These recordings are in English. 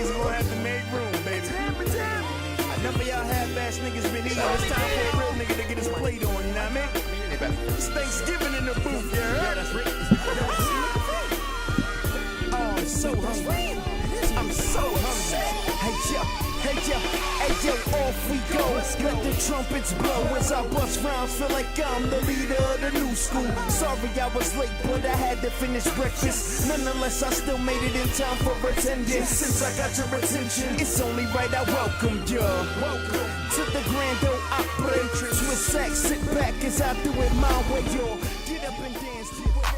niggas gonna have to make room, baby. Enough of y'all half-ass niggas been eating. It's time for a real nigga to get his plate on, you know what I mean? It's Thanksgiving in the booth, you heard? Yeah, that's right. Oh, I'm so hungry. I'm so hungry. Hey yo, off we go. Let the trumpets blow as I bust rounds. Feel like I'm the leader of the new school. Sorry I was late, but I had to finish breakfast. Nonetheless, I still made it in time for attendance. Since I got your attention, it's only right I welcome ya. Welcome to the Grand Ole Opry. Twist sack, sit back as I do it my way, yo. Get up and dance to whatever.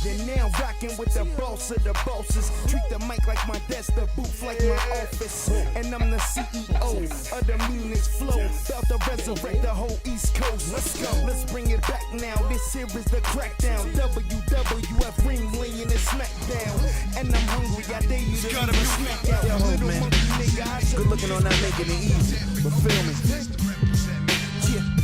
Then now rocking with the boss of the bosses. Treat the mic like my desk, the booth like my office. And I'm the CEO of the meanest flow. About to resurrect the whole East Coast. Let's go. Let's bring it back now. This here is the crackdown. WWF Reem laying it smack down. And I'm hungry. I dare you to leave a smack out. Little monkey nigga. Good looking on not making it easy. But feel me.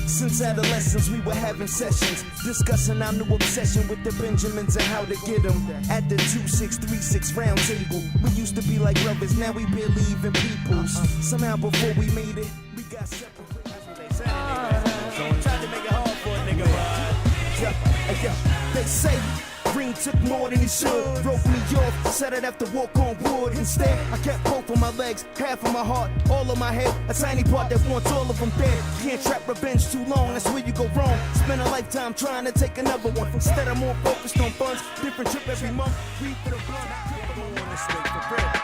Since adolescence we were having sessions, discussing our new obsession with the Benjamins and how to get them. At the 2636 round table, we used to be like brothers, now we barely even peoples. Somehow before we made it, we got separated. That's what they said, nigga. Tried to make it hard for a nigga, they say Reem took more than he should. Broke me off, said I'd have to walk on wood. Instead, I kept both of my legs, half of my heart, all of my head. A tiny part that wants all of them dead. Can't trap revenge too long, that's where you go wrong. Spend a lifetime trying to take another one. Instead, I'm more focused on funds. Different trip every month. Read for the blunt, I don't want to stay for bread.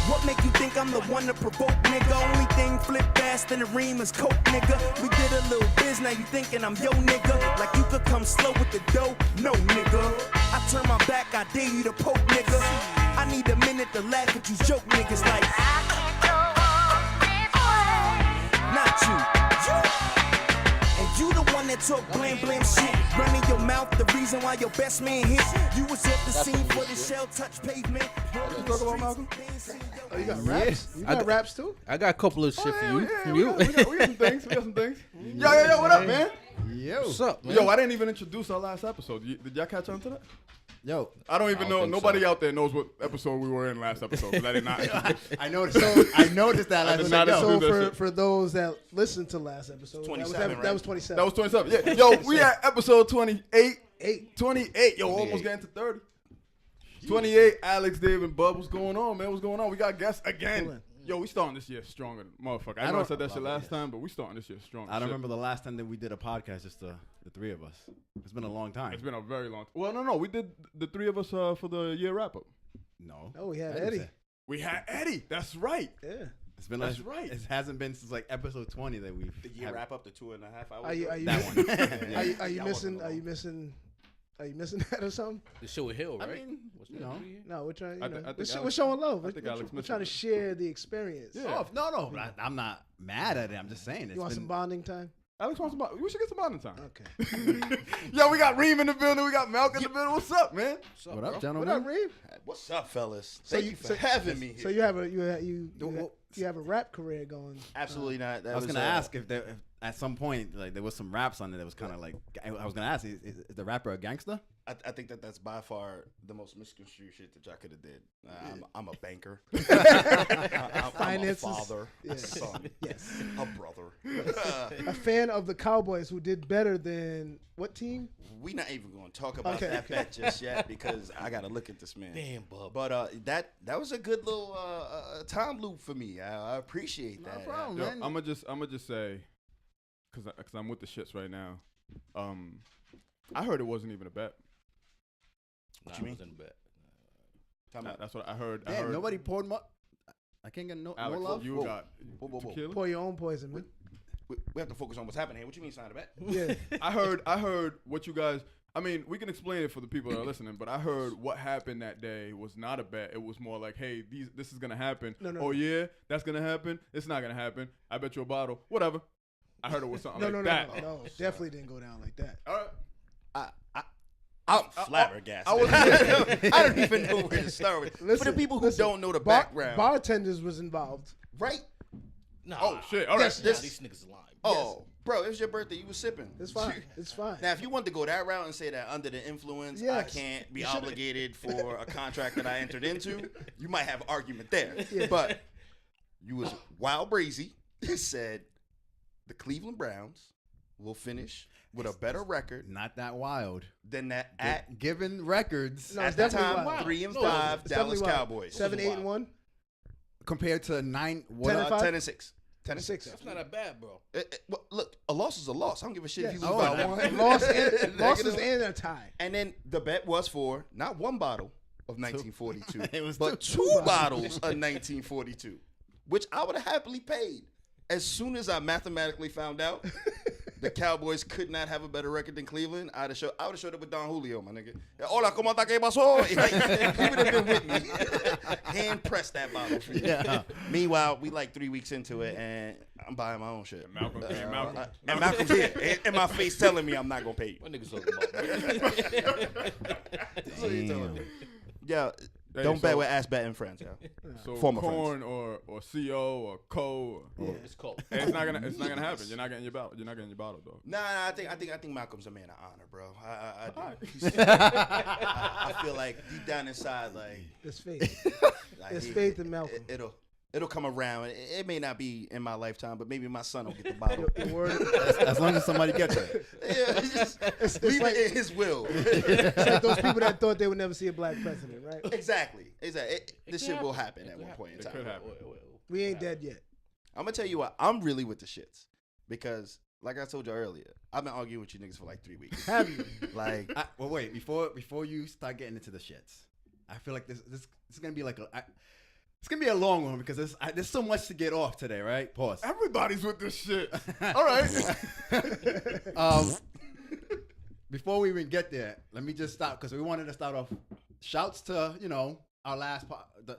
What make you think I'm the one to provoke, nigga? Only thing flip fast in the Reem is coke, nigga. We did a little biz, now you thinking I'm yo, nigga. Like you could come slow with the dough, no, nigga. I turn my back, I dare you to poke, nigga. I need a minute to laugh at you joke niggas like not you. And you the one that talk blam shit. Running your mouth, the reason why your best man hit. You was at the scene for the shell touch pavement. You talk about Malcolm? Oh, you got raps? You got raps too? I got a couple of shit for you. Yeah, we got some things. We got some things. Yo, what up, man? Yo. What's up, man? Yo, I didn't even introduce our last episode. Did y'all catch on to that? Yo. I don't even know. Nobody out there knows what episode we were in last episode. I did not. I noticed. I noticed that last episode. So for those that listened to last episode, 27, that was 27. That was 27. Yeah. Yo, we at episode 28. 28. Yo, almost getting to 30. 28. Alex, Dave, and Bub. What's going on, man? What's going on? We got guests again. Yo, we starting this year stronger, motherfucker. I know I said that shit last time, but we starting this year strong. I don't remember the last time that we did a podcast, just the three of us. It's been a long time. It's been a very long time. Well, no. We did the three of us for the year wrap-up. No. Oh, we had Eddie. We had Eddie. That's right. Yeah. It's been That's right. It hasn't been since like episode 20 that we've. The year wrap up to 2.5 hours. Are you that one? Are you missing? Are you missing that or something? The show with Hill, right? I mean, No, we're trying. We're we're showing love. I think Alex we're trying to share the experience. Yeah. Oh, no. I'm not mad at it. I'm just saying. You want some bonding time? Alex wants some. We should get some bonding time. Okay. Yo, we got Reem in the building. We got Malcolm in the building. What's up, man? What up, gentlemen? What up, Reem? What's up, fellas? Thank you for having me here. So you have a rap career going? Absolutely not. I was gonna ask if at some point like there was some raps on it that was kind of like. I was gonna ask, is the rapper a gangster? I think that's by far the most misconstrued shit that y'all could have did. I'm a banker. I'm a father, a son, a brother. A fan of the Cowboys who did better than what team? We not even going to talk about that bet just yet because I got to look at this man. Damn, bub. But that was a good little time loop for me. I appreciate that. No problem, Yo, man. I'm gonna just say, cause I'm with the shits right now. I heard it wasn't even a bet. What you mean? That's what I heard. Damn, nobody poured more. I can't get no Alex, more love. you got tequila? Pour your own poison, man. We have to focus on what's happening here. What you mean it's not a bet? Yeah. I heard what you guys. I mean, we can explain it for the people that are listening, but I heard what happened that day was not a bet. It was more like, hey, this is gonna happen. No. Yeah, that's gonna happen. It's not gonna happen. I bet you a bottle. Whatever. I heard it was something that. No, definitely didn't go down like that. All right. I'm flabbergasted. I don't even know where to start with. Listen, for the people who don't know the background. Bartenders was involved. Right? Nah. Oh shit! All right. Yes, Nah, this- these niggas lying. Oh, bro, it was your birthday. You was sipping. It's fine. It's fine. Now, if you wanted to go that route and say that under the influence, I Yes. can't be You should've- obligated for a contract that I entered into, you might have an argument there. Yeah. But you was wild brazy. Said the Cleveland Browns will finish with a better record Not that wild. than that at Given records No, at it's the definitely time wild. 3-5 It's Dallas definitely wild. Cowboys. 7, 8, and 1. compared to 9, 10 and 5? 10 and 6. 10 and 6. That's not that bad, bro. Well, look, a loss is a loss. I don't give a shit if Yes. you lose by Oh, one. Losses and a tie. And then the bet was for not one bottle of 1942, It was but two. two bottles of 1942, which I would have happily paid. As soon as I mathematically found out the Cowboys could not have a better record than Cleveland, I would have showed up with Don Julio, my nigga. Hola, ¿cómo está? ¿Qué pasó? Like, he would have been with me. Hand pressed that bottle for you. Yeah. Meanwhile, we like 3 weeks into it, and I'm buying my own shit. Malcolm. And Malcolm's here, in my face telling me I'm not gonna pay you. What niggas talking about, bro? That's what you telling me. Yeah, Hey, don't bet so- with ass betting friends, yo. So Former corn or CO or co. It's cold. It's not gonna happen. You're not getting your bottle. You're not getting your bottle, though. Nah, I think Malcolm's a man of honor, bro. I do. I feel like deep down inside, like, It's faith. like It's faith in Malcolm. It'll come around. It may not be in my lifetime, but maybe my son will get the bottle. The word. As long as somebody gets it. Yeah, just leave like- it in his will. It's like those people that thought they would never see a black president, right? Exactly. This shit will happen at one point in It time. could happen. We ain't dead yet. I'm gonna tell you what. I'm really with the shits because, like I told you earlier, I've been arguing with you niggas for like 3 weeks. Have you? Like, Well, wait. Before you start getting into the shits, I feel like this is gonna be like it's gonna be a long one because there's so much to get off today, right? Pause. Everybody's with this shit. All right. Before we even get there, let me just stop because we wanted to start off. Shouts to our last part, the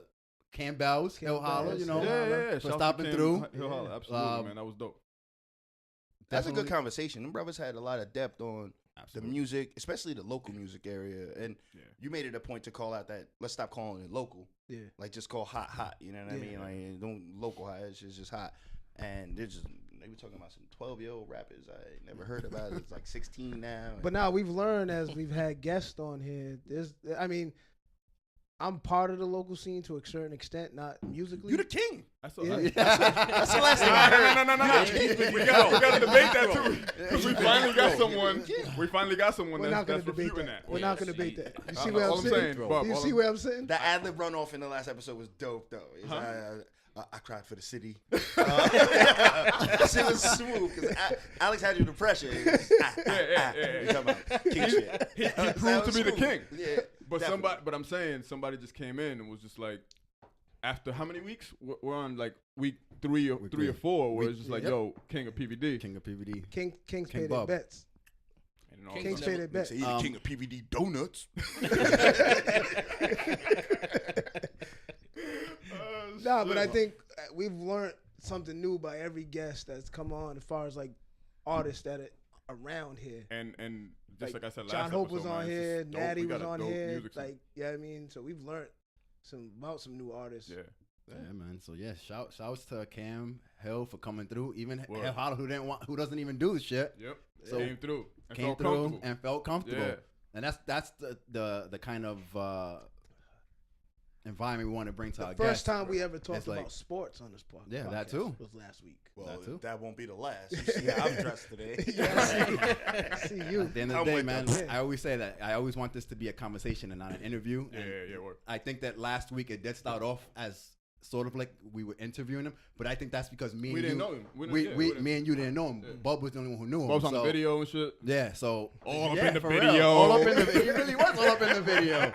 Campbell's, Hill Holler, Bells. Yeah. for stopping through. He'll holler. Absolutely, man. That was dope. that's a good Definitely. conversation. Them brothers had a lot of depth on the music, especially the local music area. And Yeah. you made it a point to call out that let's stop calling it local. Yeah. Like, just call hot. You know what I mean? Like, don't local hot. It's just hot. And they were talking about some 12-year-old rappers I never heard about. It's like 16 now. But now we've learned as we've had guests on here. I'm part of the local scene to a certain extent, not musically. You the king. That's all. Yeah. That's the last thing I heard. No. We gotta debate that too. 'Cause we finally got someone. We finally got someone We're not that's gonna debate refuting that. that. We're not gonna debate that. You see where all I'm I'm saying, sitting? Bob, You all see I'm- where I'm sitting? The ad-lib runoff in the last episode was dope, though. It's, I cried for the city. Shit was smooth because Alex had you the pressure. You talking about king shit. He proved to be the king. Yeah, But definitely. but I'm saying somebody just came in and was just like, after how many weeks? We're on like week three or 4, where it's just like, yo, king of PVD. King of PVD. Kings King pay their Bob. bets. And all Kings that. pay their bets. Say he the king of PVD donuts. Nah, but I think we've learned something new by every guest that's come on as far as like artists that are around here. And just like I said last John Hope was episode, on man, it's here, just dope. Natty We got was a on dope here. music scene. Like, yeah, I mean, so we've learned about some new artists. Yeah. Yeah, man. So yeah, shouts to Cam Hill for coming through. Even Word. Hill Holler who doesn't even do the shit. Yep. So came through. And Came felt through comfortable. and felt comfortable. Yeah. And that's the kind of environment we want to bring to our The first guests. time we ever talked It's like- about sports on this podcast. Yeah, that too. Was last week. Well, That too. that won't be the last. You see how I'm dressed today. I see you. At the end of I'm the day, with man, them. I always say that I always want this to be a conversation and not an interview. Yeah, And yeah, word. I think that last week it did start off as sort of like we were interviewing him, but I think that's because me We and didn't you, know him. We didn't- me and you didn't know him. Yeah. Bub was the only one who knew him. Bob's on the so- video and shit. Yeah, so All up yeah, in the for real. video. All up in the video. He really was all up in the video.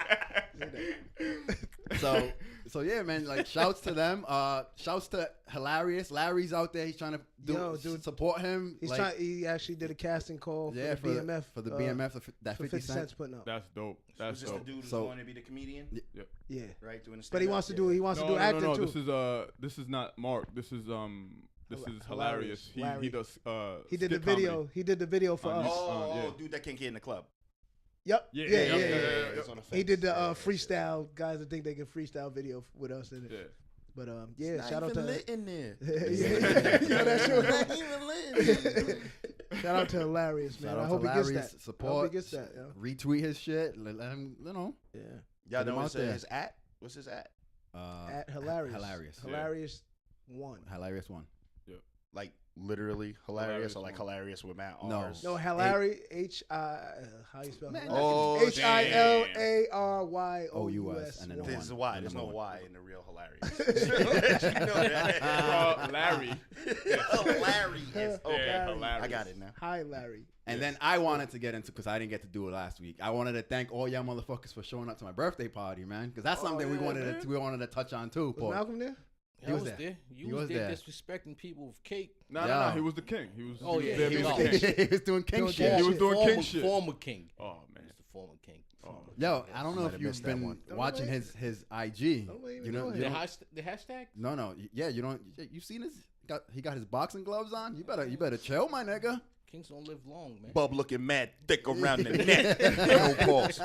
So yeah, man. Like shouts to them. Shouts to Hilarious. Larry's out there. He's trying to Dude. support him. He's like, trying. He actually did a casting call for yeah, the BMF. for the BMF that for 50 50 cents. cents putting up. That's dope. Was That's this the dope. dude who's So- going to be the comedian? Yeah, Right? Doing the but he stand-up? wants to do. He wants to do acting no. too. This is not Mark. This is hilarious. He Larry. does He did the skit video. comedy. He did the video for On us. Oh, yeah. dude that can't get in the club. Yep. Yeah, Yeah. He's on the He fence. did the Yeah, freestyle. Guys that think they can freestyle video with us in it. Yeah. But yeah, Not shout out even to lit in there. yeah, you know that shit. Not even lit. Shout out to Hilarious, man. Shout I out hope to he gets Hilarious. that. Support. I hope he gets that. Yo. Retweet his shit. Let him, Yeah. Y'all Get him know out there. his at? What's his at? At Hilarious. Hilarious. Hilarious one. Hilarious one. Like literally hilarious, Hilarious or like one. hilarious with Matt No. R's? No, Hilary how you spell Man, Hilarious? Oh, HILARYOUS. and then a This one. is why. And There's number no one. Y in the real hilarious. You know that. Larry. Hilarious. Okay. Yeah, hilarious. I got it now. Hi, Larry. And then I wanted to get into, because I didn't get to do it last week. I wanted to thank all y'all motherfuckers for showing up to my birthday party, man. Because that's something we wanted to touch on too. Was Paul. Malcolm there? I was was there. there. He You was was there there. disrespecting people with cake. No, he was the king. He was. Oh, he yeah, was there he being was the king. king. He was doing king Doing shit. king He was doing former, king shit. Former king. Oh man. He's the former king. Oh. Yo, I don't know Might if have you've missed that been one. watching his IG. Don't let me You know know, it. you The, don't- the hashtag? no, yeah, you don't. You seen his? He got his boxing gloves on. You better chill, my nigga. Kings don't live long, man. Bub looking mad thick around the neck. No pause.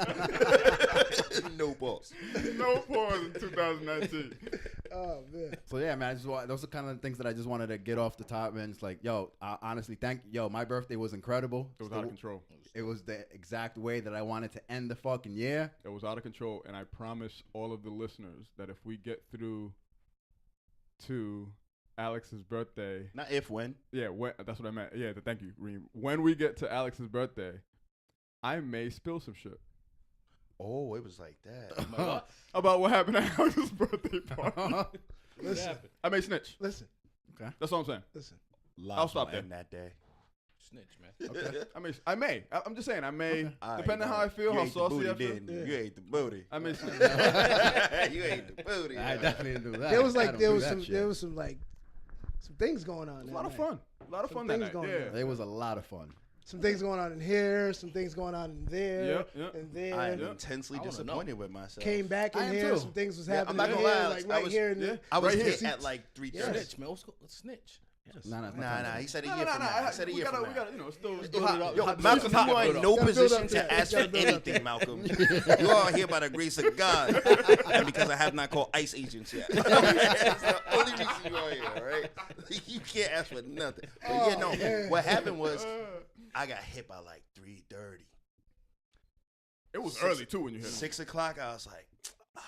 No pause. No pause in 2019. Oh man. So yeah, man, those are kind of the things that I just wanted to get off the top, man. It's like, yo, honestly, my birthday was incredible. It was out of control. It was the exact way that I wanted to end the fucking year. It was out of control, and I promise all of the listeners that if we get through to Alex's birthday, Not if, when. yeah, that's what I meant. Yeah, thank you, Reem. When we get to Alex's birthday, I may spill some shit Oh, it was like that. What? about what happened at Alex's birthday party. What Listen. happened? I may snitch. Listen. That's all I'm saying. Listen. I'll stop there. that day. Snitch, man. Okay. I may. I'm just saying. I may. All right, Depending on man. how I feel, You how ate the saucy booty, I feel. didn't you? Yeah. You ate the booty. I may snitch. You ate the booty. I definitely didn't do that. There was I like don't there do was that some shit. there was some like some things going on. A lot of fun. A lot of Some fun that things night. going Yeah. on. It was a lot of fun. Some things going on in here. Some things going on in there. Yep. And there. I am Yeah. intensely I wanna disappointed with myself. Came back I in am here. too. Some things was Yeah, I'm happening not gonna here, lie, like I right was- here. yeah. I was Right hit here. at like 3:30. Snitch, man. Let's go. Let's snitch. Yes. Nah. He said a No, year from now. He said a we year from gotta, now. you know, it's still build it up. Yo, Hot Malcolm, build you up. are in Build no up. Gotta build position up to that. ask for Gotta build up anything, Malcolm. You are here by the grace of God, and because I have not called ICE agents yet. That's the only reason you are here, all right? You can't ask for nothing. But yeah, no. man. What happened was I got hit by like 3:30. It was early too when you hit him. 6 o'clock, I was like, I'm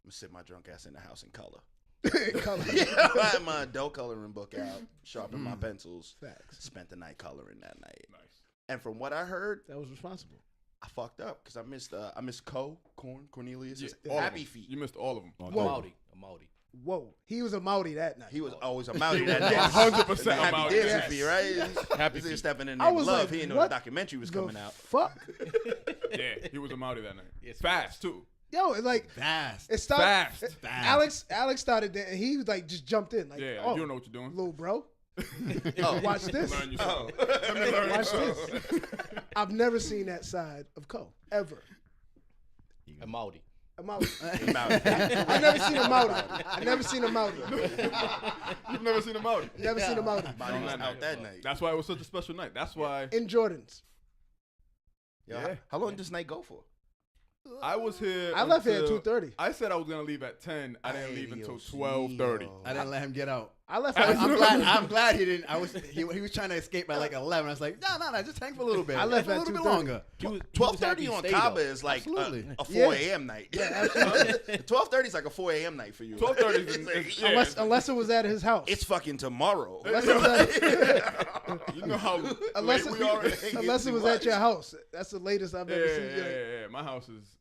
gonna sit my drunk ass in the house and color. Color. I had my adult coloring book out, sharpened my pencils, Facts. spent the night coloring that night. Nice. And from what I heard, That was responsible. I fucked up because I missed Cornelius, All of Happy them. Feet. You missed all of them. A Whoa. Maudi. A Maudi. Whoa. He was a Maudi that night. He was always a Maudi that day. 100% a Happy Maudi. dancing Yes. fee, right? Happy This nigga Feet. stepping in I there was love. like, He didn't know what the documentary was the coming out. Fuck. Yeah, he was a Maudi that night. Yes, Fast too. Yo, it's like Fast. it started. Fast. Alex started there, and he was like just jumped in. Like, Yeah, oh, you don't know what you're doing. little bro, Oh. watch this. Learn yourself. Oh. Let me learn Watch yourself. this. I've never seen that side of Cole ever. A Maudi. A Maudi. Maudi. I never seen a Maudi. I never seen a Maudi. You've never seen a Maudi. Never seen a Maudi. Maudi was that out night. that night. That's why it was such a special night. That's why In Jordans. Yo, Yeah. how long did this night go for? I was here. I left here at until- 2:30. I said I was gonna leave at 10. I didn't leave Ay, until Dios 12:30. mío. I didn't let him get out. I left. I'm glad he didn't. He was trying to escape by like 11. I was like, no, just hang for a little bit. I left Hang at for a little bit 2:30. longer. 12:30 on Kaba is like Absolutely. a 4 a.m. night. Yeah, absolutely. 12:30 is like a 4 a.m. night for you. 12:30 It's is like, yeah, unless it was at his house. it's fucking tomorrow. Unless it was at, you know how unless late it, we are. unless it was at your house. That's the latest I've Yeah, ever yeah, seen. yeah, Like, yeah. My house is.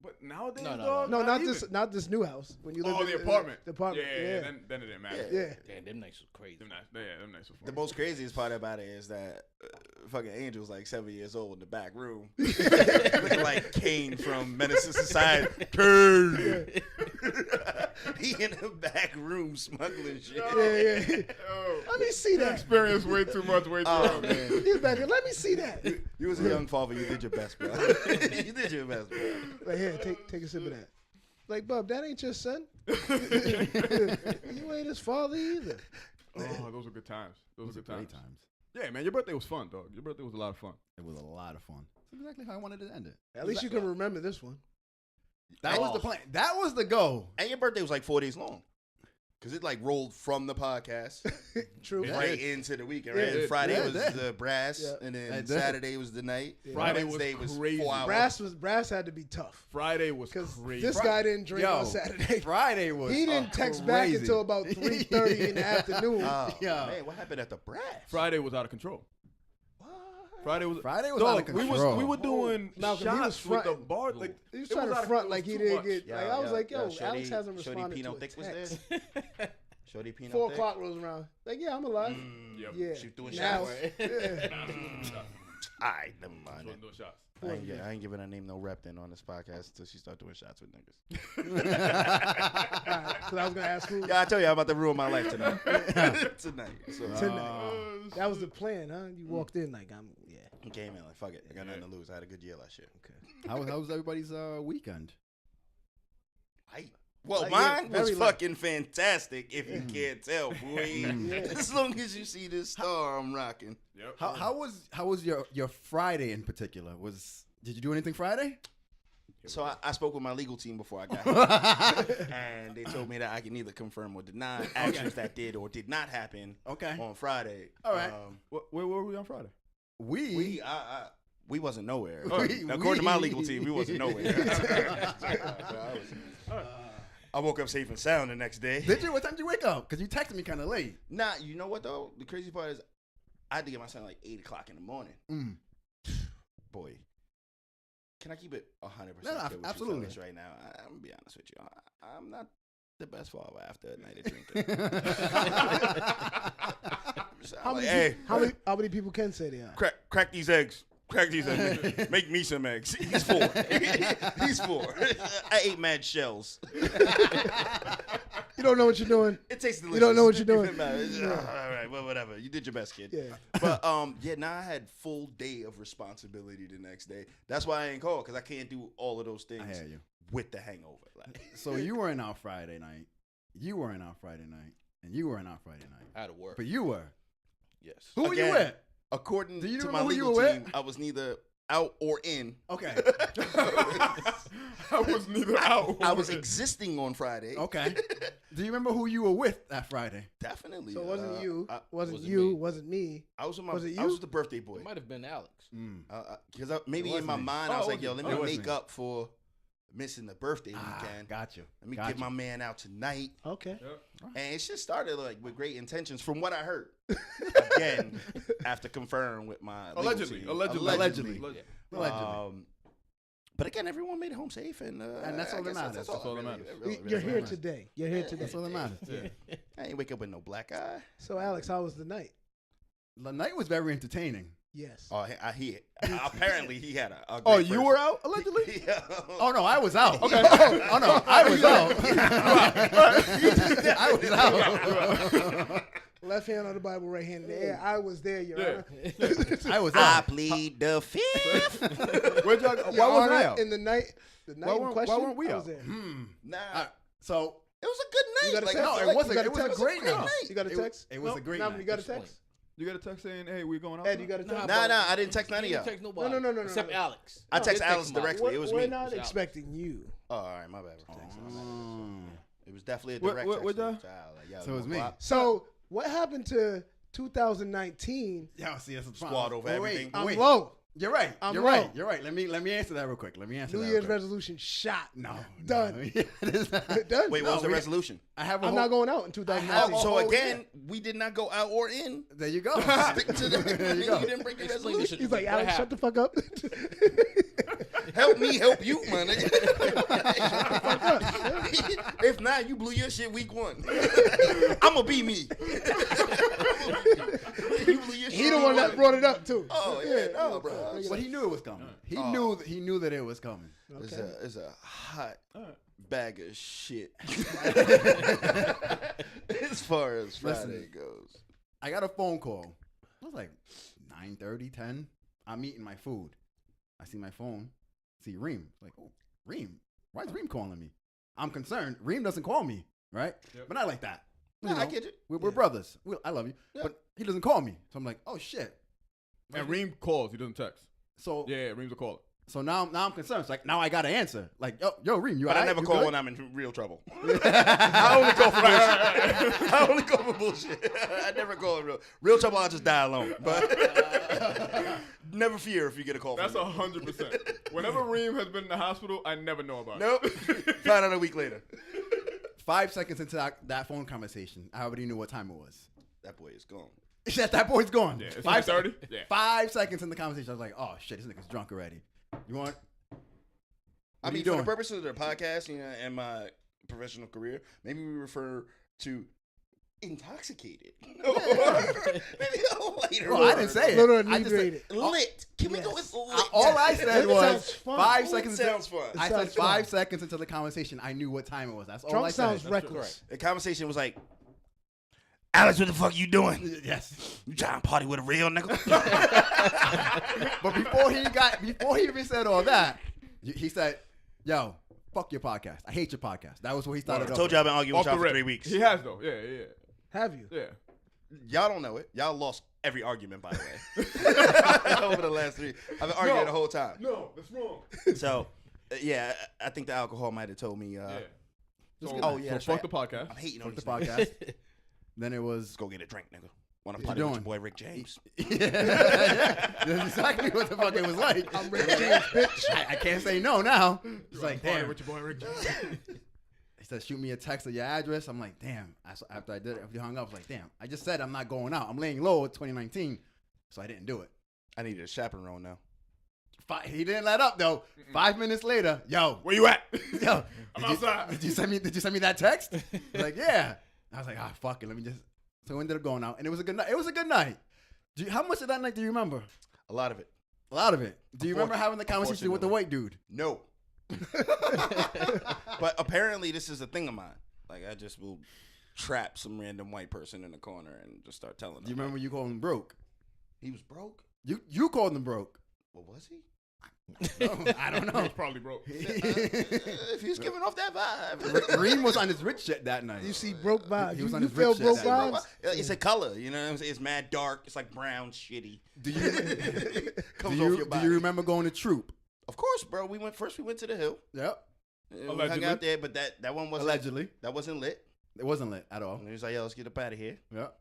But nowadays, No, dog. no, not even. this new house. When you live Oh, in the apartment. The apartment. Yeah, Yeah. Then it didn't matter. Yeah. Damn, them nights was crazy. Them nights were fun. The most craziest part about it is that fucking Angel's like 7 years old in the back room, looking like Kane from Menace to Society. Kane. He in the back room smuggling shit. Yeah. Oh, Let me see that. experience way too much, way too Oh early. man, He's back there. Let me see that. you was a young father. You did your best, bro. You did your best, bro. Like, here, take a sip of that. Like, bub, that ain't your son. You ain't his father either. Oh, those were good times. Those were good Great times. times. Yeah, man, your birthday was fun, dog. Your birthday was a lot of fun. It was a lot of fun. That's exactly how I wanted to end it. At least you can remember this one. That was the plan. That was the goal. And your birthday was like 4 days long. Because it like rolled from the podcast True. right into the weekend, right? Yeah. And Friday Yeah, was it did. the brass, Yeah. and then It did. Saturday was the night. Friday Wednesday was was crazy. 4 hours. Brass had to be tough Friday was because crazy. this guy didn't drink on Saturday. Friday was. He didn't text back crazy. until about 3:30 in the afternoon. Oh, Yeah. man, what happened at the brass? Friday was out of control. Friday was Friday was Dog, out of control. We were doing Malcolm, he was shots with the fronting. bar. Like He was it trying out to of- front it like was he too didn't much. get. Yeah, Like I was like, yo, Shorty- Alex hasn't Shorty responded Pinot to a Thick was text. there. Shorty Pinot 4 Thick. o'clock rolls around. Like, yeah, I'm alive. Yep. Yeah. She doing Now, shots. yeah. All right, never mind. Doing those shots. I ain't giving her name no rep then on this podcast until she start doing shots with niggas. Because I was gonna ask who. Yeah, I tell you, I'm about to ruin my life tonight. Tonight. So, Tonight. That was the plan, huh? You walked in like I'm. Yeah. I came in like, fuck it. I got nothing to lose. I had a good year last year. Okay. How was everybody's weekend? Well, Like, mine yeah, was very light. fucking fantastic, if you can't tell, boy. As long as you see this star I'm rocking. Yep. How was your Friday in particular? Did you do anything Friday? So I spoke with my legal team before I got here, and they told me that I can either confirm or deny actions that did or did not happen Okay. on Friday. All right. Where were we on Friday? We wasn't nowhere. We- Now, according to my legal team, we wasn't nowhere. I woke up safe and sound the next day. Did you? What time did you wake up? Because you texted me kind of late. Nah, you know what though? The crazy part is I had to get my son like 8 o'clock in the morning. Boy, can I keep it 100% No, clear with absolutely. you fellas right now? I'm gonna be honest with you. I'm not the best father after a night of drinking. How many people can say they are? Crack these eggs. Crack these eggs. Make me some eggs. He's 4. He's 4. I ate mad shells. You don't know what you're doing. It tastes delicious. You don't know what you're doing. All right, well, whatever. You did your best, kid. Yeah. But now I had full day of responsibility the next day. That's why I ain't called, because I can't do all of those things I hear you. with the hangover. Like, So you weren't out Friday night. You weren't out Friday night. And you weren't out Friday night. Out of work. But you were. Yes. Who were you Again, with? according Do you to remember my who you legal were with? team, I was neither out or in. Okay. I was neither out. I was existing on Friday. Okay. Do you remember who you were with that Friday? Definitely. So it wasn't you. Wasn't wasn't you. me. Wasn't me. I was with Was it I you? was with the birthday boy. It might have been Alex. Because maybe It in wasn't my me. mind, I Oh, was it like, yo, wasn't let me. me It wasn't make me. up for missing the birthday weekend. Got you. Let me Got get you. my man out tonight. Okay. And it just started like with great intentions from what I heard. Again, after confirmm with my legal Allegedly. team. Allegedly. But again, everyone made it home safe, and that's all I that guess matters. That's all that matters. You're here today. You're here today. That's all that matters. I ain't wake up with no black eye. So Alex, how was the night? The night was very entertaining. Yes. Oh, I hear. Apparently, he had a Oh, great you first- were out allegedly? Yeah. Oh no, I was out. Okay. Oh no, I was out. I was out. Left hand on the Bible, right hand in the air. I was there, Your Honor. I was I out. plead the fifth. Where'd y'all, Your why wasn't I Honor, out? in the night in question, why weren't we I was out? there. Nah, So it was a good You night. got a Like, text? I no, feel it like wasn't. got a It was a text? great night. You got a text? It was a great Nah, night. you got a Explain. text? You got a text saying, hey, we're going out? Ed, you got a text? Nah, I didn't text none of He y'all. didn't text nobody. No. Except Alex. I text Didn't Alice him out. directly. It was We're me. not It was expecting you. Oh, all right, my bad. It was definitely a What- direct what- text. what y'all? Like, yo, So it was you me. wanna So what happened to 2019? Yeah, see, that's the Squad over everything. I'm low. You're right. I'm You're low. right. You're right. Let me answer that real quick. Let me answer New that. Year's real quick. resolution shot. No. Done. No. It is not. Done. Wait, what was the resolution? I have a I'm whole, not going out in 2019. So Oh, again, we did not go out or in. There you go. Stick to the. There you go. You didn't break the Explain this resolution. shit. He's like, What Alex, shut the fuck up. Help me, help you, man. If not, you blew your shit week 1. I'ma be me. You blew your shit. He the week one that brought it up too. Oh yeah, no, bro. But he knew it was coming. He knew that it was coming. It's a hot bag of shit. As far as Friday goes. I got a phone call. It was like 9:30, 10. I'm eating my food. I see my phone. See Reem. Like, oh, Reem. Why is Reem calling me? I'm concerned. Reem doesn't call me, right? But not like that. No, I get it. We're brothers. I love you. But he doesn't call me. So I'm like, oh, shit. And Reem calls. He doesn't text. So Yeah, Reem's a caller. So now I'm concerned. It's like now I got to answer. Like yo, Reem, you But I alright? never You call good? when I'm in real trouble. I only call for bullshit. I only call for bullshit. I never call in real trouble. I'll just die alone. But never fear if you get a call. That's from me. 100%. Whenever Reem has been in the hospital, I never know about it. Nope. Find out a week later. 5 seconds into that phone conversation, I already knew what time it was. That boy is gone. That boy's gone. Yeah, it's 5:30. 5:30. Yeah. 5 seconds in the conversation, I was like, oh shit, this nigga's drunk already. You want? I mean, you for the doing? purposes of the podcast, and my professional career, maybe we refer to intoxicated. Maybe a later. Bro, I didn't say it. Little I just said, inebriated. Lit. Can we go with lit? all I said That was sounds fun. 5 Lit seconds. sounds fun. I It said sounds 5 fun. seconds into the conversation, I knew what time it was. That's all Drunk I said. sounds reckless. The conversation was like, Alex, what the fuck you doing? Yes. You trying to party with a real nigga? But before he even said all that, he said, yo, fuck your podcast. I hate your podcast. That was what he started I off told with. you I've been arguing Off with the y'all for rip. 3 weeks. He has, though. Yeah. Have you? Yeah. Y'all don't know it. Y'all lost every argument, by the way. Over the last 3. I've been arguing the whole time. No, that's wrong. So, yeah, I think the alcohol might have told me. Yeah. Just Oh, yeah, So that's fuck right. the podcast. I'm hating on Fuck the these niggas. podcast. Then it was Let's go get a drink, nigga. Want to What party you with your doing? boy Rick James? yeah. That's exactly what the fuck it was like. I'm Rick James, bitch. I can't say no now. It's like, Party damn. with your boy Rick James. He said, shoot me a text of your address. I'm like, damn. After I did it, after you hung up, I was like, damn. I just said I'm not going out. I'm laying low at 2019, so I didn't do it. I needed a chaperone now. He didn't let up though. 5 minutes later, yo, Where you at? yo, I'm did outside. Did you send me that text? He's like, yeah. I was like, ah, fuck it. Let me just. So we ended up going out, and it was a good night. It was a good night. How much of that night do you remember? A lot of it. A lot of it. Do you remember having the conversation with the white dude? No. But apparently this is a thing of mine. Like, I just will trap some random white person in the corner and just start telling them. Do you remember you called him broke? He was broke? You called him broke. What was he? I don't He know. was probably broke. If he was giving off that vibe. Reem was on his rich shit that night. You see broke vibes. He was You, on you his feel rich shit broke that night. vibes? It's a color, you know what I'm saying? It's mad dark. It's like brown, shitty. Do you Comes off your do body. you remember going to Troop? Of course, bro. We went to the hill. Yep. We hung Allegedly. out there, but that one wasn't Allegedly. That wasn't lit. It wasn't lit at all. And he was like, yo, let's get up out of here. Yep.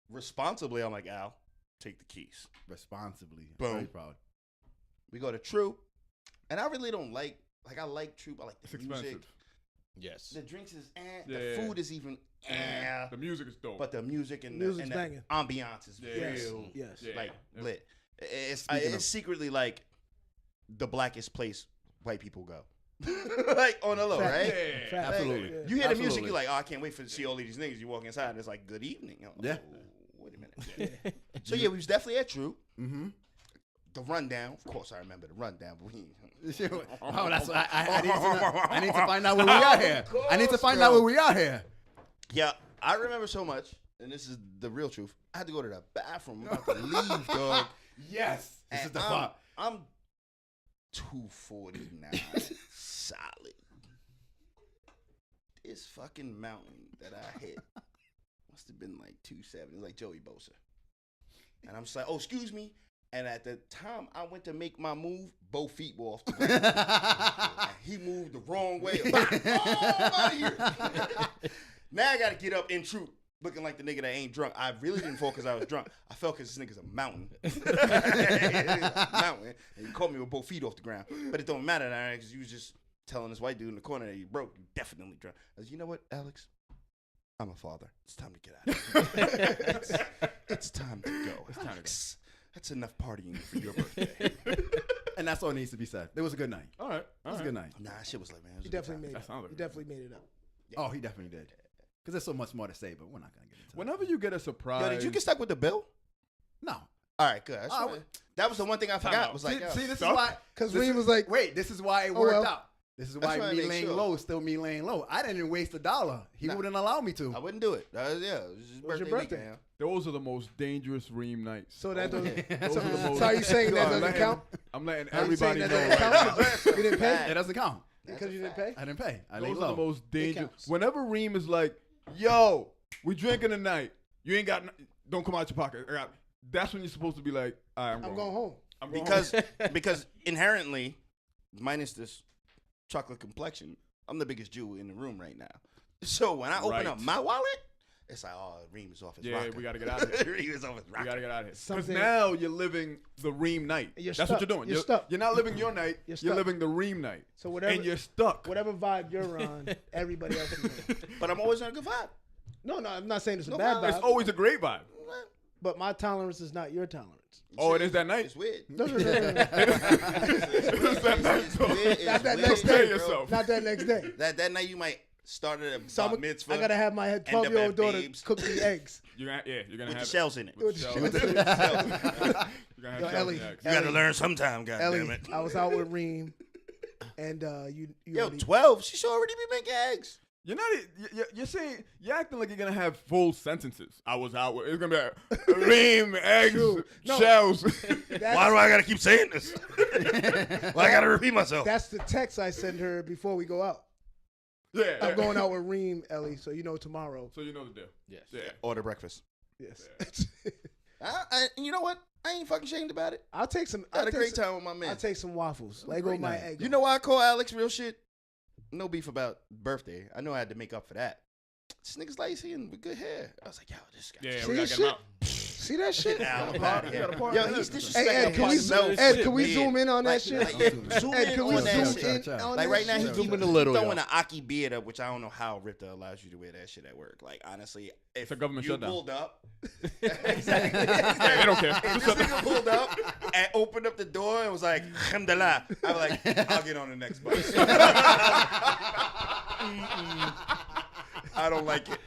Responsibly, I'm like, Al, take the keys. Responsibly. Boom. Very proud. We go to Troop. And I really don't like I like Troop. I like the It's music. expensive. Yes. The drinks is Yeah. The food is even The music is dope. but the music and Music's the banging. ambiance is Yes. real Yes. Yeah. like Yeah. lit. It's Speaking of- secretly like the blackest place white people go. Like on the low, Fact. right? Yeah. Fact. Absolutely. Yeah. You hear the music, Absolutely. you're like, oh, I can't wait to see all of these niggas. You walk inside, and it's like, good evening. You're like, Yeah. oh, wait a minute. So yeah, we was definitely at Troop. Mm-hmm. The rundown, of course, I remember the rundown, but we. Oh, that's what I need to find out where we are here. I need to find out where we are here. Yeah, I remember so much, and this is the real truth. I had to go to the bathroom. I'm about to leave, dog. Yes. This is And the part. I'm 240 now, solid. This fucking mountain that I hit must have been like 270, like Joey Bosa. And I'm just like, oh, excuse me. And at the time I went to make my move, both feet were off the ground. And he moved the wrong way. Oh, I'm out of here. Now I got to get up in Troop, looking like the nigga that ain't drunk. I really didn't fall because I was drunk. I fell because this nigga's a mountain. Mountain. And he caught me with both feet off the ground. But it don't matter now because you was just telling this white dude in the corner that you broke. You definitely drunk. I was, you know what, Alex? I'm a father. It's time to get out of here. It's time to go. It's time to go. That's enough partying for your birthday. And that's all needs to be said. It was a good night. All right. It was a good night. Nah, shit was like, man. It was You a good definitely time. made That it. sounds like You a- definitely made it up. Oh, he definitely did. Because there's so much more to say, but we're not going to get into Whenever you get a surprise. Yo, did you get stuck with the bill? it. No. All right, good. I just wanna- that was the one thing I forgot. out. Was like, See, this is Stuff? why. Because this Reem is- was like, wait, this is why it Oh, worked well. out. This is That's why why I me make laying sure. low is still me laying low. I didn't waste $1. He Nah. wouldn't allow me to. I wouldn't do it. Yeah, it was his was your birthday birthday? weekend. Those are the most dangerous Reem nights. so that doesn't. Those are the most. So are you saying that I'm doesn't letting- count? I'm letting Are you saying everybody that know. doesn't right now. count? You didn't pay It doesn't count. because you didn't pay. I didn't pay. I laid Those are low. the most dangerous. counts. Whenever Reem is like, "Yo, we drinking tonight. You ain't got. Don't come out your pocket. I got." That's when you're supposed to be like, "All right, I'm going home. I'm going Because home." because inherently, minus this chocolate complexion, I'm the biggest Jew in the room right now. So when I open up my wallet, it's like, oh, Reem is off his rocker. we got to get out of here. Reem is off his rocker. We got to get out of here. Because Something- now you're living the Reem night. You're That's stuck. what you're doing. You're stuck. You're not living your night. You're You're stuck. living the Reem night. So whatever, And you're stuck. whatever vibe you're on, everybody else is on. But I'm always on a good vibe. No, I'm not saying it's a No bad vibe. It's vibe. always a great vibe. But my tolerance is not your tolerance. Oh, it is that night? It's weird. No. It is that night. It's weird. It's Not that weird, next Prepare day. bro. yourself. Not that next day. That night you might start at a So bar mitzvah. I gotta have my up 12-year-old at daughter Babes. cook the eggs. You're gonna with have the shells in it. With the shells. shells. You're gonna have Yo, shells Ellie. next. You got to learn sometime, Ellie, goddammit. I was out with Reem, and you Yo, already- 12. She should already be making eggs. You're not. You're saying you're acting like you're gonna have full sentences. I was out with. It's gonna be like, Reem, eggs, True. No. shells. That's- Why do I got to keep saying this? Why I got to repeat myself? That's the text I send her before we go out. Yeah. I'm going out with Reem, Ellie, so you know tomorrow. So you know the deal. Yes. Yeah. Order breakfast. Yes. You know what? I ain't fucking ashamed about it. I'll take some. I had I'll a take great some- time with my man. I'll take some waffles. Lego great my night. egg. You know why I call Alex real shit? No beef about birthday. I know I had to make up for that. This nigga's lacy and with good hair. I was like, yo, this guy. Yeah, See we gotta this get him shit? out. See that shit? Nah, I'm You outta gotta here. party. Yo, he's Hey, disrespecting Ed, can we himself. zoom in on that Like, shit? like, zoom Ed, in can we on that zoom shit. in Chill. on Like that right now, he shit? Zoom keep in a little, throwing yo. an Aki beard up, which I don't know how Ripta allows you to wear that shit at work. Like honestly, if It's a government you shutdown. pulled up, exactly. Yeah, they don't care. If this nigga pulled up and opened up the door and was like, "Alhamdulillah," I'm like, "I'll get on the next bus." I don't like it.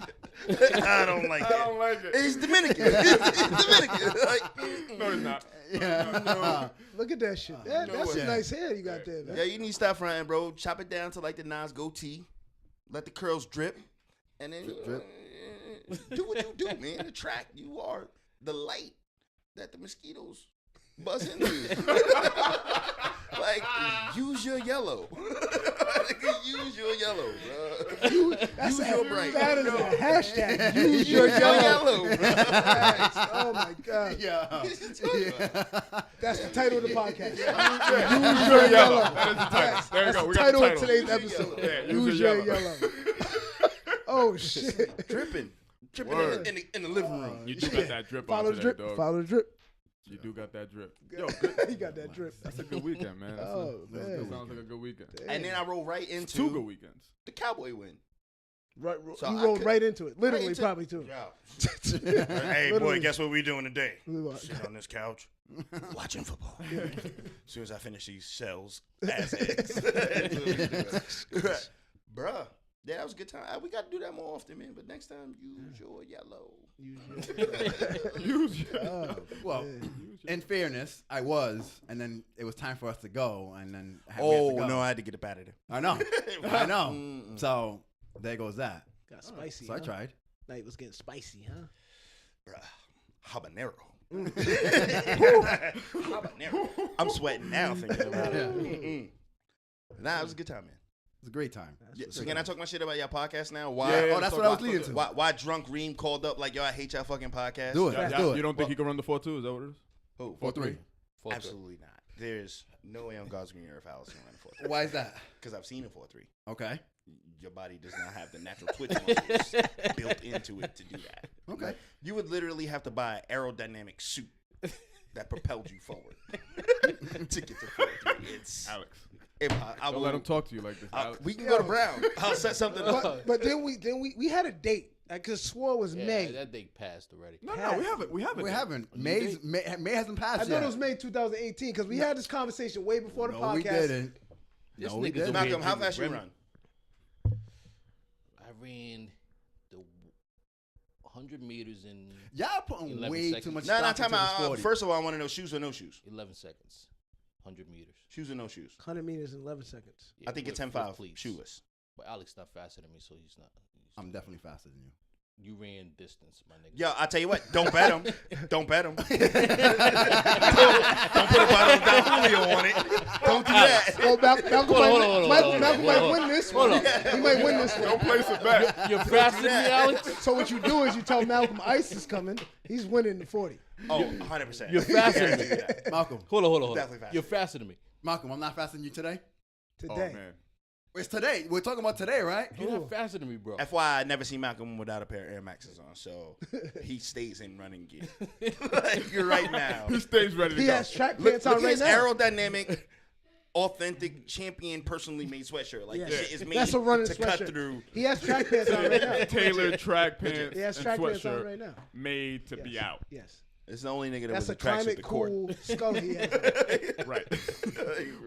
I don't like I it. don't like it. He's Dominican. He's Dominican. Like, No, he's not. Yeah. Look at that shit. That's way. some nice hair you got there, man. yeah, you need to stop fronting, bro. Chop it down to like the Nas goatee. Let the curls drip, and then do what you do, man. Attract. You are the light that the mosquitoes buzz into. Like, use your yellow. Use your yellow, bro. That's Use your bright. That is a hashtag. Use Use your your yellow. yellow, bro. Oh my god. Yeah. That's the title of the podcast. Use your yellow. That is the title. There you That's go. We the got title the of title. today's episode. Yeah, Use your yellow. Oh shit. Dripping Word. in the living room. You do got that drip on Follow the today, drip. dog. Follow the drip. You do got that drip. Yo, good. He got that drip. That's a good weekend, man. That's Oh, that man. sounds like a good weekend. And then I roll right into Two good weekends. the Cowboy win. Right, So you I rolled could- right into it. Literally, into- probably too. Hey, boy, Literally. guess what we doing today? What? Sitting on this couch, watching football. As soon as I finish these shells, ass eggs. Bruh, yeah, that was a good time. We got to do that more often, man. But next time, use your yellow. Use your Oh, Well, man. in fairness, I was, and then it was time for us to go, and then we had to Oh, go. no, I had to get up out of there. I know, I know. So there goes that. Got spicy. So I huh? tried. Night was getting spicy, huh? Bruh, habanero. Habanero. I'm sweating now thinking about it. Nah, it was a good time, man. It was a great time. Yeah, so can I talk my shit about your podcast now? Why? Yeah, Oh, that's what I was leading to. Why drunk Reem called up like, yo, I hate y'all fucking podcast? Do it. Yeah, Let's yeah, do it. You don't think he can run the 4-2? Is that what it is? Who? 4-3. Absolutely not. There's no way on God's green earth Alice can run a 4-3. Why is that? Because I've seen a 4-3. Okay. Your body does not have the natural twitch muscles built into it to do that. Okay. You would literally have to buy an aerodynamic suit that propelled you forward to get to 4-3. It's Alex. I Don't will, let him talk to you like this, Alex. we can go to Brown. I'll set something up. But then we had a date because swore was Yeah, May. that day passed already. No, we haven't. We haven't. We yet. haven't. May hasn't passed I yet. thought it was May 2018 because we had this conversation way before the No, podcast. we didn't. This No, we nigga's didn't. over here Malcolm, how drinking fast you Remy. run? I ran the 100 meters in Y'all putting 11 way seconds. too much No, stock time into this out. 40. First of all, I want to know shoes or no shoes. 11 seconds. 100 meters. Shoes or no shoes. 100 meters in 11 seconds. Yeah, I think it's with 10-5 cleats. shoeless. But Alex not faster than me, so he's not. I'm definitely faster than you. You ran distance, my nigga. Yo, I tell you what, don't bet him. Don't bet him. don't put a bottle of Don Julio on it. Don't do that. Well, Malcolm hold on, Malcolm might win this one. Hold He might win this Don't one. place it back. You're faster than me, Alex? So what you do is you tell Malcolm Ice is coming. He's winning the 40. Oh, 100%. You're faster than me. Malcolm, Hold on. Definitely faster. You're faster than me. Malcolm, I'm not faster than you today. Today. Oh man. It's today. We're talking about today, right? You're not faster than me, bro. FYI, I never seen Malcolm without a pair of Air Maxes on, so he stays in running gear. Like right now. He stays ready to He go. has track Look pants at on right his now. aerodynamic, authentic, champion, personally made sweatshirt. Like this shit is made That's a running to sweatshirt. cut through. He has track pants on right now. Tailored track pants He has and track pants on sweatshirt right now. made to be Yes. out. Yes. It's the only nigga that That's was a a tracksuit climate to court. cool skull he has. Right.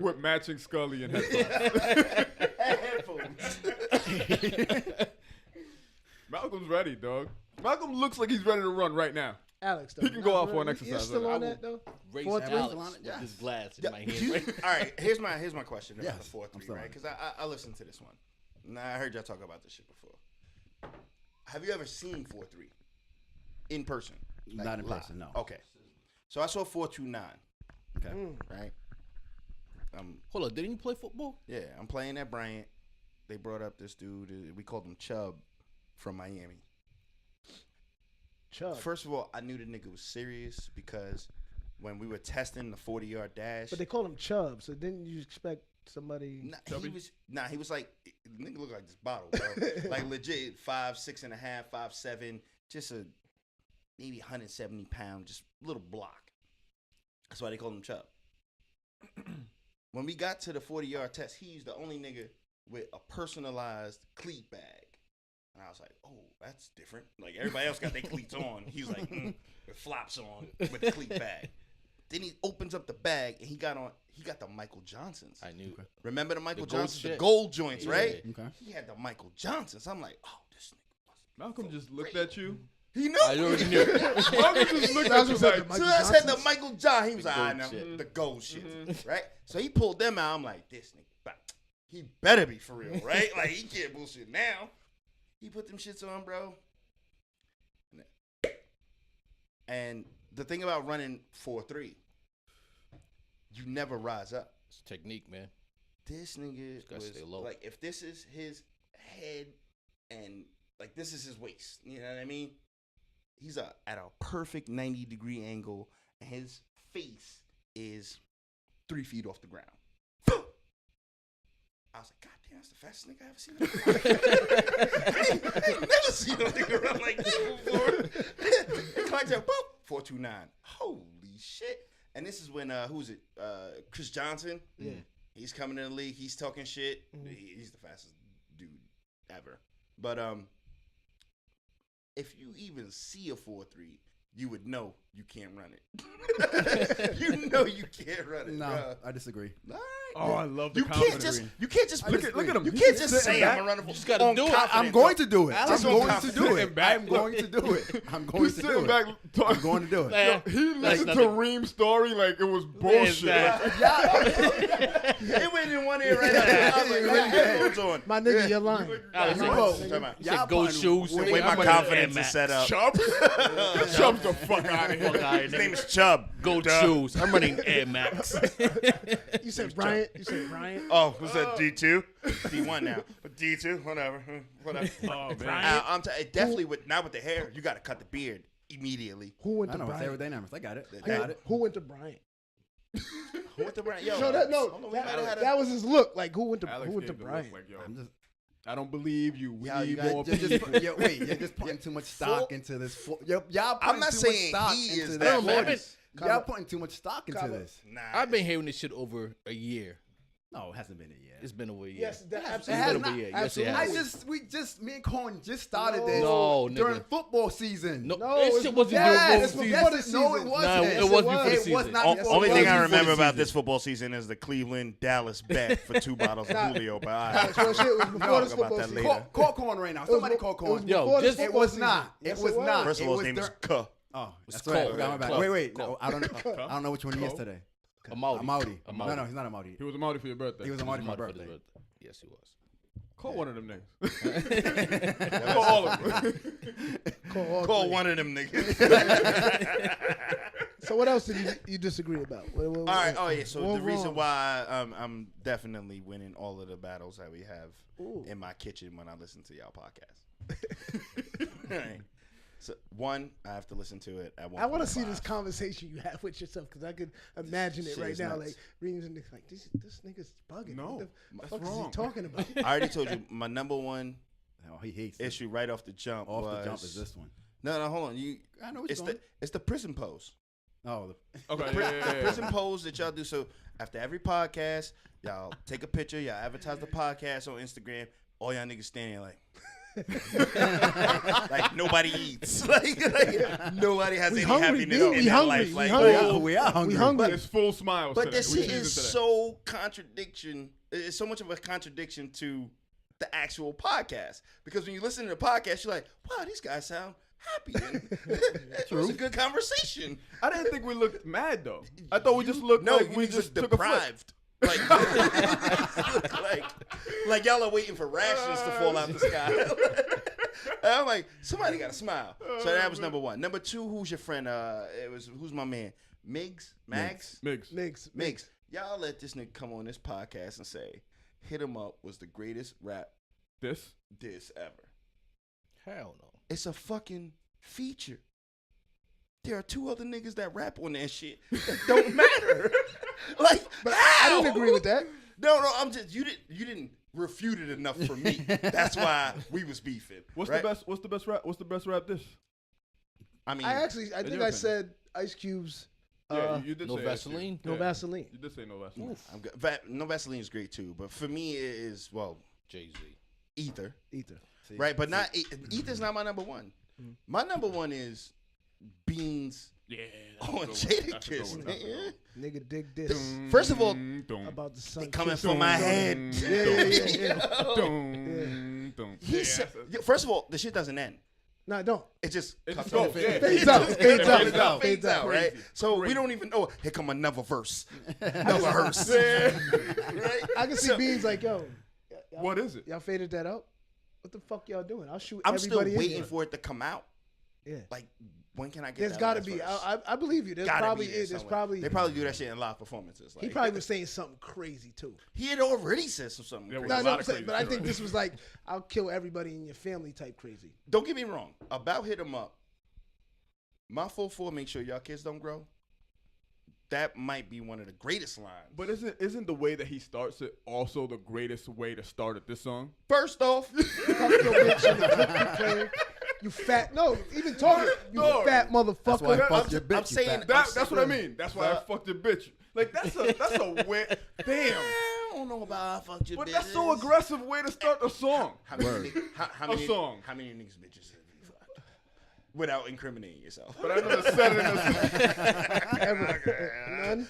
With matching Scully and headphones. Malcolm's ready, dog. Malcolm looks like he's ready to run right now. Alex, though. He can go not out for an really. exercise You're still right on now. that, though? Race 4-3? Alex Yes. with this glass in Yeah, my hand. you- Right? all right, here's my question about Yes, the 4-3, I'm still right? on. Because I listened to this one. Nah, I heard y'all talk about this shit before. Have you ever seen 4-3 in person? Not in live? person, no. Okay. So I saw 4-2-9, Okay. right? Hold on, didn't you play football? Yeah, I'm playing at Bryant. They brought up this dude. We called him Chubb from Miami. Chubb. First of all, I knew the nigga was serious because when we were testing the 40-yard dash, But they call him Chubb, so didn't you expect somebody... he was like, the nigga looked like this bottle, bro. Like legit 5'6.5", 5'7", just a maybe 170 pound, just little block. That's why they called him Chubb. When we got to the 40-yard test, he's the only nigga with a personalized cleat bag. And I was like, oh, that's different. Like, everybody else got their cleats on. He's like, with flops on, with the cleat bag. Then he opens up the bag, and he got the Michael Johnsons. I knew. Remember the Michael The gold Johnsons? The shit. gold joints, right? Yeah. Okay. He had the Michael Johnsons. I'm like, oh, this nigga must Malcolm just looked at you. He knew. I already knew. Malcolm just looked at you like, So I said the Michael John. He was The like, gold know, shit. the gold shit, right? So he pulled them out. I'm like, this nigga, he better be for real, right? Like, he can't bullshit now. He put them shits on, bro. And the thing about running 4-3, you never rise up. It's technique, man. This nigga gotta was stay low. like, if this is his head and like this is his waist, you know what I mean? He's at a perfect 90-degree angle, and his face is 3 feet off the ground. I was like, God damn, that's the fastest nigga I ever seen. I ain't never seen a nigga run like this before. Clock said, boop, 4.29. Holy shit. And this is when, who's it? Chris Johnson. Yeah. He's coming in the league. He's talking shit. He's the fastest dude ever. But if you even see a 4-3, you would know you can't run it. You know you can't run it. No, bro. I disagree. All right. oh, I love the You can't confidence. just Look at him. You He's can't just just sitting say back. I'm a runner. You just gotta do it. I'm going to do it. I'm Alex going on to do sitting it. back. I'm going to do it. I'm going He's to sitting do back it. talking. I'm going to do it. Man, He that's listened to nothing. Reem's story like it was bullshit. It went in one ear right out. I was like, yeah, headphones on. My nigga, you're lying. Alex, Bro, said- Time out. you said gold shoes. The way my confidence is set up. Chubb? Chubb's the fuck out of here. His name is Chubb. Gold Duh. shoes. I'm running Air Max. You said Bryant. You said Bryant. Oh, who's that? D2? D1 now. But D2, whatever. Whatever. Oh, man. It definitely with not with the hair. You got to cut the beard immediately. Who went I to know it's Bryant? aerodynamics. I got it. I got it. Who went to Bryant? Who with the brand? Yo, No, that was his look. Like who went to Alex who went to gave the look Bryant? like, yo, I'm just. I don't believe you. We Y'all, you need guys, more you're people. just, wait, you're just putting too much stock into this. Y'all putting I'm not too saying much stock he into is this. that man. fast. Y'all putting too much stock into Kaba. this. Nah. I've been hearing this shit over a year. No, it hasn't been a year. It's been over a year. Yes, that It absolutely. has been over not. a year. Yes, it Absolutely. has. Me and Cohen just started this No, during nigga. football season. No, No, this it's- shit wasn't Yes, before the yes, season. it's no, it season. wasn't. No, it wasn't before the It was season. not O- before only the thing I season. remember about Season. this football season is the Cleveland Dallas bet for 2 bottles of Julio. But Alex, well, shit, it was before talk this about football that season. later. Call Cohen right now. Somebody call it was Cohen. Yo, before this just- It football was season. not. Yes, It was not. first of It all, was his name is dur- K. Oh, that's Cole. right. I forgot my bad. Cole. Wait. Cole. No, I don't know which one he is today. A Maudi. A Maudi. A No, Maudi. he's not a Maudi. He was a Maudi for your birthday. He was a Maudi for my Maudi for birthday. his Yes, he was. Call one of them niggas. Call all of them. Call one of them niggas. So what else did you disagree about? All right. Oh yeah. So What the reason wrong? why I'm definitely winning all of the battles that we have Ooh. in my kitchen when I listen to y'all podcast. Right. So, one, I have to listen to it at 1.5. I want to see this conversation you have with yourself because I could imagine it Shit right is now. nuts. Like Reems and Nick's like, this nigga's bugging. No, What the that's fuck wrong. is he talking about? I already told you my number one Oh, he hates it. issue right off the jump. Off was, the jump is this one. No, hold on. I know It's the prison pose. Oh, Okay, The yeah. prison pose that y'all do. So after every podcast, y'all take a picture, y'all advertise the podcast on Instagram. All y'all niggas standing like nobody eats. like nobody has We any hungry, happiness B. in We their hungry. life. We Like, hungry. oh, we are hungry. We hungry. It's full smiles. but today. this We shit seasoned is today. so contradiction. It's so much of a contradiction to the actual podcast. Because when you listen to the podcast, you're like, wow, these guys sound happy. It was a good conversation. I didn't think we looked mad though. I thought we just looked like we just took a flip. deprived. Like, like y'all are waiting for rations to fall out the sky. And I'm like, somebody got to smile. So that was number one. Number two, who's your friend? Who's my man? Mags? Migs. Migs. Y'all let this nigga come on this podcast and say, Hit 'Em Up was the greatest rap This. ever. Hell no. It's a fucking feature. There are two other niggas that rap on that shit that don't matter. Like, But I how? didn't agree with that. No, I'm just you didn't refute it enough for me. That's why we was beefing. What's right? the best? What's the best rap? What's the best rap dish? I mean, I think your I opinion. said Ice Cube's Yeah, you did No say Vaseline? Yeah. No Vaseline. You did say no Vaseline. I'm good. No Vaseline is great too, but for me it is Jay-Z. Ether, Ether. right? But not Ether's not my number one. My number one is Beans Yeah. on Jadakiss. Man. Nigga dig this First of all, about the sun. they coming kissing from my on- head. He Yeah, said, first of all, the shit doesn't end. No, don't. It just It cuts just goes, off. yeah. Fades out. Fades out. Fades out. Fades out, right? Crazy. So we don't even know. Here come another verse, another verse, right? I can see So- Beans like, yo, What is it? y'all faded that out? What the fuck y'all doing? I'll shoot I'm still everybody in waiting here. for it to come out. Yeah. Like, when can I get? There's that got to last be. verse? I believe you. There's Gotta probably be there there's somewhere. probably. They probably do that shit in live performances. Like, He probably was saying something crazy too. he had already said something. There was crazy. a No, lot I'm of saying, crazy but I shit, think right? this was like, I'll kill everybody in your family type crazy. Don't get me wrong. About Hit 'Em Up, my 4-4, make sure y'all kids don't grow. That might be one of the greatest lines. But isn't the way that he starts it also the greatest way to start at this song? First off, Fuck your bitch in the clip you playing. You fat. No, even talking. You No. fat That's why I motherfucker. fucked your bitch. I'm you saying fat. That's what I mean. That's why I fucked your bitch. Like that's a weird. Damn. I don't know about I fucked your But bitches. that's so aggressive way to start a song. How many, Word. how many, song. How many niggas bitches have you fucked? Without incriminating yourself. But I never said it in a None.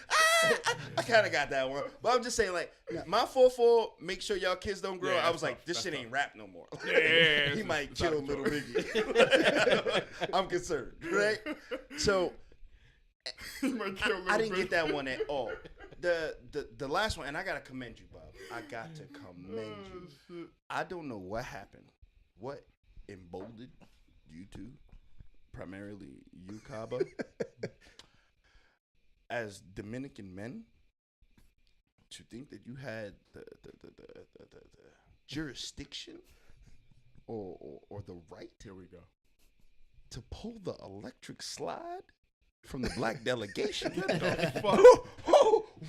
I kind of got that one. But I'm just saying, like, my 4-4, make sure y'all kids don't grow. Yeah, I that's was like, tough. this That's shit tough. ain't rap no more. Yeah, He it's might out kill of Little control. Biggie. I'm concerned, right? So He might kill I Lil didn't Bitch. get that one at all. The last one, and I gotta commend you, Bob. I got to commend you. I don't know what happened. What emboldened you two, primarily you, Kaba, as Dominican men, to think that you had the jurisdiction or the right Here we go. to pull the electric slide from the black delegation. Fuck.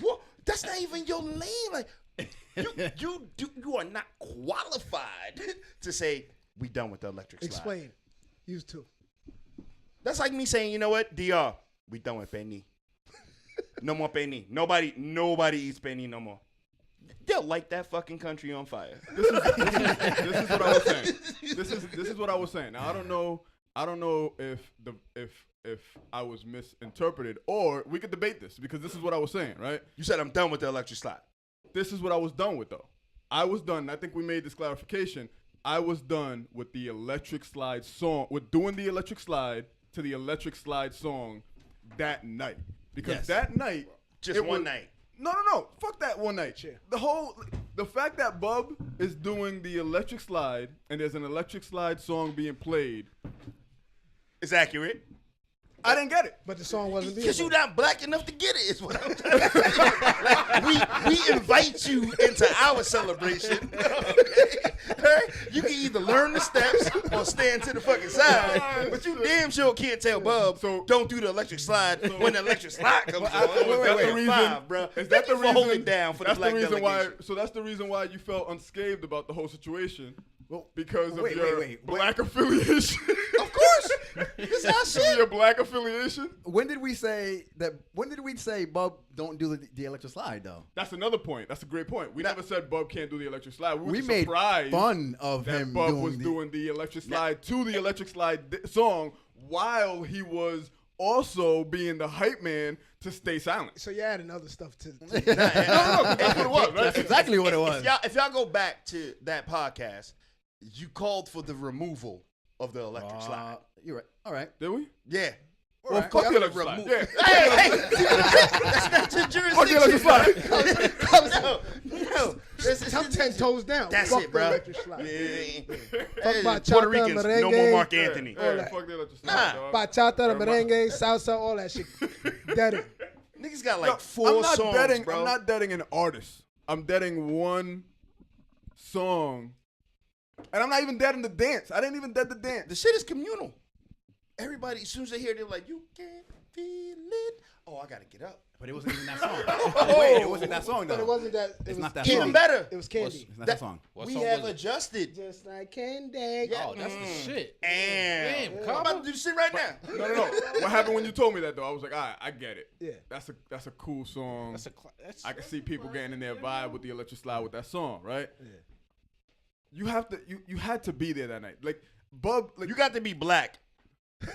What? That's not even your lane. Like you are not qualified to say we done with the electric slide. Explain. Used to. That's like me saying, you know what, DR, we done with penny. No more penny. Nobody eats penny no more. They'll light that fucking country on fire. This is what I was saying. This is what I was saying. Now I don't know if I was misinterpreted, or we could debate this because this is what I was saying, right? You said I'm done with the electric slide. This is what I was done with though. I was done. I think we made this clarification. I was done with the electric slide song, with doing the electric slide to the electric slide song that night. Because Yes. that night, Just it one was- night. No. Fuck that one night. The fact that Bub is doing the electric slide and there's an electric slide song being played, It's accurate. I didn't get it. But the song wasn't being Because you're bumped. not black enough to get it, is what I'm trying to say. Like, we invite you into our celebration. Okay? Right? You can either learn the steps or stand to the fucking side. But you damn sure can't tell Bub, don't do the electric slide when the electric slide comes on. That's the reason, bro. is that the reason? Hold it down for the that's black the reason why. delegation. So that's the reason why you felt unscathed about the whole situation. Well, Because of wait, your wait. black affiliation. Of course. This is our shit. Your black affiliation. When did we say that? When did we say Bub don't do the electric slide though? That's another point. That's a great point. We never said Bub can't do the electric slide. We were We just made surprised fun of that him Bub was doing the electric slide to the electric slide song while he was also being the hype man to stay silent. So you adding other stuff to. No, that's what it was, right? That's exactly what it was. If y'all go back to that podcast, you called for the removal of the electric slide. You're right. All right. Did we? Yeah. Well, right. fuck Y'all the gotta electric slide. remove- Yeah. Hey, that's not your Fuck the electric jurisdiction. slide. No. I'm 10 toes down. That's Fuck it, the bro. electric slide. Fuck bachata, Puerto Ricans, no merengue. more Mark Anthony. Yeah, that. fuck the electric slide, Nah. dog. Bachata, the merengue, salsa, all that shit. Dead it. Niggas got Yo, like 4 songs, bro. I'm not deading an artist. I'm deading one song. And I'm not even deading the dance. I didn't even dead the dance. The shit is communal. Everybody, as soon as they hear it, they're like, you can't feel it. Oh, I gotta get up. But it wasn't even that song. Wait, it wasn't that song though. But it wasn't that. It It's was not that Even song. better. It was candy. It's not that song. What We song have was it? adjusted. Just like candy. Oh, that's the shit. Damn. Damn, I'm come about on. to do the shit right now. No. What happened when you told me that though? I was like, all right, I get it. Yeah. That's a cool song. That's I can see people getting in their vibe with the electric slide with that song, right? Yeah. You have to. You had to be there that night. Like Bub. Like You got to be black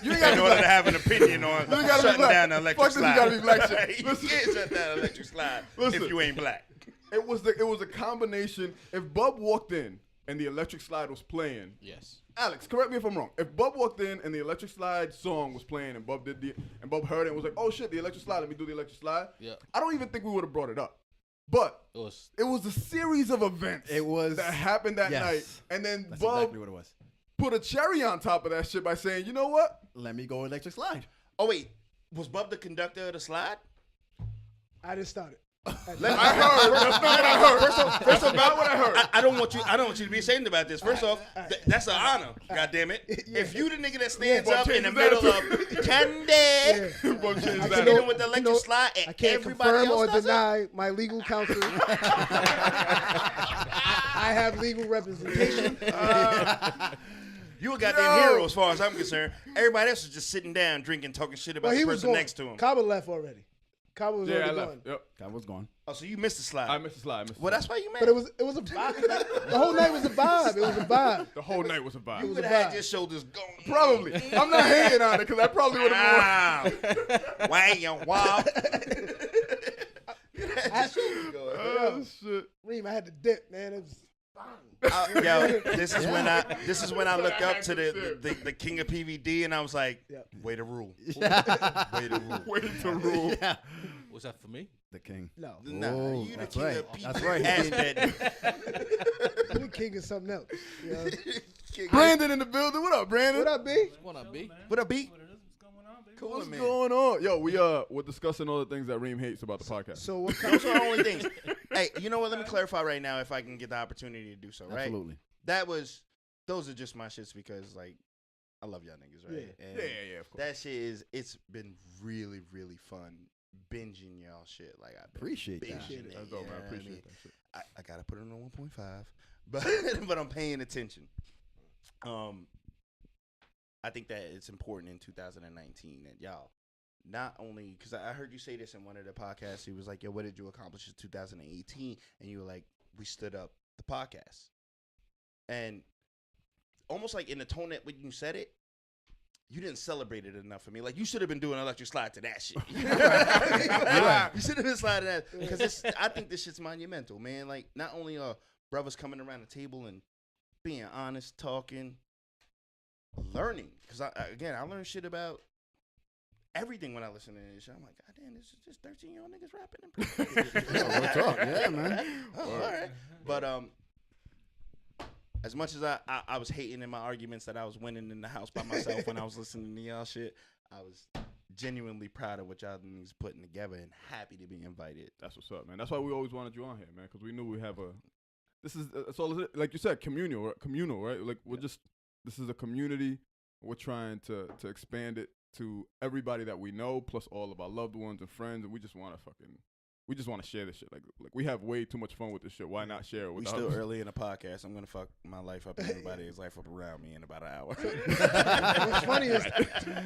you ain't gotta in be order to black. have an opinion on You gotta be shutting black. down the electric Fuck this, slide. you gotta be black shit. You Listen. can't shut down the electric slide Listen. if you ain't black. It was a combination. If Bub walked in and the electric slide was playing, yes. Alex, correct me if I'm wrong. If Bub walked in and the electric slide song was playing and Bub heard it and was like, oh shit, the electric slide, let me do the electric slide. Yeah. I don't even think we would have brought it up. But It was it was a series of events It was that happened that yes. night. And then That's Bub exactly what it was. put a cherry on top of that shit by saying, you know what? Let me go electric slide. Oh wait, was Bub the conductor of the slide? I just started. I heard. That's not what I heard. First off, not what I heard. I don't want you to be ashamed about this. First off, that's an honor. God damn it! If you the nigga that stands Bub up in the changed middle that of candy, Bub changed I that. hit him with the electric slide, and I can't everybody confirm else or does it? deny my legal counsel. I have legal representation. You a goddamn hero as far as I'm concerned. Everybody else was just sitting down, drinking, talking shit about Well, the he was person going. next to him. Kaba left already. Kaba was Yeah, I already left. gone. Yep. I was gone. Oh, so you missed the slide. I missed the slide. Well, that's why you mad. But it was a vibe. The whole night was a vibe. It was a vibe. The whole night was a vibe. you was could a have had vibe. your shoulders going. Probably. I'm not hating on it because I probably would have Wow. Wang, you wow. Oh shit. Reem, I had to dip, man. It was fine. Yo, this is when I look up to the king of PVD and I was like, Yeah. way to rule. Way to rule. Way to rule. Yeah. Was that for me? The king. No, Nah, Oh, you the that's king right. of PVD. That's right. Ass bed. you the king of something else. You know? Brandon in the building. What up, Brandon? What up, B? What up, B? What up, B? What's man. going on? Yo, we're discussing all the things that Reem hates about the podcast. So what kind Those are the only things. Hey, you know what? Let me clarify right now if I can get the opportunity to do so, right? Absolutely. Those are just my shits because, like, I love y'all niggas, right? Yeah. And Yeah, of course. that shit it's been really, really fun binging y'all shit. Like, I've been Appreciate that. binging it, That's dope, you man. know what I Appreciate mean? that shit. I gotta put it on 1.5, but I'm paying attention. I think that it's important in 2019 that y'all not only because I heard you say this in one of the podcasts. He was like, "Yo, what did you accomplish in 2018?" And you were like, "We stood up the podcast," and almost like in the tone that when you said it. You didn't celebrate it enough for me. Like, you should have been doing electric slide to that shit. You know what I mean? Right. You should have been sliding that. Because I think this shit's monumental, man. Like, not only are brothers coming around the table and being honest, talking, learning. Because, I learned shit about everything when I listen to this shit. I'm like, God damn, this is just 13-year-old niggas rapping. Real talk. Yeah, man. Oh, all right. But, as much as I was hating in my arguments that I was winning in the house by myself when I was listening to y'all shit, I was genuinely proud of what y'all niggas putting together and happy to be invited. That's what's up, man. That's why we always wanted you on here, man, because we knew we have a. This is it's all like you said, communal, right? Like this is a community. We're trying to expand it to everybody that we know, plus all of our loved ones and friends, and we just want to share this shit. Like we have way too much fun with this shit. Why not share it with We others? still early in the podcast. I'm gonna fuck my life up and everybody's life up around me in about an hour. What's funny is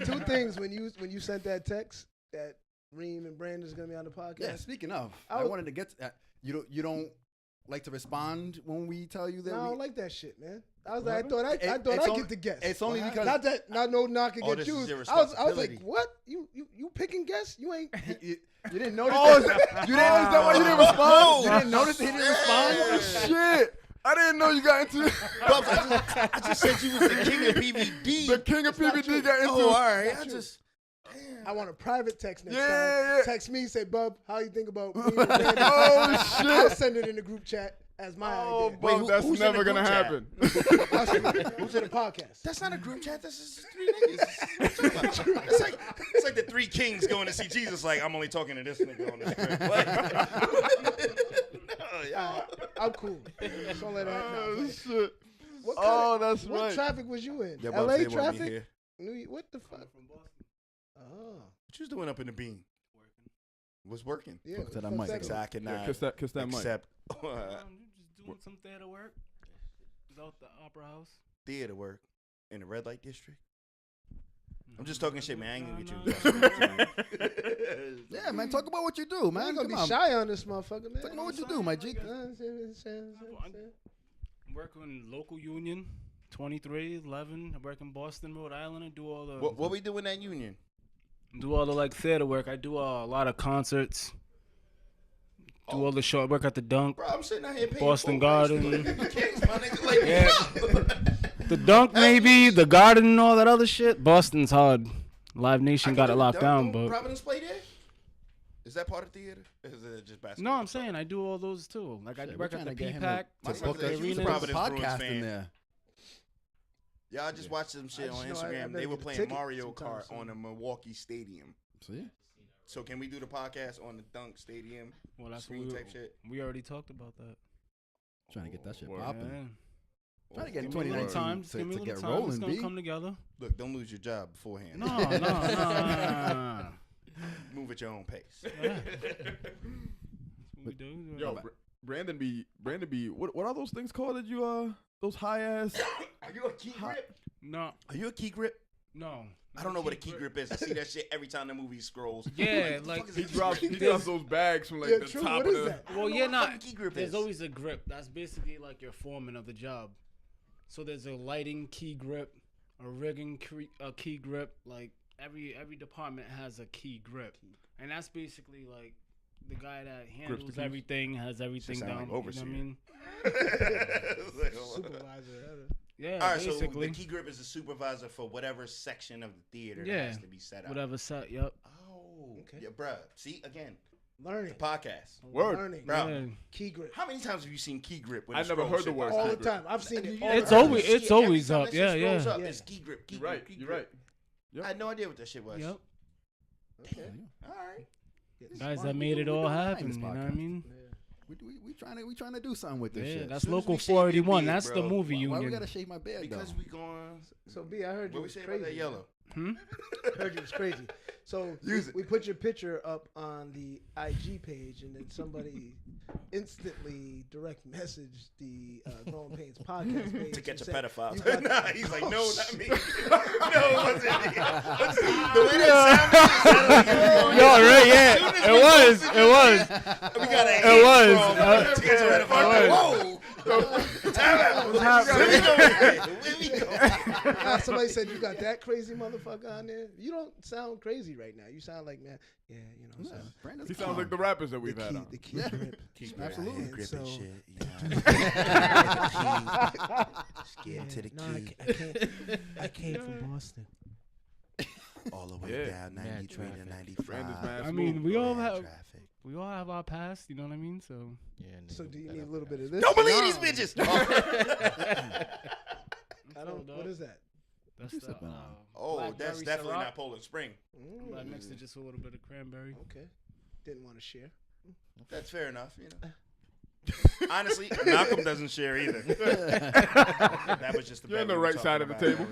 two things when you sent that text that Reem and Brandon's gonna be on the podcast. Yeah, speaking of, I wanted to get to, you don't like to respond when we tell you that. No, I we, don't like that shit, man. I was like, I thought It's I'd only- get the guess. it's only because not no knock Oh, against this is you. your I was like, responsibility. what? You picking guests? You ain't. you didn't notice. Oh, that? you didn't notice that why you didn't respond? You didn't notice that he didn't respond. Oh, shit! I didn't know you got into Bubs, I just said you was the king of PVD. the king of PVD. Got into. Oh, all right. Not I true. just. I want a private text next Yeah, time. yeah. Text me, say, Bub, how you think about Reem and Brandon? Oh, shit. I'll send it in the group chat as my Oh, idea. bro, that's who's in the never gonna group chat? happen. Who's in the podcast? That's not a group chat. That's just three niggas. It's like the three kings going to see Jesus. Like, I'm only talking to this nigga on the script. Like, no, y'all. I'm cool. Just don't let that Oh shit! What Oh, that's what right. traffic was you in? Yeah, LA Bubs, they want me traffic? here. What the fuck? From Boston. Oh. What you was doing up in the bean? Was working. Yeah. Fuck that, I fuck's might that go. going? So I cannot Kiss that mic. accept I'm just doing some theater work. Just out the opera house. theater work in the red light district. I'm just talking shit, man. I ain't gonna Nah, get you. Yeah, man. Talk about what you do, Man, man. you gonna Come be on. shy on this motherfucker, man. Talk about what you do, my G. I'm working in local union, 2311. I work in Boston, Rhode Island. I do all the What we do in that union? like theater work. I do a lot of concerts. Do all the show. I work at the Dunk. Bro, I'm sitting out here paying Boston full Garden. price. Kings, my nigga, like, Yeah. The Dunk, maybe the Garden and all that other shit. Boston's hard. Live Nation got it locked down, but Providence play there? Is that part of theater? Or is it just basketball? no, I'm saying I do all those too. Like I Shit, work we're at the trying to get him P-Pack. My to son book said a he was a arenas. Providence Bruins podcast fan. in there. Y'all just watched some shit I on just know I Instagram. better They were get a playing ticket Mario sometime Kart soon. on a Milwaukee stadium. See? So can we do the podcast on the Dunk Stadium? Well, that's Screen what type shit. we already talked about that. Trying to get that shit Word. popping. Yeah. Trying to get Give me a little 2019 time. Just to give me a get little time. It's rolling, gonna B. come together. Look, don't lose your job beforehand. No. Move at your own pace. Yeah. We do. Yo, Brandon be. What are those things called that you those high ass? Are you a key grip? No. Are you a key grip? No. I don't know what a key grip is. I see that shit every time the movie scrolls. Yeah, What the like fuck is He a key drops grip? those bags from like Yeah, the true. top What of is the. that? Well, I yeah, don't know what not. fucking key grip There's is. always a grip. That's basically like your foreman of the job. So there's a lighting key grip, a rigging key grip. Like every department has a key grip, and that's basically like the guy that handles keys? everything, has everything sound down. like You know overseer. what I mean? Supervisor. Yeah, All right, so basically. the key grip is the supervisor for whatever section of the theater that Yeah. has to be set up. Whatever set. Yep. Oh, Okay. yeah, bruh. See, again, Learning. podcast. Word. Learning. Bro. Yeah. Key grip. How many times have you seen key grip? When I it never scrolls heard the shit word by? All key the grip. time. I've seen it. You all never It's the heard time. always- it. it's See it every always time up. that shit Yeah, scrolls yeah. up, Yeah. It's key grip. Key You're grip. right. Key You're grip. right. I had no idea what that shit was. Yep. Okay. All right. Guys Smart. that We made do- it we all do fine happen. this You know what I podcast. mean? We trying to do something with this Yeah, shit. that's Soon as local we shave your 481. beard, That's the bro. movie Why union. we gotta shave my beard Because though? we going. So B, I heard you What we was say crazy. about that yellow? Heard you was crazy. So Use it. we put your picture up on the IG page, and then somebody instantly direct messaged the Growing Pains podcast page To catch a and said, pedophile. "You got- Nah, he's like, no, Oh, not shit. me. No, it wasn't me. The way that sounded, Yo, right? Yeah, it was. It was. we got a It was. to catch a pedophile. Whoa. Time out. Where we going? Where we going? Nah, somebody said you got that crazy motherfucker on there. You don't sound crazy right now. You sound like, man, yeah, you know. So Brandon's He sounds calm. like the rappers that the we've had key, on. the key Yeah. grip. Absolutely. And Grip so, and shit. Yeah. Just get into the no, key. I came from Boston. All the way Yeah. down 93 to 95. Brandon's mad I mean, smooth. we all Bad have traffic. our past. You know what I mean? So So do you need a little bit of this? Don't believe these bitches. I don't. What is that? That's you the, sipping on? Oh, that's Blackberry definitely Ciroc. not Poland Spring. I mixed it just with a little bit of cranberry. Okay. Didn't want to share. That's fair enough, you know. Honestly, Malcolm doesn't share either. That was just the You're on bet the we were right side of talking the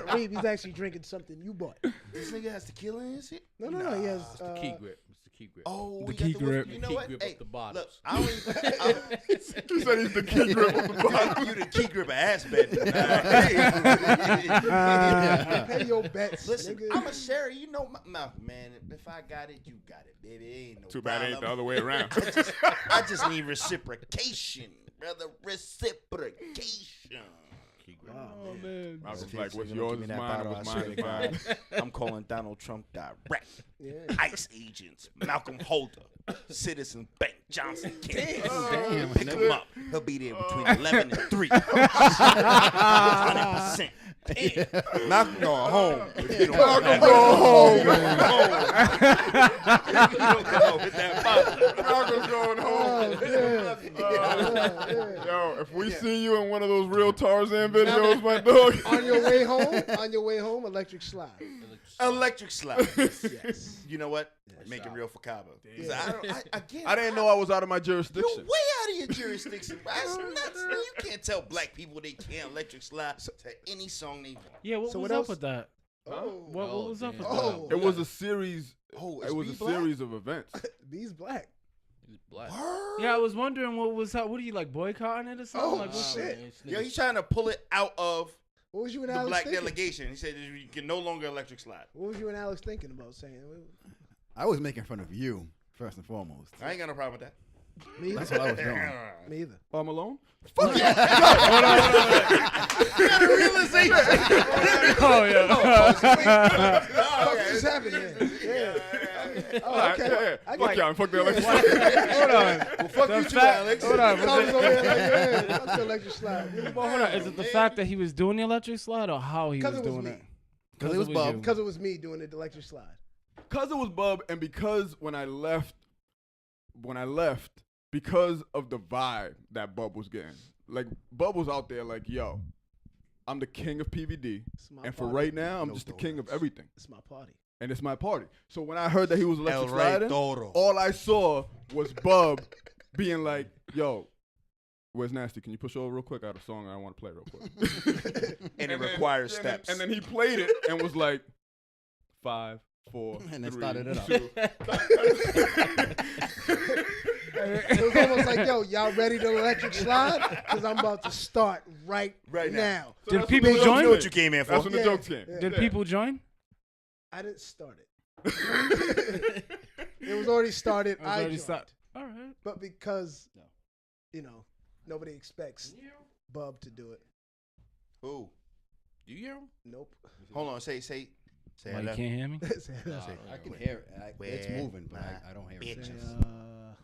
about. Reem, he's actually drinking something you bought. This nigga has tequila in his shit? No, he has. It's the key grip. It's the key grip. Oh, The we key got the grip. You know Key what? grip Hey, of the bottles. look, I don't even, He said he's the key grip of the bottom. you the key grip of ass bed. Pay your bets, Listen, nigga. I'm a sharer. You know, Malcolm, man. If I got it, you got it, baby. Ain't no Too bad it ain't the problem. other way around. I just need reciprocation, brother. Reciprocation. Key grip. Oh man. I was If like, you what's gonna yours give me is that mine, bottle, what's I mine swear is to mine. God, I'm calling Donald Trump direct. Yeah. ICE agents, Malcolm Holder, Citizens Bank, Johnson King. Damn, Pick nigga. him up. He'll be there between 11 and 3. 100%. Damn. Malcolm going home. If you don't Malcolm come going back. home. If you don't come home with that bottle. Malcolm's going home. Yo, if we see you in one of those real Tarzan videos, my dog. On your way home, electric slide. Electric slide. Yes. You know what? Make it real for Cabo. Again, I didn't know I was out of my you're jurisdiction. way out of your jurisdiction. That's nuts. Man. You can't tell black people they can't electric slide to any song they want. Yeah, what So was what up else? with that? Oh, What was up with Oh. that? It was a series. Oh, It was a series of events. B's black. He's black. Yeah, I was wondering what was up. What are you like boycotting it or something? Oh, like, what- shit. Yo, he's trying to pull it out of What was you and the Alex black thinking? delegation. He said you can no longer electric slide. What was you and Alex thinking about saying? I was making fun of you first and foremost. I ain't got no problem with that. Me That's either. what I was doing. Me either. I'm alone. Oh yeah. What just happened here? Yeah. Oh, okay. Yeah. I Fuck get y'all. Fuck the electric. Hold on. Well, fuck The you too, fact- Alex. Hold on. I was over here like, yeah, fuck the electric slide. Well, hold on. Is it the fact that he was doing the electric slide or how he was Because it was doing me. it? Because it was Bob. Because it was me doing the electric slide. Because it was Bub, and because when I left, because of the vibe that Bub was getting, like Bub was out there, like, yo, I'm the king of PVD, It's my and for party. right now, I'm No just the king of donuts. everything, It's my party. and it's my party. So when I heard that he was electric El Rey sliding, Toro. all I saw was Bub being like, yo, where's Nasty? Can you push over real quick? I have a song I want to play real quick. And it requires steps. And then he played it and was like, 5, 4, And then 3, started it up. 2. It was almost like, yo, y'all ready to electric slide? Because I'm about to start right now. So Did that's people when the join? jokes You know what came. you came in for. That's when the Yeah, jokes came. yeah. Did people join? I didn't start it. It was already started. It was I already joined. start- All right. But because, nobody expects Bub to do it. Who? Do you hear him? Nope. Hold on. Say Why, hello. you can't hear me? I can hear it. It's Where moving, but I don't hear it. bitches?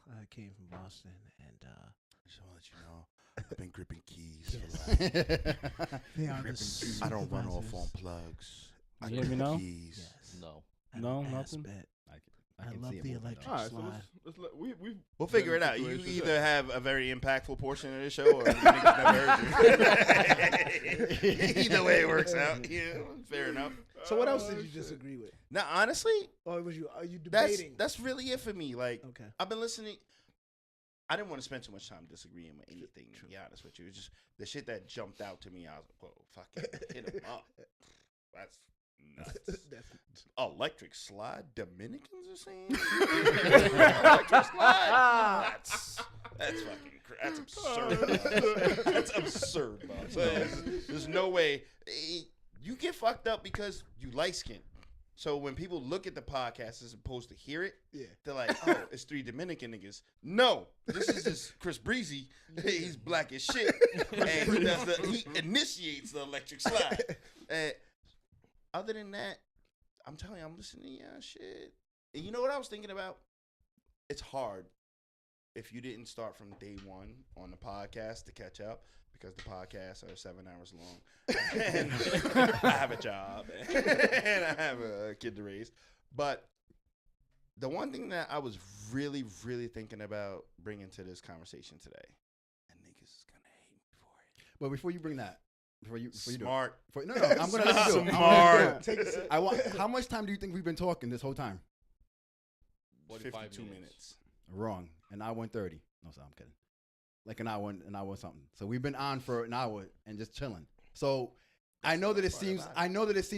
I came from Boston and Just want to let you know, I've been gripping keys for they are the life. I don't run off on supervisors. plugs. I You hear me grip now? keys. Yes. No. And No, ass nothing? bet. I I can love see it the moving, though. electric All right, so slide. We'll figure it out. You Situations, either yeah. have a very impactful portion of the show, or you niggas never heard you. Either way, it works out. Yeah, fair enough. So what else did you disagree with? Now, honestly, Or are you that's debating? that's really it for me. Like, Okay. I've been listening. I didn't want to spend too much time disagreeing with anything. To be honest with you, it's just the shit that jumped out to me. I was like, "Whoa, fucking hit him up." That's nuts. Electric slide. Dominicans are saying electric slide. That's fucking. That's absurd. boss. That's absurd, boss. There's no way. You get fucked up because you light skinned. So when people look at the podcast as opposed to hear it, Yeah. they're like, "Oh, it's 3 Dominican niggas." No, this is just Chris Breezy. He's black as shit, and he initiates the electric slide. And other than that, I'm telling you, I'm listening to y'all shit. And you know what I was thinking about? It's hard if you didn't start from day one on the podcast to catch up, because the podcasts are 7 hours long. And I have a job and I have a kid to raise. But the one thing that I was really, really thinking about bringing to this conversation today, and niggas is going to hate me for it. But before you bring that, For you do it. Smart. No, I'm gonna let you do it. Smart. Take a sip. I want. How much time do you think we've been talking this whole time? 52 minutes. Wrong. An hour and 30. No, sir, I'm kidding. Like an hour and something. So we've been on for an hour and just chilling. So I know that it seems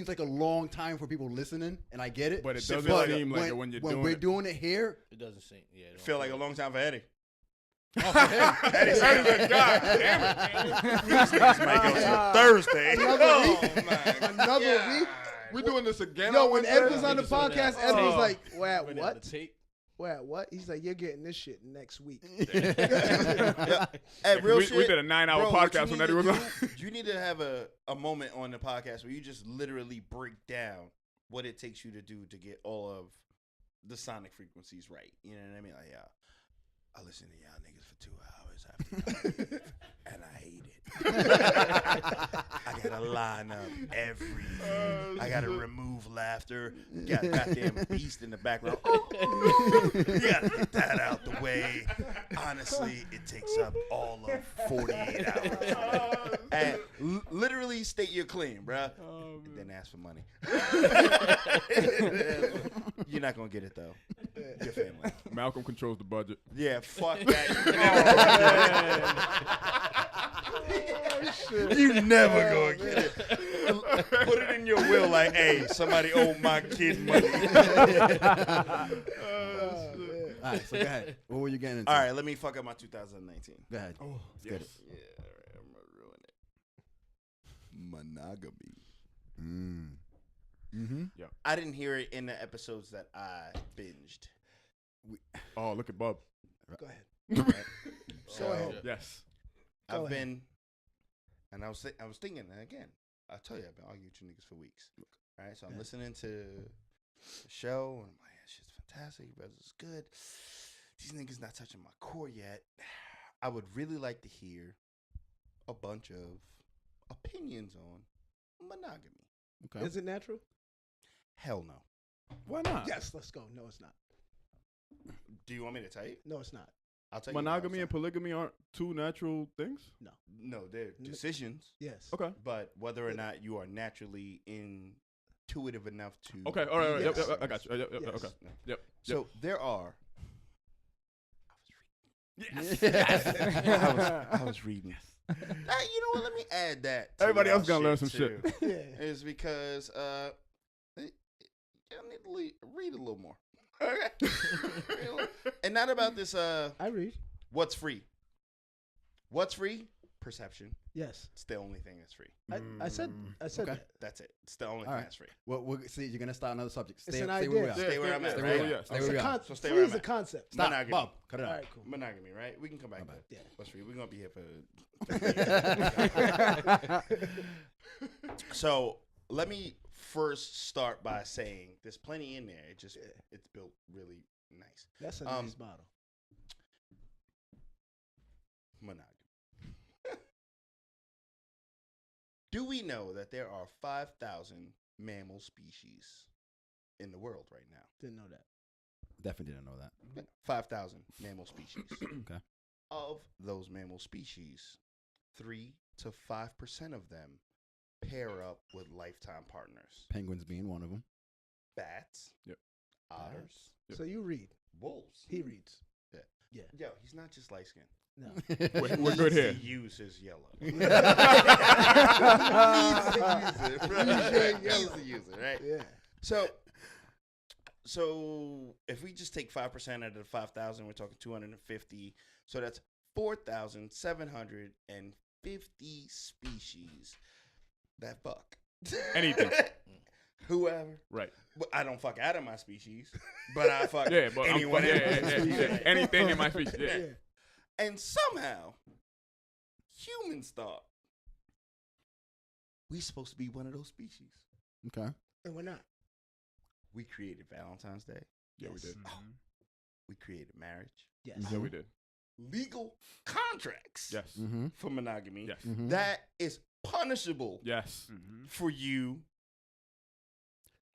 like a long time for people listening, and I get it. But it Shit doesn't feel like seem like it when you're doing we're it. doing it here. It doesn't seem. Yeah. It don't Feel like a long time for Eddie. Eddie's a god damn it. These niggas might go to Thursday. Another week. We doing this again? Yo, on when Wednesday? Ed was on the podcast, Ed was like, "We're at Running out what? of tape. We're at what?" He's like, "You're getting this shit next week." Hey, real we shit. did a 9-hour Bro, what you podcast when need Eddie to was on. do- You need to have a moment on the podcast where you just literally break down what it takes you to do to get all of the sonic frequencies right. You know what I mean? Like, yeah, I listen to y'all niggas for 2 hours after y'all, and I hate it. I gotta line up everything. I gotta remove laughter. Got a goddamn beast in the background. You gotta get that out the way. Honestly, it takes up all of 48 hours. And literally state your claim, bruh. And then ask for money. You're not gonna get it though. Your family. Malcolm controls the budget. Yeah, fuck that. You never gonna get it. Put it in your will, like, hey, somebody owe my kid money. All right, so go ahead. What were you getting into? All right, let me fuck up my 2019. Go ahead. Yes. Yeah, all right, I'm gonna ruin it. Monogamy. Mm-hmm. I didn't hear it in the episodes that I binged. Oh, look at Bub. Go ahead. So Go ahead. Yes. Go I've ahead. been, and I was thinking, and again, I tell you, I've been arguing with you niggas for weeks. All right, so I'm listening to the show, and I'm like, that shit's fantastic. Brothers is good. These niggas not touching my core yet. I would really like to hear a bunch of opinions on monogamy. Okay. Is it natural? Hell no. Why not? Yes. Let's go. No, it's not. Do you want me to tell you? No, it's not. I'll tell you. Monogamy now, and polygamy aren't two natural things? no, they're decisions. Yes. Okay. But whether or not you are naturally intuitive enough to Okay. All right. Yes. Yep, I got you. Yep, Yes. Okay. Yep. So there are. Yes. I was reading. You know what? Let me add that. To Everybody y'all else gonna learn some shit. too. Yeah. Is because I need to read a little more. Okay. And not about this. I read. What's free? What's free? Perception. Yes. It's the only thing that's free. I said Okay. that. That's it. It's the only All thing right. that's free. Well, see, you're gonna start another subject. It's Stay, an stay idea. where we are. Stay where I'm at. Stay Right? where we are. Stay where we are. So stay where I'm It's a at. concept. Stop, Monogamy. Bob. Cut it All out. right, cool. Monogamy, right? We can come back to bad. that. Yeah. What's free? We're gonna be here for. So let me first start by saying there's plenty in there. It's built really nice. That's a nice bottle. Monogamy. Do we know that there are 5,000 mammal species in the world right now? Didn't know that. Definitely didn't know that. 5,000 mammal species. Okay. Of those mammal species, 3 to 5% of them pair up with lifetime partners. Penguins being one of them. Bats, Yep. otters, So you read. wolves. He reads. Yo, he's not just light skinned. No. We're good here. He uses yellow. Yeah. Needs to use it, right? Yeah. So if we just take 5% out of the 5,000, we're talking 250. So that's 4,750 species that fuck. Anything. Whoever. Right. Well, I don't fuck out of my species, but I fuck Yeah, but anyone in my species. yeah. Anything in my speech. Yeah. Yeah. And somehow, humans thought we supposed to be one of those species. Okay. And we're not. We created Valentine's Day. Yeah, we did. We created marriage. Yes. Yeah, we did. Legal contracts Yes. Mm-hmm. for monogamy. Yes. Mm-hmm. That is punishable Yes. for you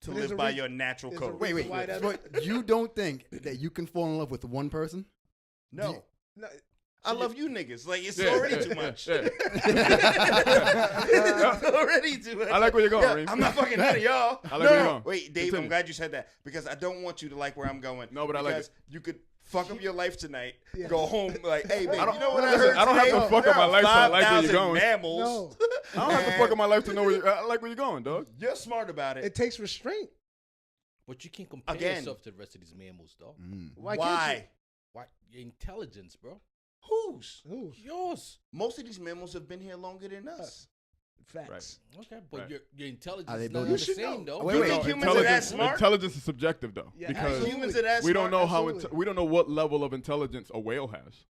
to But there's live a by reason- your natural there's a code. Wait. Why that- But you don't think that you can fall in love with one person? No. No. I love you niggas. Like, it's Yeah, already yeah, too much. yeah. It's already too much. I like where you're going, Reem. I'm not fucking none of y'all. I like where you're going. Wait, Dave, Continue. I'm glad you said that because I don't want you to like where I'm going. No, but I like because it. you could fuck up your life tonight, Yeah. go home like, hey, babe, I don't- you know what I listen, heard I don't have today? to fuck There up my are life so I like where you're 5,000 going. mammals. No. I don't have to fuck up my life to know I like where you're going, dog. You're smart about it. It takes restraint. But you can't compare Again. yourself to the rest of these mammals, dog. Why? Why? Why? Your intelligence, bro. Whose? Ooh, Yours. Most of these mammals have been here longer than us. facts. Okay, but Right. your intelligence Are they is not building- the You should same, know. though. Wait, You wait. think humans are that Intelligence, smart? intelligence is subjective though, Yeah, because absolutely. Humans are that we don't smart? know how Absolutely. we don't know what level of intelligence a whale has.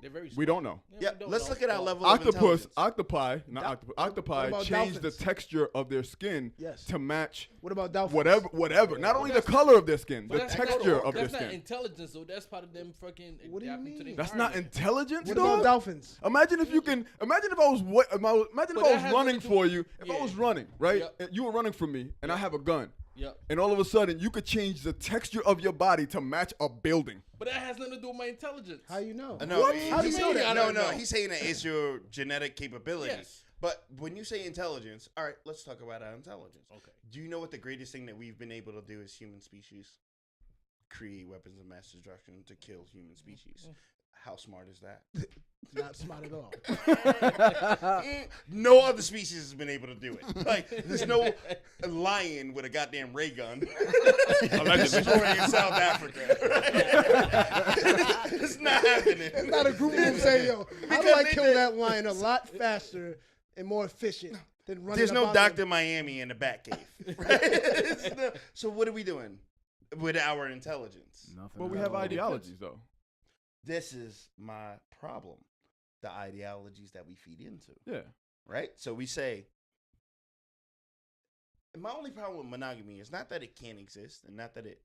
They're very We don't know. Yeah, we don't let's know. look at our Well, level of Octopus, intelligence. octopi, What octopi about change the dolphins? texture of their skin Yes. to match What about dolphins? whatever. Not only the color of their skin, But the that's texture not, of their that's not skin. intelligence, though. That's part of them fucking What do you adapting to the mean? That's not environment. intelligence, What dog. about dolphins? Imagine if you can. Imagine if I was. Imagine if But I that was has running nothing to- for you. If I Yeah. was running, right, Yep. and you were running from me, and I have a gun, Yep. and all of a sudden you could change the texture of your body to match a building. But that has nothing to do with my intelligence. How you know? No, How do he's you know saying that? no. He's saying that it's your genetic capability. Yes. But when you say intelligence, all right, let's talk about our intelligence. Okay. Do you know what the greatest thing that we've been able to do as human species? Create weapons of mass destruction to kill human species. How smart is that? Not smart at all. No other species has been able to do it. Like, there's no lion with a goddamn ray gun destroying South Africa. It's not happening. Not a group of them say, yo, how do Because I they kill did- that lion a lot faster and more efficient than running There's up no on Dr. them? Miami in the Batcave. Right? It's no- so what are we doing with our intelligence? Nothing. But we at have all. ideologies, though. This is my problem. The ideologies that we feed into. Yeah. Right? So we say, my only problem with monogamy is not that it can't exist and not that it,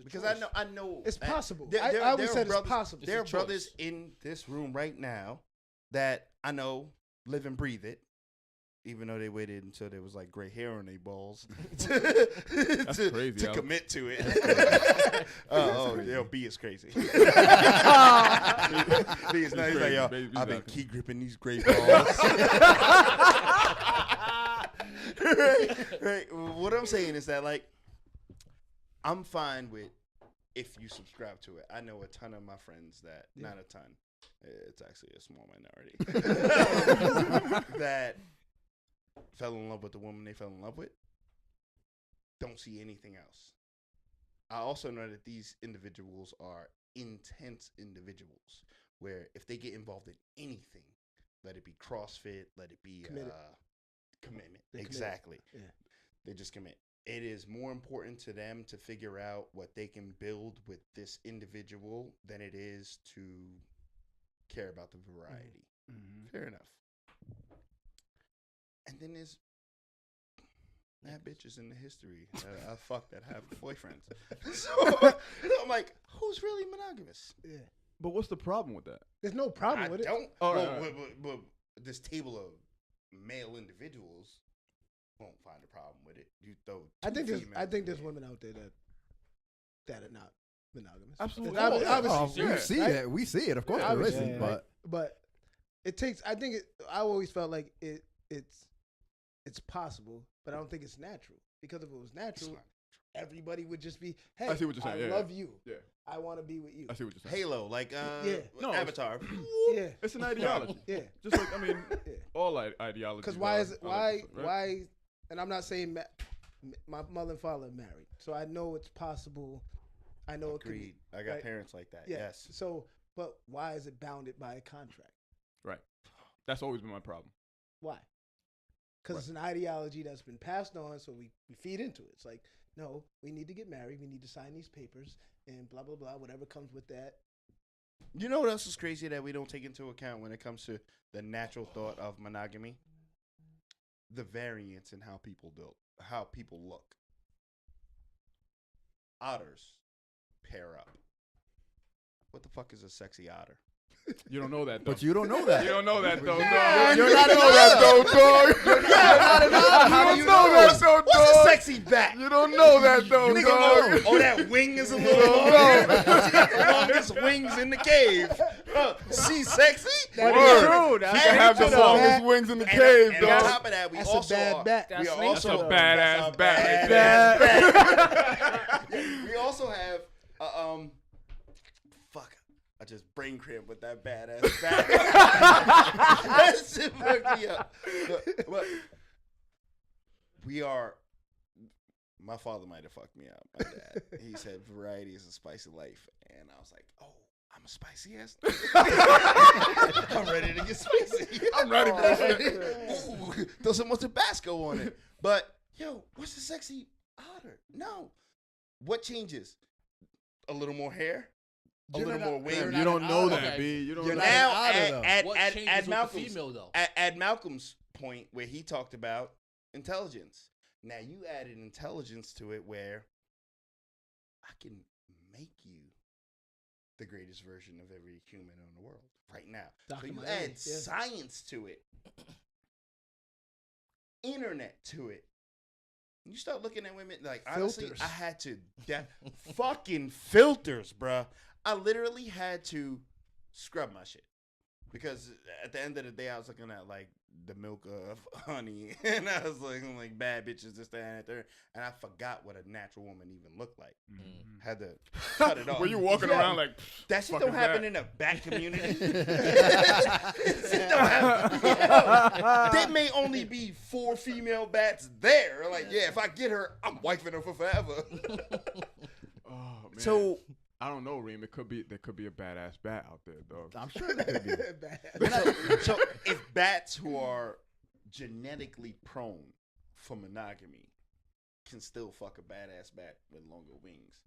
because I know It's that possible. there- I there- always there are said it's brothers- possible. There are It's a choice. brothers in this room right now that I know live and breathe it, even though they waited until there was like gray hair on their balls to crazy, to Alex. commit to it. B is crazy. B is not. He's like, yo, Baby's I've been not- key gripping these gray balls. right. What I'm saying is that, like, I'm fine with if you subscribe to it. I know a ton of my friends that, not a ton, it's actually a small minority, that fell in love with the woman they fell in love with, don't see anything else. I also know that these individuals are intense individuals where if they get involved in anything, let it be CrossFit, let it be Committed. Commitment. They're committed. Exactly. Yeah. They just commit. It is more important to them to figure out what they can build with this individual than it is to care about the variety. Fair enough. And then there's mad bitches in the history that I fucked that have boyfriends. So I'm like, who's really monogamous? Yeah. But what's the problem with that? There's no problem with it. don't. Oh, well, right, right. but this table of male individuals won't find a problem with it. You throw. I think two there's females in women out there that are not monogamous. Absolutely. Obviously, We see right? it. We see it. Of course, Yeah, there obviously, isn't. right? But But it takes. I think I always felt like it's possible, but I don't think it's natural. Because if it was natural, everybody would just be, hey, I see what you're saying. I Yeah, love yeah. you. Yeah. I want to be with you. I see what you're saying. Halo, like Yeah. No, it's- Avatar. Yeah. It's an ideology. Yeah. Just like, I mean, Yeah. all ideologies. Because why is it, right? why? And I'm not saying my mother and father are married, so I know it's possible. I know it could Agreed. be. I got right? parents like that. Yeah. Yes. So, but why is it bounded by a contract? Right. That's always been my problem. Why? Because it's an ideology that's been passed on, so we feed into it. It's like, no, we need to get married. We need to sign these papers and blah, blah, blah, whatever comes with that. You know what else is crazy that we don't take into account when it comes to the natural thought of monogamy? The variance in how people look. Otters pair up. What the fuck is a sexy otter? You don't know that, though. but you don't know that. You don't know that, though, You're dog. not know that, though, dog. How do you know that, though, What's a dog. sexy bat? You don't know that, though, Nigga, dog. oh, that wing is a little longer. She got the longest wings in the cave. She's sexy. That Word. is true. That's She can have the That's a longest bad- wings in the And, cave, and on dog. top of that, we That's also a bad are, bat. we That's are a also badass bat. We also have fuck. I just brain cramp with that badass bat. That shit fucked me up. But we are. My father might have fucked me up. My dad. He said variety is a spicy life, and I was like, oh. I'm a spicy ass. I'm ready to get spicy. I'm ready for this shit. Ooh, throw some more Tabasco on it. But yo, what's the sexy otter? No. What changes? A little more hair, a You're little not- more Damn, wing. you don't know Okay. that, B. You don't You're know not that. Now, an otter, though. What changes at with the Malcolm's female, though? at Malcolm's point where he talked about intelligence. Now you added intelligence to it, where I can make you the greatest version of every human in the world right now. Dr. So you Miami, add yeah. science to it, internet to it. You start looking at women like honestly, Filters. I had to fucking filters, bruh. I literally had to scrub my shit because at the end of the day, I was looking at like the milk of honey, and I was like, bad bitches this, that, and the third, and I forgot what a natural woman even looked like. Had to cut it off. Were you walking Yeah. around like That shit fucking don't happen bad? in the black community. Shit don't happen. Yeah. There may only be 4 female bats there. Like, yeah, if I get her, I'm wifing her for forever. Oh man. So I don't know, Reem. There could be a badass bat out there, dog. I'm sure that could be. Bad. so if bats who are genetically prone for monogamy can still fuck a badass bat with longer wings,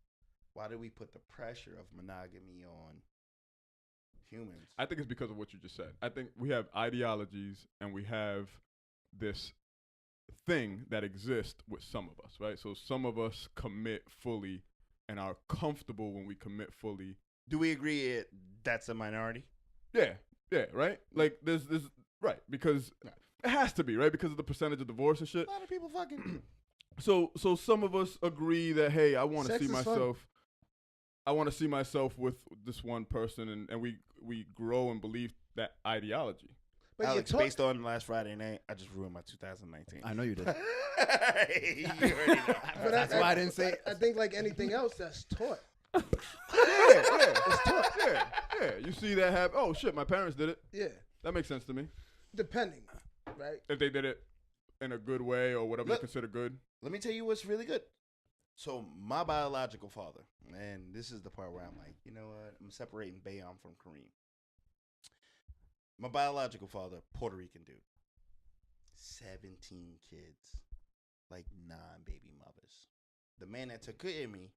why do we put the pressure of monogamy on humans? I think it's because of what you just said. I think we have ideologies and we have this thing that exists with some of us, right? So some of us commit fully and are comfortable when we commit fully. Do we agree that's a minority? Yeah, right? Like there's right, because it has to be, right? Because of the percentage of divorce and shit. A lot of people fucking. So some of us agree that, hey, I want to Sex see is fun. myself. I want to see myself with this one person, and we grow and believe that ideology. But Alex, you talk, based on last Friday night, I just ruined my 2019. I know you did. You already know. but That's why I didn't say. I think like anything else, that's taught. Yeah. You see that happen? Oh shit, my parents did it. Yeah, That makes sense to me. depending, right? If they did it in a good way or whatever Look. you consider good. Let me tell you what's really good. So my biological father, and this is the part where I'm like, you know what? I'm separating Bayam from Kareem. My biological father, Puerto Rican dude, 17 kids, like 9 baby mothers. The man that took care of me,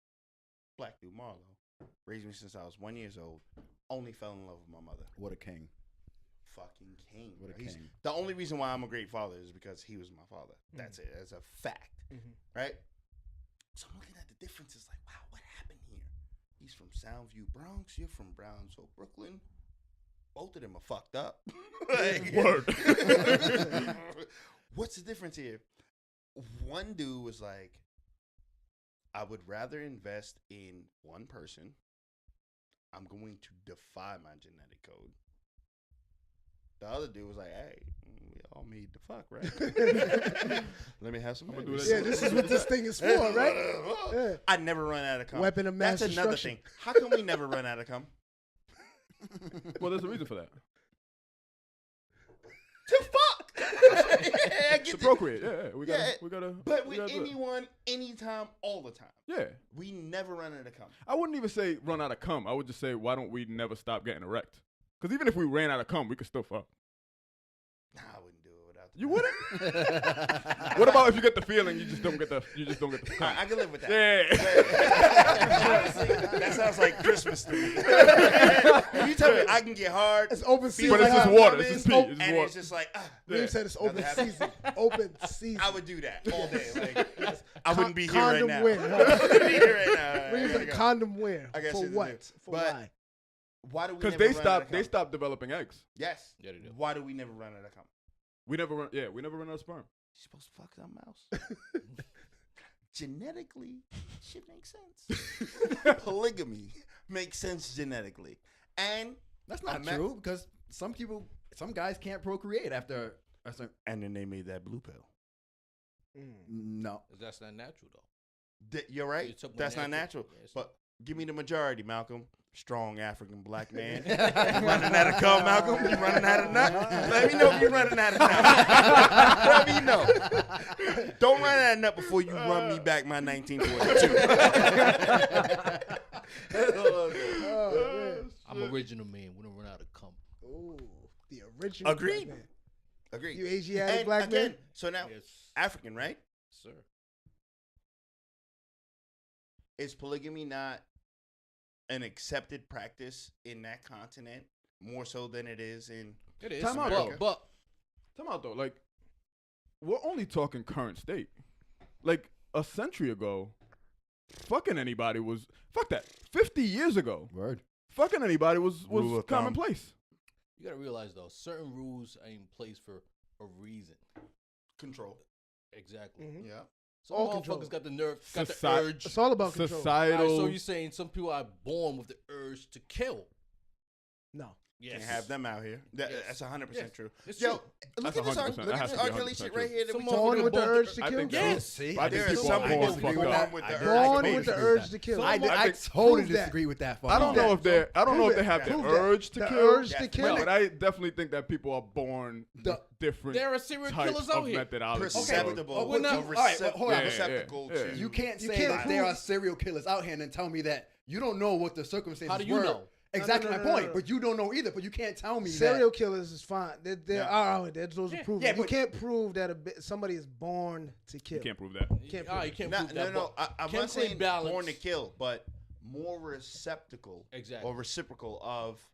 black dude Marlo, raised me since I was 1 year old. Only fell in love with my mother. What a king. Fucking king. What a bro. He's- king. The only reason why I'm a great father is because he was my father. That's it. That's a fact. Right? So I'm looking at the differences like, wow, what happened here? He's from Soundview, Bronx. You're from Brownsville, Brooklyn. Both of them are fucked up. Like, Word. What's the difference here? One dude was like, I would rather invest in one person. I'm going to defy my genetic code. The other dude was like, hey, we all made the fuck, right? Let me have some. I'ma do babies. that Yeah, this is what this thing is for, right? Yeah. I never run out of cum. Weapon of mass That's another destruction. thing. How come we never run out of cum? Well, there's a reason for that. To fuck. Yeah, I get To the- procreate. Yeah. We Yeah, gotta. But we with gotta do it. anyone, anytime, all the time. Yeah. We never run out of cum. I wouldn't even say run out of cum. I would just say, why don't we never stop getting erect? Because even if we ran out of cum, we could still fuck. Nah, I wouldn't do it without the You cum. wouldn't? What about if you get the feeling you just don't get the cum? I can live with that. Yeah. Honestly, that sounds like Christmas to me. If you tell me I can get hard, It's open feel But season. it's just like water. I'm It's just coming, pee. It's just and water. it's just like, Reem said it's open Nothing happened. season. Open season. I would do that all day. Like, I wouldn't be here right condom now. wear, I huh? wouldn't be here right now. Reem I said gotta go. condom wear. I got For shit to do. what? For But- why? Why do we Because never they run out of cum? stopped developing eggs. Yes. Yeah, they do. Why do we never run out of cum? We never run out of sperm. You're supposed to fuck that mouse. Genetically, shit makes sense. Polygamy makes sense genetically. And That's not true because some guys can't procreate after a certain. And then they made that blue pill. No. That's not natural though. You're right. It's something That's not natural. natural. Yeah, it's But give me the majority, Malcolm. Strong African black man. You running out of cum, Malcolm? You running out of nut? Let me know if you're running out of nut. Let me know. Don't run out of nut before you run me back my 1942. I'm original man. We don't run out of cum. Ooh, the original. Agreed. black man. Agreed. You Asiatic And black again, man? so now Yes, African, right? sir. Is polygamy not an accepted practice in that continent more so than it is in It is. Time out, but, though. Time out though. Like, we're only talking current state. Like a century ago, fucking anybody was fuck that. 50 years ago, Word. fucking anybody was Rule of thumb. commonplace. you gotta realize though, certain rules are in place for a reason. control? Exactly. Mhm. Yeah. Some All motherfuckers control. got the nerve, got the Soci- urge. It's all about control. Societal. Alright, so you're saying some people are born with the urge to kill? No. Yes. Can't have them out here. Yes. That's 100% Yes. true. It's Yo, true. look That's at this. 100%. Look That at has this to be R. Kelly 100% shit true. right here. That we Some talking Born with the born- urge to I kill. think Yes. See, I think There people is some are people born fucked born up. with the I urge. Born to with the kill. urge to kill. I think- totally prove that. disagree with that. I don't know if they I don't know if they Prove have the that. urge to The kill. urge to Definitely. kill. But I definitely think that people are born with different There are serial types killers of out here. methodologies. Perceptible. Okay, but to no, all right, but hold on. receptacle Yeah, yeah, to yeah. You can't You say can't that there prove- are serial killers out here and then tell me that you don't know what the circumstances How do you were. know? Exactly No, my no, no, point. no. But you don't know either. But you can't tell me Serial that. killers is fine. There Yeah. are those are proven. Yeah, you but- can't prove that somebody is born to kill. You can't prove that. Can't You can't No, prove that. no. but I'm chemically not saying balanced- born to kill, but more receptacle Exactly. or reciprocal of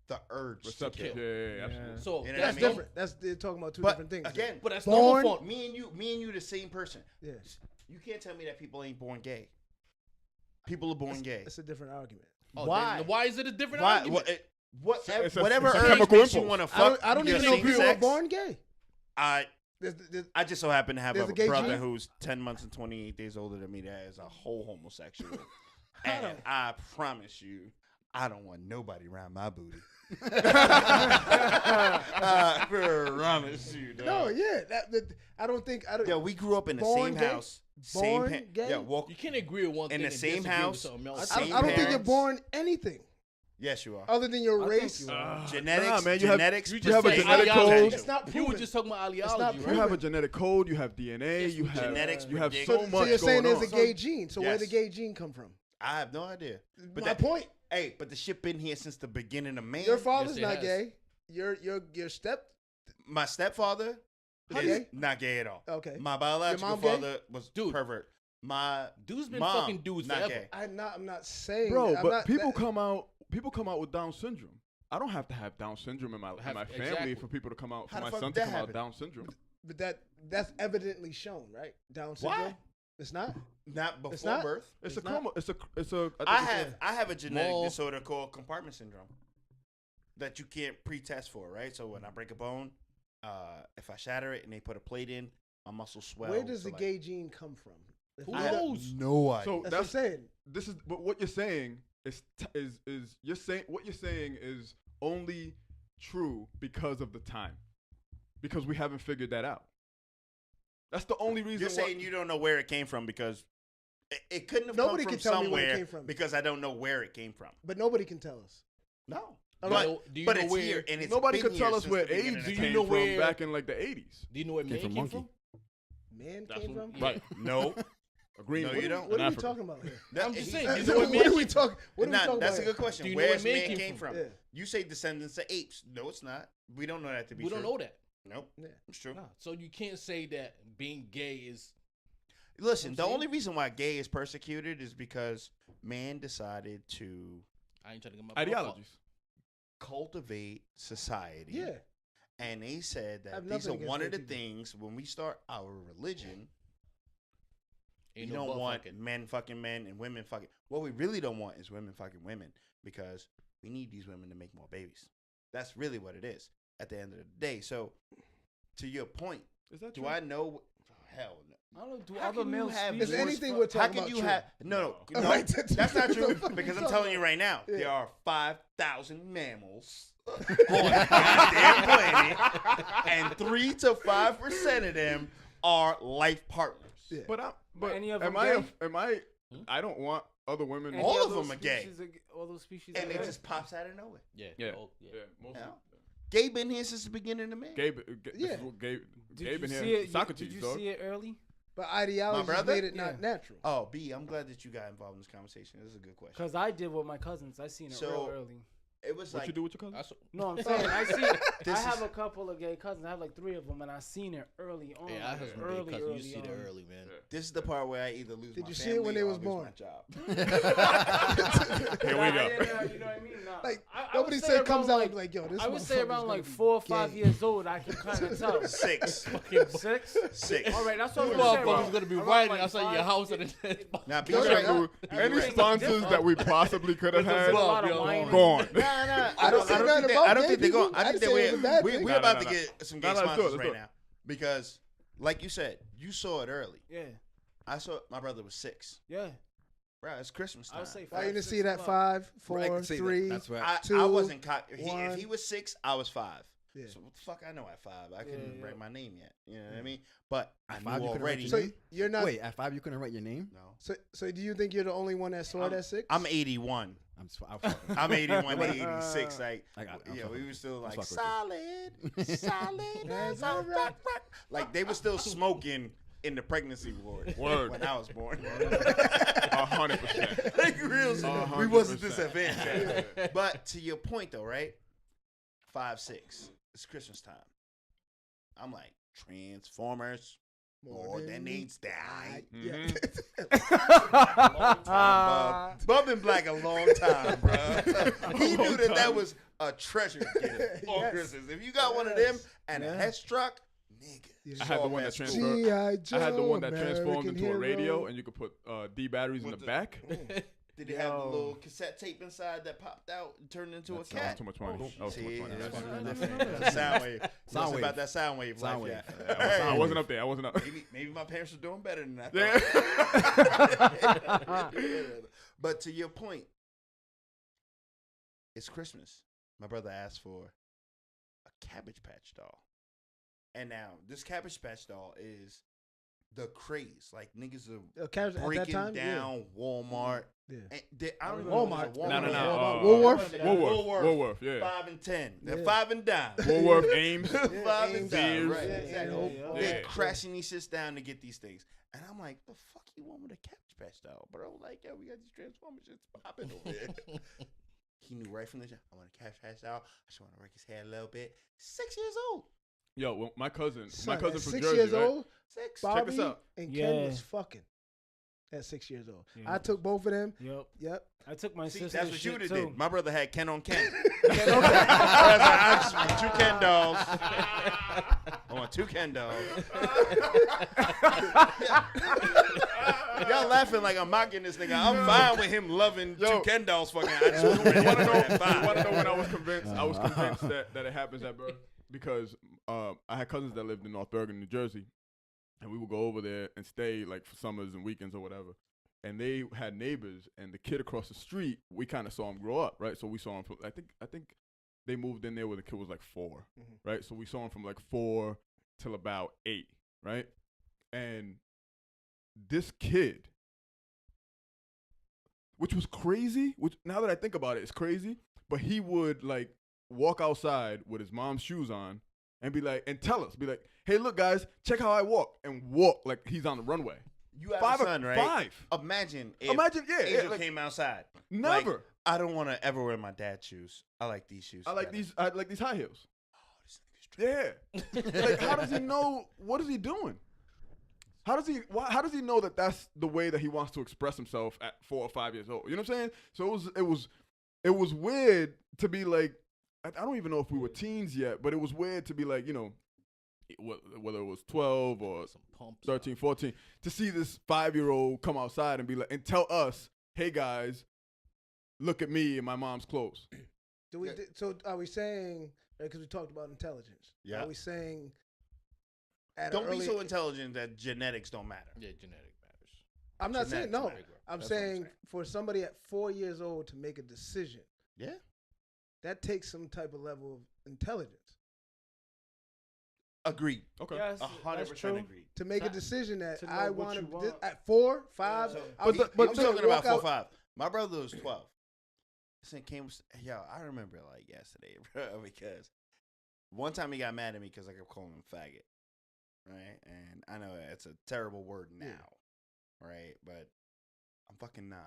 the urge to Receptive. kill. Yeah, absolutely. So You know what That's I mean? different. They're talking about two But different things. again, But that's Born- normal for me and you, the same person. Yeah. You can't tell me that people ain't born gay. People are born gay. It's a different argument. Why? Why is it a different Why? argument? It's a- Whatever it's a urge chemical makes you impulse. want to I don't, fuck. I don't your even know same people are sex, born gay. I There's, I just so happen to have There's a a gay brother gene? who's 10 months and 28 days older than me that is a whole homosexual. And I promise you, I don't want nobody around my booty. I promise you, dog. no, yeah. I don't think. Yo, we grew up in the Born same gay? house. Born Same gay? Yeah, walk. You can't agree with one In thing the and same disagree with house, something I, else. same I don't think you're parents. born anything Yes, you are. other than your I think race. you are. Genetics, Nah, man, you have- genetics. you have a Say genetic ideology. code. It's not You were proven. just talking about not ideology, You right? proven. have a genetic code. You have DNA. Yes, You we have do. Genetics You have predict- so So much you're saying going there's a on. gay gene. So where Yes. the gay gene come from? I have no idea. But My that point. Hey, but the shit been here since the beginning of man. Your father's it not has. gay. Your step. My stepfather How is gay? not gay at all. Okay. My biological mom gay? father was Dude. pervert. My Dude's been mom, fucking dudes not forever. gay. I'm not saying. Bro, I'm but not, people that- come out with Down syndrome. I don't have to have Down syndrome in my family exactly. for people to come out, How for the my fuck son did to that come out happen? with Down syndrome. But that's evidently shown, right? Down syndrome. Why? It's not. Not before not? birth. It's It's a not. chroma. It's a. I have a genetic Well- disorder called compartment syndrome that you can't pre-test for, right? So when I break a bone, if I shatter it and they put a plate in, my muscles swell. Where does So, the like, gay gene come from? If Who you I have don't- knows? no idea. So That's what I'm saying. this is. But what you're saying is you're saying what you're saying is only true because of the time, because we haven't figured that out. That's the only reason. You're why, saying you don't know where it came from because it couldn't have Nobody come from can tell me where it somewhere came from. because I don't know where it came from. But nobody can tell us. No. Do But, do you but know it's where- here and it's nobody been could tell here us since where the beginning AIDS of Do you came know from where- back in like the 80s. Do you know where man from came monkey. from? Man That's came what- from. yeah. Right. No. Agreement. No, you don't. What In are we Africa. talking about here? That- I'm just he- saying, that's- you know where man What are we came talking? What are we Nah, talking that's about a good question. Do you know where Where's man man came came from? from? Yeah. You say descendants of apes. No, it's not. We don't know that to be We true. don't know that. Nope. Yeah. It's true. Nah. So you can't say that being gay is. Listen, I'm the saying- only reason why gay is persecuted is because man decided to I ain't trying to get my Ideologies. cultivate society. Yeah. And they said I have that these nothing are against one gay of the people. things when we start our religion, Ain't you no don't butt want fucking. men fucking men and women fucking. What we really don't want is women fucking women because we need these women to make more babies. That's really what it is at the end of the day. So, to your point, Is that do true? I know? hell no. I don't know. Do How other can you male have species? If anything, we're How talking can about you true. have no? Right, That's not true what the fuck because you I'm talking telling you right now, Yeah. there are 5,000 mammals on the goddamn planet, and 3 to 5% of them are life partners. Yeah. But any of am them I gay? I don't want other women. Any All of of those them are gay. species All those species And are it gay? just pops out of nowhere. Yeah. Yeah. Oh, yeah. Yeah, mostly. Yeah. Gay been here since the beginning of man. Gabe, Yeah. Gabe Did in you here. see it? Socrates, Did you dog. see it early? But ideology brother? made it not Yeah. natural. Oh, B, I'm glad that you got involved in this conversation. This is a good question. Because I did with my cousins. I seen it So- real early. It was What like you do with your cousin? No, I'm saying I see. This I have is- a couple of gay cousins. I have like 3 of them, and I seen it early on. Yeah, I have some early, gay cousins. early You see that on. early, man. this is the part where I either lose Did my you see family it when they or was lose born? my job. Here we go. You know what I mean? No, Like I nobody would say said comes around, out like, yo, this. I would say motherfucker's around gonna like be 4 or 5 gay. years old. I can kind of tell. 6. 6. 6. All right, that's what You I'm gonna say. motherfuckers gonna be around riding like outside your 5. house and Now, B, Yo, right. yo, Any sponsors that we possibly could have There's had, a lot of Yo, whining. gone. Nah. I don't say nothing about I don't gay think they're going. people. I I think say that it's a bad we're thing. we're about No, to no. get some gay No, let's do it, sponsors let's right do it. now because, like you said, you saw it early. Yeah, I saw my brother was 6. yeah. Bro, it's Christmas I time. would say 5. Why you didn't 6 see that o'clock. 5, 4, Right, see that. 3? That's right. I 2, wasn't caught. If 1. he was 6, I was 5. Yeah. So what the fuck I know at 5? I couldn't yeah. write my name yet. You know what I mean? But I At knew 5 you couldn't write already. your So name? you're not. Wait, at 5 you couldn't write your name? No. So do you think you're the only one that saw it at 6? I'm 81. I'm fucking. I'm 81 to 86. Like, I got it. I'm yeah, fucking we were still like fucking solid, solid as a rock. Like they were still smoking in the pregnancy ward Word. when I was born. 100%. Like real, we 100%. wasn't this advanced yet. But to your point though, right? 5, 6. It's Christmas time. I'm like Transformers. More than needs die. Mhm. Bub been black a long time, bro. He knew that was a treasure gift on Yes. Christmas. If you got one of them and a Hess truck, nigga. Yeah. I had the one that Soft-ass transferred. G.I. Joe, I had the one that transformed American into a radio, hero. and you could put D batteries in the With the- back. Did it have the Yo. little cassette tape inside that popped out and turned into That a was cat? too much money. That was too See, much money. that's That's- fucking different. That's sound wave. Sound wave. about that sound wave life, Sound wave. yeah. I wasn't up there. I wasn't up. Maybe my parents were doing better than that. Yeah. But to your point, it's Christmas. My brother asked for a Cabbage Patch doll. And now this Cabbage Patch doll is the craze. Like niggas are At that breaking time, down Walmart. Yeah. And I don't even Walmart. know if No, it's a no, Walmart. no. Woolworth? Woolworth, yeah. 5 and 10. They're Yeah. 5 and dime. Woolworth, Ames. 5 and Ames. dime. Sears. Right. Yeah, Exactly. yeah, They're yeah. crashing these shits down to get these things. And I'm like, the fuck you want with a Cabbage Patch doll, bro? Like, yo, we got these Transformers shits popping over here. He knew right from the jump. I want a Cabbage Patch doll. I just want to work his hair a little bit. 6 years old. Yo, well, my cousin Son, from at 6 Jersey, years right? old, 6. Bobby this out. and Yeah. Ken was fucking at 6 years old. Yeah. I took both of them. Yep. Yep. I took my See, sister. that's what you shit did. too. My brother had Ken on Ken. I want 2 Ken dolls. I want 2 Ken dolls. Y'all laughing like I'm mocking this nigga. I'm fine with him loving 2 Ken dolls fucking. I just was ready Want to know? at 5. Want to know when I was convinced? I was convinced that it happens at birth because I had cousins that lived in North Bergen, New Jersey, and we would go over there and stay like for summers and weekends or whatever. And they had neighbors, and the kid across the street, we kind of saw him grow up, right? So we saw him from I think they moved in there when the kid was like 4, right? So we saw him from like 4 till about 8, right? And this kid, which was crazy, which now that I think about it, it's crazy, but he would like walk outside with his mom's shoes on and be like, and tell us, be like, hey, look, guys, check how I walk, and walk like he's on the runway. You have 5 a son, right? 5. Imagine if Yeah, Angel came outside. Never. Like, I don't want to ever wear my dad's shoes. I like these shoes. I like these high heels. Oh, this nigga's tripping. Yeah. Like, how does he know? What is he doing? How does he know that that's the way that he wants to express himself at 4 or 5 years old? You know what I'm saying? So it was weird to be like, I don't even know if we were teens yet, but it was weird to be like, you know, whether it was 12 or Some pumps. 13, 14, to see this 5-year-old come outside and be like, and tell us, hey guys, look at me in my mom's clothes. So are we saying, because we talked about intelligence, Yeah. are we saying Don't be so intelligent that genetics don't matter. Yeah, genetic matters. I'm not saying Genetics no. matter. I'm That's what I'm saying saying. for somebody at 4 years old to make a decision, Yeah. that takes some type of level of intelligence. Agreed. Okay. Yes, 100% agreed. To make a To- decision that to know I what want you to want. at 4, 5. So, I was- but I'm the- talking walk about 4, out- 5. My brother was 12. This thing came. Yo, I remember it like yesterday, bro, because one time he got mad at me because I kept calling him faggot, right? And I know it's a terrible word now, right? But I'm fucking 9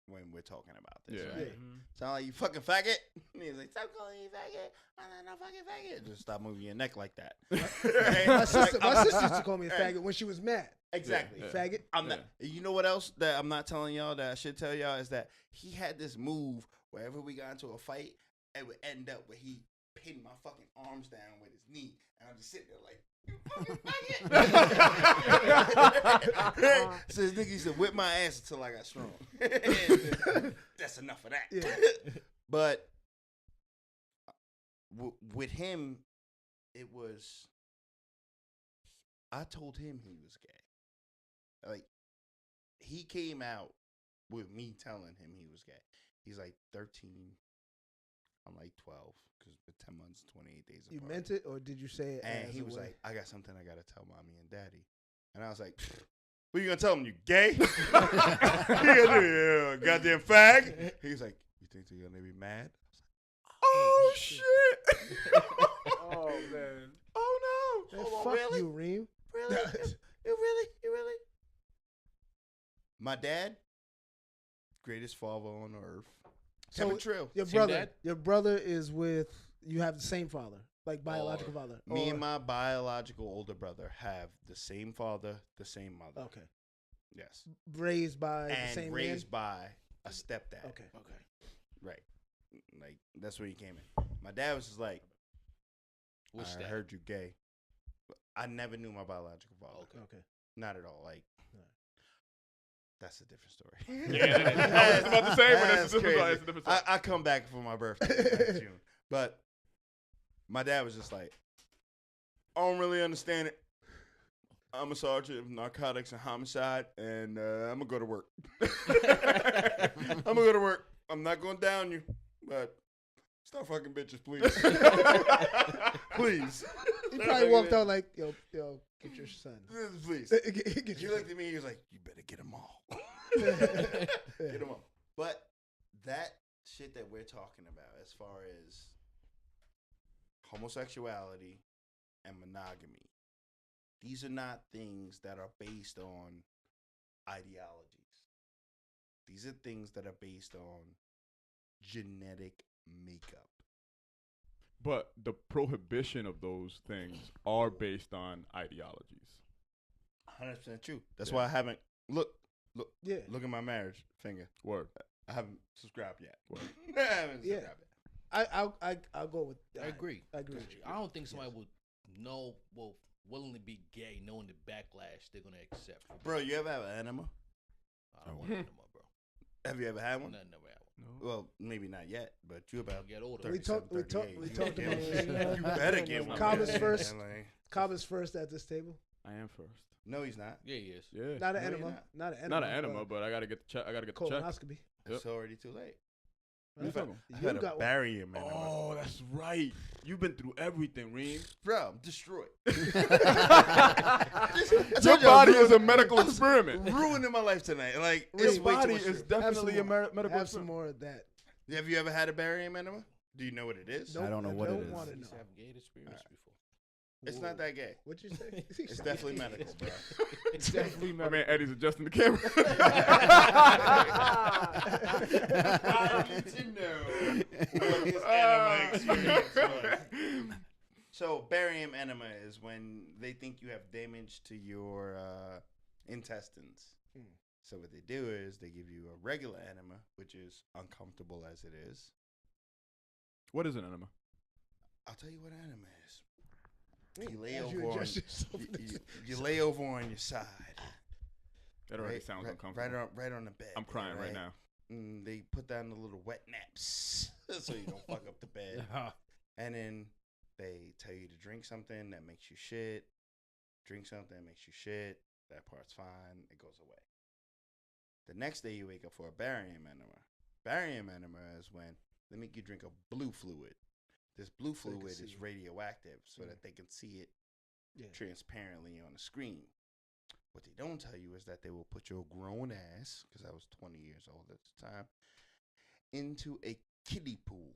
when we're talking about this, Yeah. right? Yeah. Sound like you fucking faggot? And he's like, stop calling me faggot. I'm not no fucking faggot. Just stop moving your neck like that. Right? My sister, Like, my sister used to call me a faggot when she was mad. Exactly. Yeah. Faggot. I'm not. You know what else that I'm not telling y'all that I should tell y'all is that he had this move wherever we got into a fight, it would end up where he pinned my fucking arms down with his knee, and I'm just sitting there like, you fucking faggot. So this nigga used to whip my ass until I got strong. And that's enough of that. Yeah. But with him, it was. I told him he was gay. Like, he came out with me telling him he was gay. He's like 13. I'm like 12 because we're 10 months, 28 days You apart. meant it, or did you say it? And as he a was way? like, I got something I got to tell mommy and daddy. And I was like, what you going to tell them? You gay? You gonna do, yeah, goddamn fag? He was like, you think they're going to be mad? Oh shit! Oh man. Oh no! Man, Hold on, fuck really? you, Reem. Really? You really? My dad, greatest father on earth. So, Kevin Trill. Your Same brother. dad? Your brother is with. You have the same father, like biological father. Me or- and my biological older brother have the same father, the same mother. Okay. Yes. Raised by the And same raised by a stepdad. man. Okay. Right. Like, that's where he came in. My dad was just like, What's I that? heard you gay. I never knew my biological father. Okay. Not at all. Like, Right. that's a different story. Yeah, I was about to say, but That's that's a different crazy. it's a different story. I come back for my birthday in June. But my dad was just like, I don't really understand it. I'm a sergeant of narcotics and homicide, and I'm going to go to work. I'm going to go to work. I'm not going to down you, but stop fucking bitches, please. Please. He probably walked out like, yo, get your son. Please. Get He your looked at me, he was like, you better get them all. Get them all. But that shit that we're talking about as far as homosexuality and monogamy, these are not things that are based on ideologies. These are things that are based on genetic makeup. But the prohibition of those things are based on ideologies. 100% true. That's Yeah. why I haven't look Yeah. at my marriage finger. Word. I haven't subscribed yet. Word. I haven't Yeah. subscribed yet. I'll go with that. I agree. I agree with you. I don't think somebody would willingly be gay, knowing the backlash they're gonna accept. Bro, you ever have an enema? I don't want it no more, bro. Have you ever had one? No, never had one. Well, maybe not yet, but you about I'll get older. We 37, talked- we talked- 38. we You talked get about one. it. You better get one. Cobb's man. first. Like, Cobb is first at this table. I am first. no, he's not. Yeah, he is. Yeah. Not an No, you're enema. not. Not an enema. Not an enema, but I gotta get the check. I gotta get the check. colonoscopy. Yep. It's already too late. What you talking about? I've You had a got one. barium enema. Oh, that's right. You've been through everything, Reem. Bro, I'm destroyed. Your body is a medical experiment. Ruining my life tonight. Like, Reem, it's Your way too body much is truth. definitely a medical Have some experiment. more of that. Have you ever had a barium enema? Do you know what it is? Nope, I don't know what it is. wanna I know. used to have gay experience before. It's not that gay. What'd you say? It's definitely medical, bro. It's definitely My man Eddie's adjusting the camera. I need to know what his enema experience was. So barium enema is when they think you have damage to your intestines. Hmm. So what they do is they give you a regular enema, which is uncomfortable as it is. What is an enema? I'll tell you what enema is. You lay As you over on adjust yourself you lay over on your side. That already sounds uncomfortable. Right on the bed. I'm crying right now. And they put down the little wet naps so you don't fuck up the bed. And then they tell you to drink something that makes you shit. drink something, makes you shit. That part's fine. It goes away. The next day you wake up for a barium enema. Barium enema is when they make you drink a blue fluid. This blue fluid is radioactive so that they can see it transparently on the screen. What they don't tell you is that they will put your grown ass, because I was 20 years old at the time, into a kiddie pool.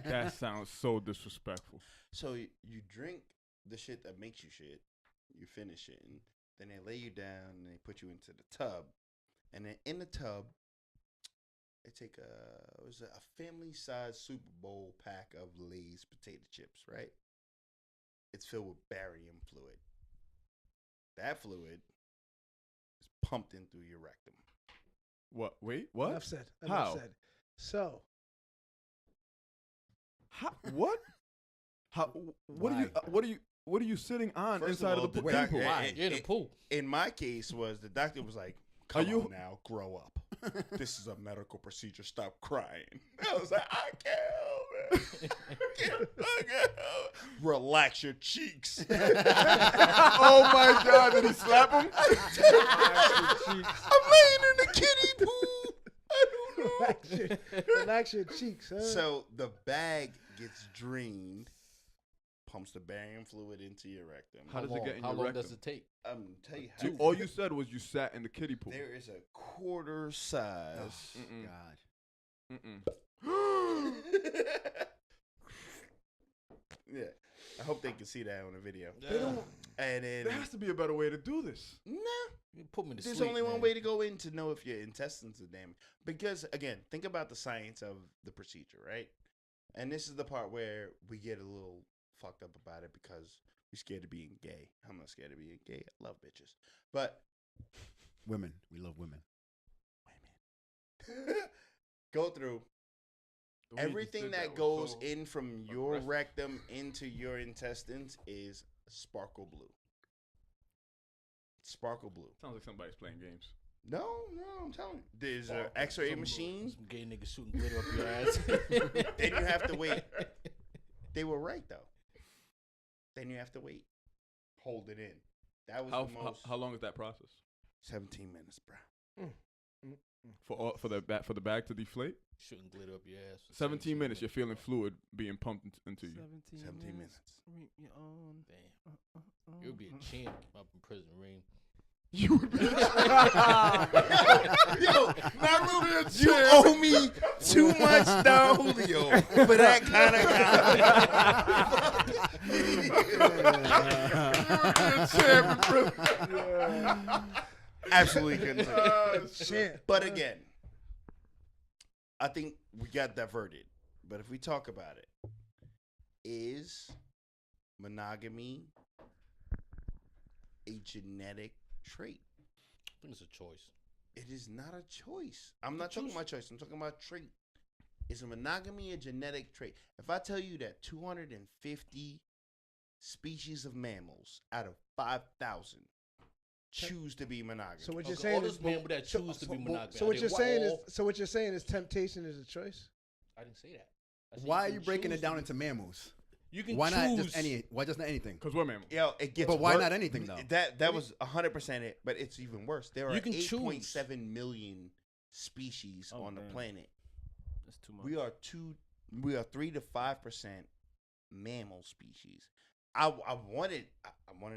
That sounds so disrespectful. So you drink the shit that makes you shit, you finish it, and then they lay you down and they put you into the tub. And then in the tub, they take a family-sized Super Bowl pack of Lay's potato chips, right? It's filled with barium fluid. That fluid is pumped in through your rectum. What? Wait, what? Enough said. How? Enough said. So, What? How? What are you sitting on First inside all, of the the kiddie doc- pool? You're in the pool. In my case, the doctor was like, Are "Come you- on now, grow up. This is a medical procedure. Stop crying." I was like, "I can't, man. I can't. Relax your cheeks." Oh my God! Did he slap him? I'm laying in the kiddie pool. I don't know. relax your cheeks, huh? So the bag gets drained, pumps the barium fluid into your rectum. How does it get in How your long rectum? does it take? Tell you So how. all you said was you sat in the kiddie pool. There is a quarter size. God. Yeah, I hope they can see that on the video. They don't. And then, There has to be a better way to do this. nah, You put me to there's sleep. only one man. way to go in to know if your intestines are damaged. Because again, think about the science of the procedure, right? And this is the part where we get a little fucked up about it because we're scared of being gay. I'm not scared of being gay. I love bitches, but Women. We love women. go through The way you everything said that was goes so in from your aggressive. rectum into your intestines is sparkle blue. Sparkle blue. Sounds like somebody's playing games. No, I'm telling you. There's an X-ray machine. Some gay niggas shooting glitter up your ass. Then you have to wait. They were right though. Then you have to wait. Hold it in. That was the most. How long is that process? 17 minutes, bro. For the bag to deflate? Shooting glitter up your ass. for 17 minutes. You're feeling fluid being pumped into you. 17 minutes. Damn. You'll be a champ up in prison, Reem. You would be. Yo, not Ruben, you owe me too much, Don Julio, for that kind of guy. Absolutely couldn't. Shit. But again, I think we got diverted. But if we talk about it, is monogamy a genetic trait? I think it's a choice. It is not a choice. I'm not talking about choice. I'm talking about trait. Is a monogamy a genetic trait? If I tell you that 250 species of mammals out of 5,000 choose to be monogamous. So what you're Okay, saying all is those men that choose to be monogamous. So what Are you're they saying is all- so what you're saying is temptation is a choice. I didn't say that. I said Why are can you breaking choose it down to into mammals? You can Why not choose. just any? Why just not anything? Because we're mammals. Yo, it gets But why wor- not anything, though? That was 100% it, but it's even worse. There are You can 8.7 million species on the damn. planet. That's too much. We are 3 to 5% mammal species. I wanted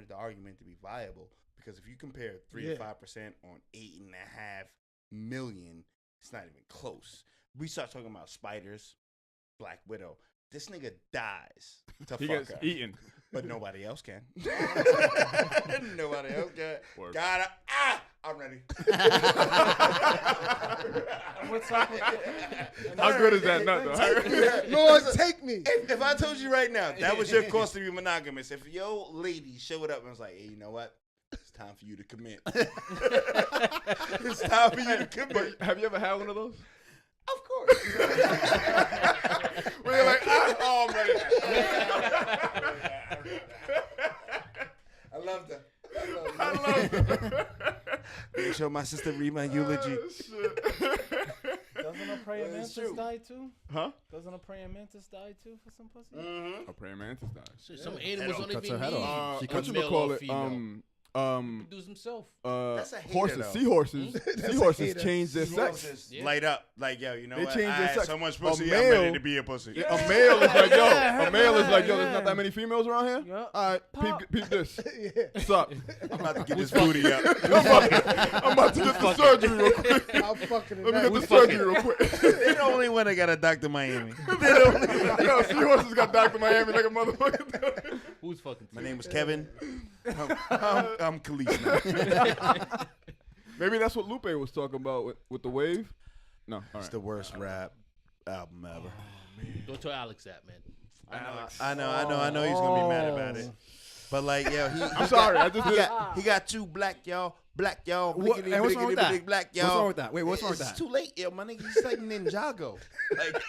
the argument to be viable because if you compare 3 to 5% on 8.5 million, it's not even close. We start talking about spiders, Black Widow. This nigga dies to He fuck gets her, eaten. but nobody else can. Nobody else can. Word. Gotta I'm ready. How good is that nut, though? Lord, take me. If I told you right now that was your course to be monogamous, if your lady showed up and was like, "Hey, you know what? It's time for you to commit. It's time for you to commit." Have you ever had one of those? Of course. Where you're like, oh, I'm ready. I love that. I love it. Make sure my sister read my eulogy. Oh, shit. Doesn't a prayer praying It's mantis true. die too? Huh? Doesn't a praying mantis die too for some pussy? Mm-hmm. A praying mantis dies. Shit, some animals don't cuts even her head need off. Uh, She a cuts- male call or it? female. Do himself. That's a hater, Horses, though. seahorses. Seahorses hater. change their sex. Seahorses Yeah. light up. Like, yo, you know They what? change I their had sex. so much A pussy, I'm male- ready to be a pussy. A male is like, yo. Yeah, A male is like, yo. yeah. There's not that many females around here. Yeah. All right, Pop. peep this. Yeah. What's up? I'm about to get this booty up. I'm about to get the surgery real quick. I'm fucking Let me get the Who's surgery fucking? real quick. They're the only one that got a Dr. Miami. Yo, seahorses got Dr. Miami like a motherfucker. Who's fucking? My name is Kevin. I'm Khalees now. Maybe that's what Lupe was talking about with the wave. No, all It's right. the worst rap album ever. Don't tell Alex that, man. I know he's gonna be mad about it. But like, yo, I'm sorry. I just he did. got, he got two black y'all, What- hey, what's wrong with that? black y'all. What's wrong with that? Wait, what's wrong with It's that? too late, yo, my nigga. He's like Ninjago. Like,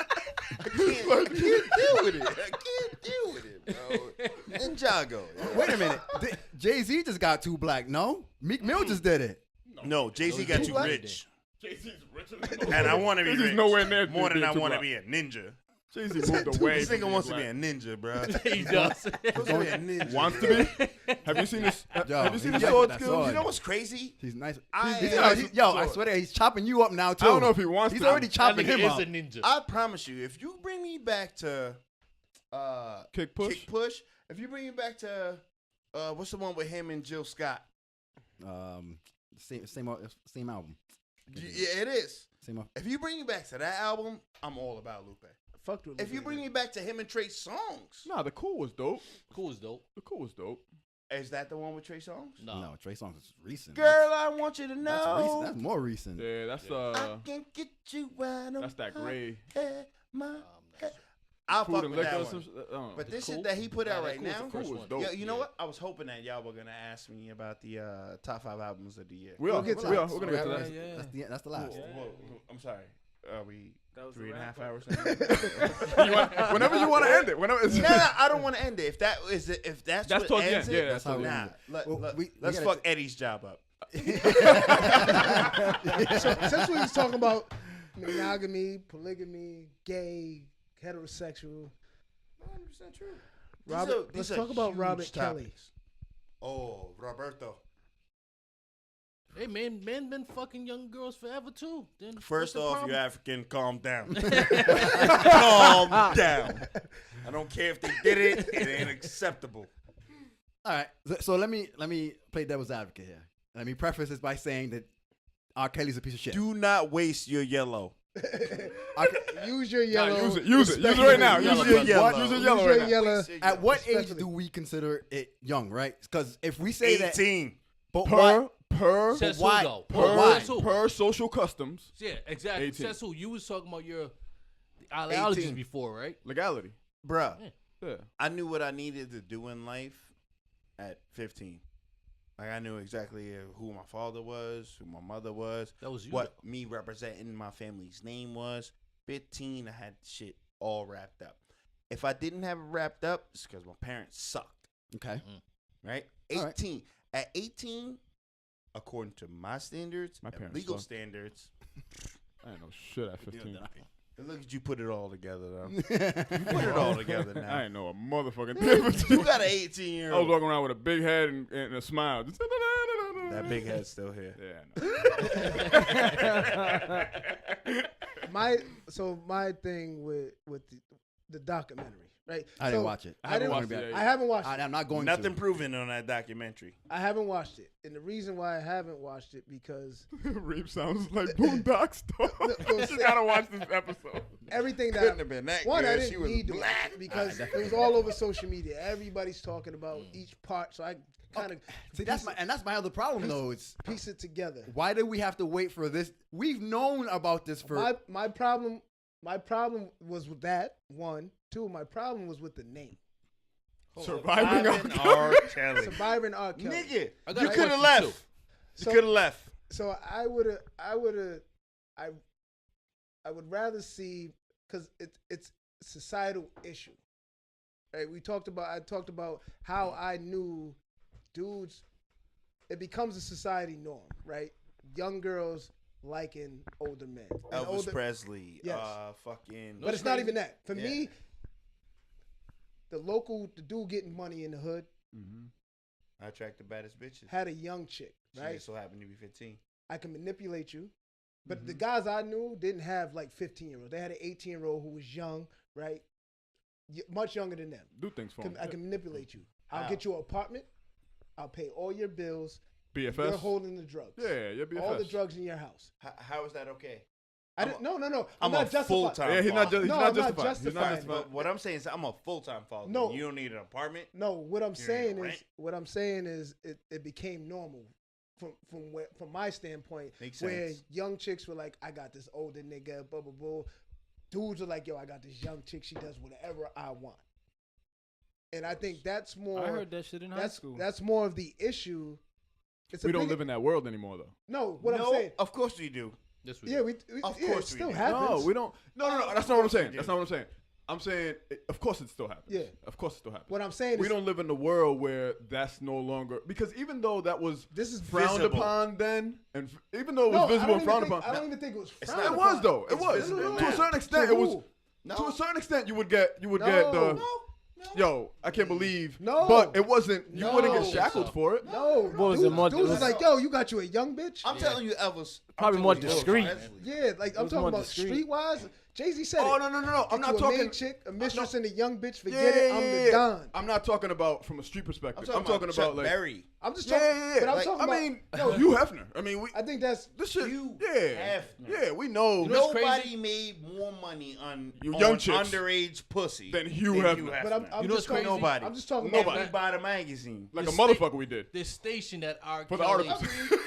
I can't deal with it. I can't deal with it, bro. Ninjago. yo. Wait a minute. Jay-Z just got too black, no? Meek Mill just did it. No, Jay-Z got too black? rich. Jay-Z's richer than And I want to be Jay-Z's rich. nowhere near more than being I too want to black. be a ninja. Jay-Z moved away. This from nigga being wants to black. be a ninja, bro. He does. Supposed to be a ninja. Wants to be? Have you seen this? Yo, Have you seen he the got sword that skills? sword. You know what's crazy? He's nice. I- Yo, I swear to God, he's chopping you up now, too. I don't know if he wants He's to. already That chopping nigga him is up. a ninja. I promise you, if you bring me back to Kick push? if you bring me back to what's the one with him and Jill Scott? Same album. Yeah, it is. Same album. If you bring me back to that album, I'm all about Lupe. Fucked with If you Lupe bring then. me back to him and Trey Songz, Nah, the cool was dope. Cool as dope. The cool was dope. is that the one with Trey Songz? No. No, Trey Songz is recent. Girl, I want you to That's know. recent. That's more recent. Yeah, that's I can get you out of that's that gray. my head. I'll Food fuck and with liquor. that Some one. sh- I don't know. But this Cool? shit that he put out Nah, that right Cool's now, the first Cool was one. dope. yo, you know Yeah. what? I was hoping that y'all were gonna ask me about the top 5 albums of the year. we are. get to We that. are. We're gonna get to that. That's the last. Whoa, I'm sorry. Are we That was 3.5 the hours? Whenever you want to end it. Whenever. No, I don't want to end it. If that's That's what towards the ends end. it, Yeah, That's how we nah. end it. Well, we Let's gotta fuck Eddie's job up. So since we was talking about monogamy, polygamy, gay, heterosexual, 100% true. let's talk about Robert Kelly. Oh, Roberto. Hey, man been fucking young girls forever too. Then First what's the off, problem? you African, calm down. Calm down. I don't care if they did it. It ain't acceptable. All right. So let me play devil's advocate here. Let me preface this by saying that R. Kelly's a piece of shit. Do not waste your yellow. Use your yellow. Use it. Use it right now. Use Use your your yellow. yellow. Use your Use yellow your right now. yellow. At what age Respectfully. do we consider it young, right? Because if we say 18. that, but why? Per Says who why- though? but why? Says who? per social customs, Yeah, exactly. 18. Says who? You was talking about your allergies 18. before, right? legality. Bruh, Yeah. I knew what I needed to do in life at 15. Like, I knew exactly who my father was, who my mother was, That was you. what me representing my family's name was. 15, I had shit all wrapped up. If I didn't have it wrapped up, it's because my parents sucked, Okay. right? All right. 18. At 18, according to my standards, My and parents legal sucked. standards, I ain't know shit at 15. and look at you put it all together, though. You put it all together now. I ain't know a motherfucking difference. You got an I was 18-year-old. walking around with a big head and a smile. Just That big head's still here. Yeah. I know. My thing with the documentary, right? I didn't watch it. I didn't watched watch it it. yet. I haven't watched it. I'm not going Nothing to. proven on that documentary. I haven't watched it, and the reason why I haven't watched it because Reem sounds like Boondocks. No, You gotta watch this episode. everything that Couldn't have been that one good. I She didn't was need to watch black. it because it was all over social media. Everybody's talking about each part, so I kind of See, that's my other problem though. It's piece it together. why do we have to wait for this? We've known about this for. My problem was with that one. Two, my problem was with the name. Surviving Robin R. R. Kelly. Surviving R. Kelly. Nigga, I got you a could have question, left. too. You So- could have left. So I would rather see because it's a societal issue. Right? I talked about how I knew dudes. It becomes a society norm, right? Young girls liking older men. And Elvis Presley. Yes. Fucking. But it's not even that. For Yeah. me, the dude getting money in the hood I attract the baddest bitches. had a young chick, She right? just so happened to be 15. I can manipulate you. But the guys I knew didn't have like 15-year-olds. They had an 18-year-old who was young, right? Much younger than them. Do things for him. I can manipulate you. I'll How? get you an apartment. I'll pay all your bills. BFS. You're holding the drugs. Yeah, your BFS. All the drugs in your house. How is that okay? I didn't. No. I'm I'm not a justifying. full-time Yeah, he's not, father. he's No, not I'm not justified. He's not justifying justified. But what I'm saying is I'm a full-time father. No. You don't need an apartment. No, what I'm You saying need is, rent? what I'm saying is, it became normal, from my standpoint, Makes where sense. young chicks were like, I got this older nigga, blah blah blah. Dudes are like, yo, I got this young chick. She does whatever I want. And I think that's more. I heard that shit in high school. That's more of the issue. It's We don't live in that world anymore, though. No, what no, I'm saying. of course you do. This Yeah, we Of yeah, course it we still do. happens. No, we don't. No. That's not what I'm saying. That's not what I'm saying. I'm saying, of course, it still happens. Yeah. Of course, it still happens. What I'm saying we is, don't live in a world where that's no longer, because even though that was this is frowned visible. upon then, and even though it was No, visible and frowned upon, I don't even think it was. It's frowned not- it was upon. though. It It's was visible to a now. certain extent. To It was who? No. to a certain extent. You would get No. the. No. Yo, I can't believe. No. But it wasn't. You No. wouldn't get shackled for it. No, What was it, dudes, more- dudes it was- is like, yo, you got you a young bitch. I'm telling you, Elvis. Probably I'm more telling you, discreet. Elvis. Yeah, like I'm was talking more about discreet. streetwise. Jay-Z said Oh it. no. I'm Get not you a talking. maid chick, a mistress, no. and a young bitch. Forget it. I'm the don. I'm not talking about from a street perspective. I'm talking Chuck about like. Berry. I'm just Yeah, talking. But I'm Like, talking I about. mean, yo, Hugh Hefner. I mean, we. I think that's. This shit. Hugh Yeah. Hefner. Yeah, we know. know what's Nobody crazy? made more money on Young chicks underage pussy than Hugh Hefner. But I'm You know just what's talking. crazy? Nobody. I'm just talking Nobody. about. Everybody magazine. like a This motherfucker. We did This station that R. for the Kelly articles.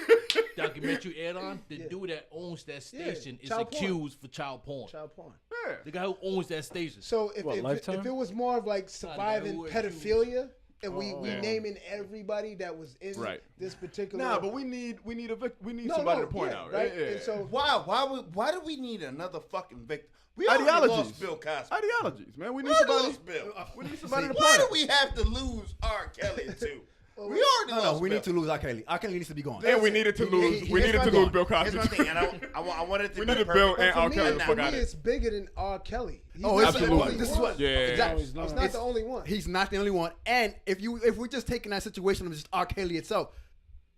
documentary aired on, the Yeah. dude that owns that station is child porn. accused for child porn. Child porn. Yeah. The guy who owns that station. So if, What, if Lifetime? it was more of like surviving who pedophilia, and we yeah. naming everybody that was in Right. this particular. Nah, but we need No, somebody no, to point yeah, out. right? Yeah. And so Why do we need another fucking victim? We already Ideologies. lost Bill Cosby. Ideologies, man. We We need already somebody. lost Bill. We need somebody to Why point do out. we have to lose R. Kelly too? We already No, lost we Bill. need to lose R. Kelly. R. Kelly needs to be gone. And we needed to lose. We here's needed my to lose thought. Bill Here's Cosby. my thing, and I wanted to We be needed the Bill perfect- and R. for Kelly me, the for fuck me, out of it's bigger than R. Kelly. He's Oh, not absolutely. the only This is what. one. Yeah. Exactly. He's not the only one. He's not the only one. And if we're just taking that situation of just R. Kelly itself,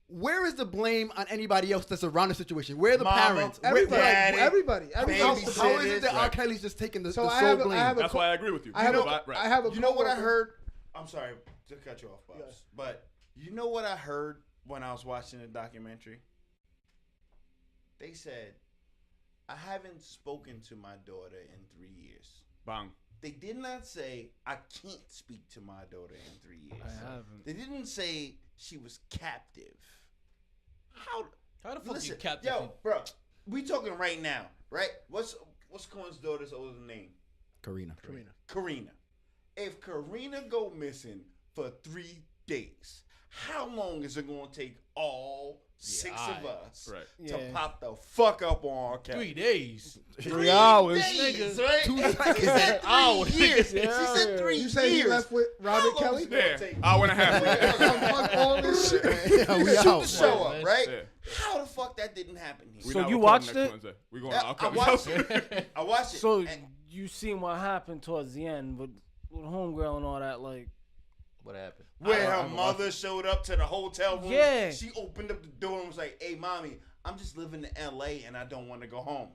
where is the blame on anybody else that's around the situation? Where are the Mama, parents? Everybody, Daddy, everybody. How Everybody. babysitter. how is it that R. Right. Kelly's just taking the So sole I have blame? a That's why I agree with you. I have a, Right. I have a You know what I coworker- heard? I'm sorry to cut you off, Bubs. Yes. But you know what I heard when I was watching the documentary? They said, I haven't spoken to my daughter in 3 years. Bang. They did not say, I can't speak to my daughter in 3 years. I haven't. They didn't say she was captive. How the fuck Listen, you captive? yo, bro, we talking right now, right? What's Cohen's daughter's older name? Karina. Karina. If Karina go missing for 3 days, how long is it gonna take all six of aight. us Right. to Yeah. pop the fuck up on our Kelly? 3 days. 3 hours. Days, nigga. right? 2 She said 3 hours. years. She Yeah. said 3 You say years. he left with How Robert long Kelly? is it gonna Yeah. take? Hour and a half. Fuck all this shit. Yeah, we Shoot out. the show up, man. right? Yeah. How the fuck that didn't happen here? We So not you recording watched next it? Wednesday. We going Yeah, to I Kelly's watched house. it. I watched it. So and you seen what happened towards the end with homegirl and all that, like. What happened? where I her don't mother showed up to the hotel room. Yeah. She opened up the door and was like, "Hey, mommy, I'm just living in LA and I don't want to go home."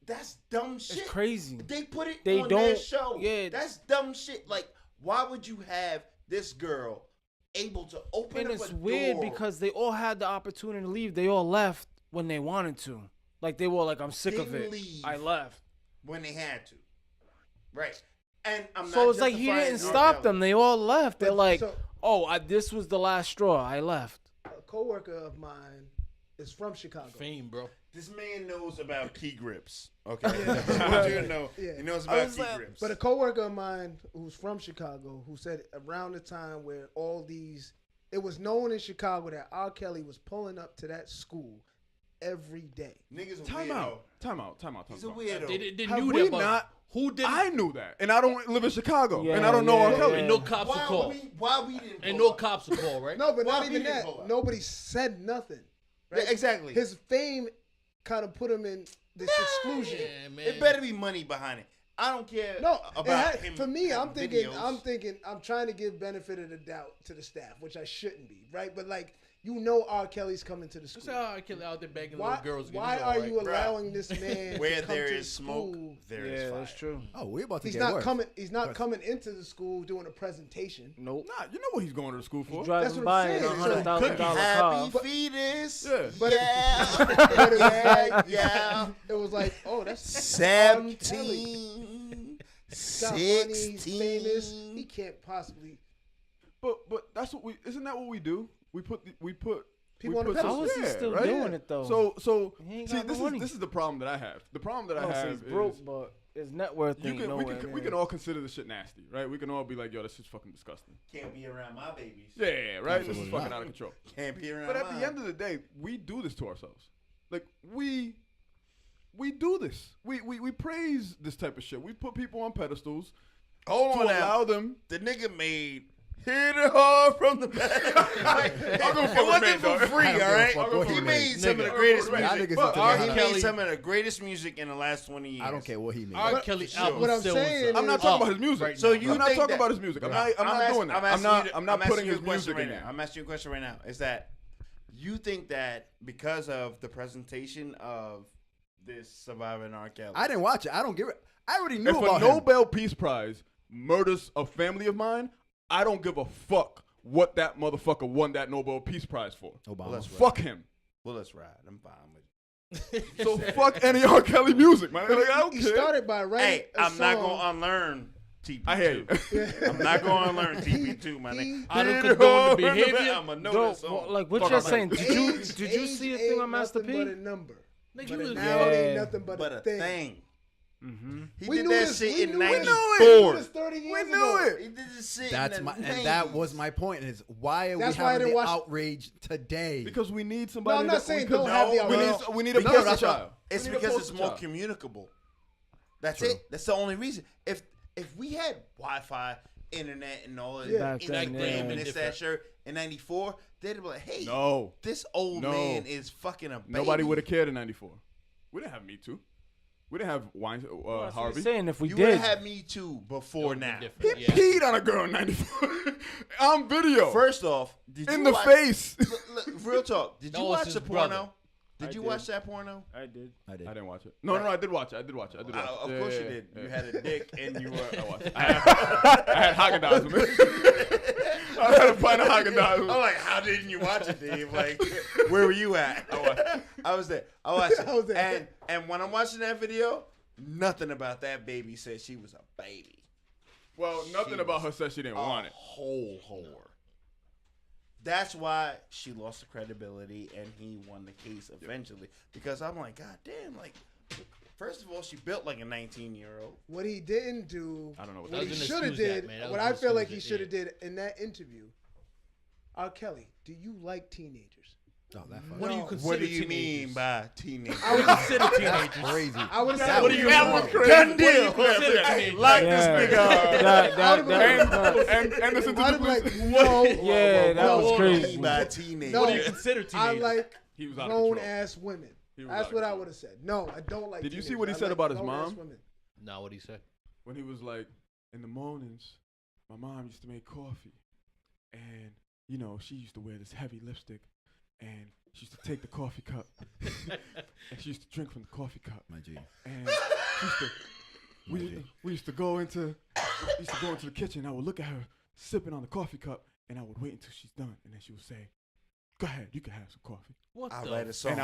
That's dumb shit. It's crazy. They put it They on their don't- show. yeah. That's dumb shit. Like, why would you have this girl able to open And up it's a weird door? because they all had the opportunity to leave. They all left when they wanted to. Like they were like, I'm sick of Didn't it. leave. I left. when they had to, right? And I'm So not it's like he justifying didn't R. stop Kelly. them. They all left. They're But- like, so- oh, this was the last straw. I left. A coworker of mine is from Chicago. Fame, bro. This man knows about key grips. Okay, I want you to know. Yeah. He knows I about was key like- grips. But a coworker of mine who's from Chicago who said around the time where it was known in Chicago that R. Kelly was pulling up to that school every day. Niggas a Time weirdo. out. Time out. He's a weirdo. They Have knew we that, but not? who didn't? I knew that, and I don't live in Chicago, Yeah, and I don't know yeah, R. Kelly. And no cops will Why call. we didn't? And pull no up? cops will call, right? No, but Why not he even didn't that. pull up? Nobody said nothing. Right? Yeah, exactly. His fame kind of put him in this exclusion. Yeah, man. It better be money behind it. I don't care No, about him. for me, I'm having thinking, videos. I'm trying to give benefit of the doubt to the staff, which I shouldn't be, right? But like, you know, R. Kelly's coming to the That's school. how I kill out there begging Why, little girls. why are you allowing this man Where to come there to is the smoke, school? there is fire. that's true. Oh, we're about to He's get not worse. coming. He's not coming into the school doing a presentation. Nope. Nah, you know what he's going to school for. Driving what by I'm in a saying. $100,000 car. Happy fetus. Yeah. But Yeah. But it was like, Yeah. it was like, oh, that's 17. got money, he's 16. famous. He can't possibly. But that's what we isn't that what we do? We put People on the put pedestal. How is he yeah, still right? doing it though? So He ain't see got no this money. is the problem that I have. The problem that I I don't say have he's broke, is but his net worth you ain't can nowhere we near. can all consider this shit nasty, right? We can all be like, yo, this shit's fucking disgusting. Can't be around my babies. Yeah, right. This is Absolutely fucking not. out of control. Can't be around But at mine. the end of the day, we do this to ourselves. Like we do this. We praise this type of shit. We put people on pedestals Hold to on now. allow them. The nigga made Hit It Hard from the Back. It wasn't for free, I don't give all a right? fuck what He he made made. some of the Nigga. greatest Right. Y'all music. niggas But into R. He that. made Kelly- some of the greatest music in the last 20 years. I don't care what he made. R. Kelly Sure. album What I'm still saying was I'm not is- talking about his music. Right So now. you I'm not think talking that- about his music. I'm not doing that. I'm not putting his music in there. I'm asking you a question right now. Is that you think that because of the presentation of this surviving R. Kelly, I didn't watch it. I don't give it. I already knew If about a him. Nobel Peace Prize murders a family of mine, I don't give a fuck what that motherfucker won that Nobel Peace Prize for. Obama. Let's ride. Fuck him. Well, let's ride. I'm fine with it. So fuck any R. Kelly music, man. Like, I don't He care. started by writing Hey, a I'm not song. gonna unlearn TP2. I hear you. I'm not gonna unlearn TP2, my nigga. I don't Hit It condone Hard the from the behavior. Back. I'ma know Bro, that song. like what Fuck you're off, saying? man. Did you Age see a thing ain't on Master nothing P? but a number. Nigga, But you was now it ain't Yeah. nothing but, But a a thing. thing. Mm-hmm. He We did knew that this. shit We in knew it. We 94. This 30 We years knew ago. it. He did this shit That's in my, the and that 90s. was my point. Is why are That's we why I having didn't the watch- outrage today? Because we need somebody. No, I'm not that saying we don't have the we need a Because poster it's, child. it's We need a because it's poster more child. communicable. That's True. it. That's the only reason. If we had Wi-Fi, internet, and all of Yeah. Back then, Instagram yeah. and this, that, Different. shirt in '94, they'd be like, "Hey, No. this old No. man is fucking a baby." Nobody would have cared in '94. We didn't have Me Too. We didn't have Weinstein, That's what I'm Harvey. saying if we You would did. have had Me Too before now. He Different. Yeah. peed on a girl in '94 on video. First off, did in you the watch, face. Look, real talk. Did That you was watch his the brother. porno? Did I you did. watch that porno? I did. I did. I didn't watch it. No, I did watch it. I did watch it. Of Yeah, course yeah, you did. yeah. You had a dick and you were. I watched it. I had Haagen-Dazs with me. I had a pint of Haagen-Dazs. I'm like, how didn't you watch it, Dave? Like, where were you at? I was there. I watched it. I was there. And when I'm watching that video, nothing about that baby said she was a baby. Well, nothing She about was her said she didn't A want it. whole whore. That's why she lost the credibility and he won the case eventually. Because I'm like, God damn, like, first of all, she built like a 19-year-old. What he didn't do, I don't know what what that he was an should have excuse that, did, man. That what was I an feel like he excuse should that, have did in that interview. R. Kelly, do you like teenagers? Oh, that fucking What do you No. consider What do you teenagers? mean by teenage? I would Consider teenagers. crazy. I would That say, What do you That was consider? crazy. Done deal. Consider Hey, teenagers. lock Yeah. this nigga up. And listen to I'd the be like, police. no. Yeah, that no, was What crazy. do you mean by teenage? No. What do you consider I teenagers? like He was out of grown control. ass women. He was That's out of what I control. would have said. No, I don't like. Did you see teenagers. what he I said like about his grown-ass mom? women. Nah, what he said? When he was like, in the mornings, my mom used to make coffee. And, you know, she used to wear this heavy lipstick. And she used to take the coffee cup. And she used to drink from the coffee cup. My G. And she used to, we used to go into the kitchen. I would look at her sipping on the coffee cup. And I would wait until she's done. And then she would say, go ahead, you can have some coffee. What I the? write a song. And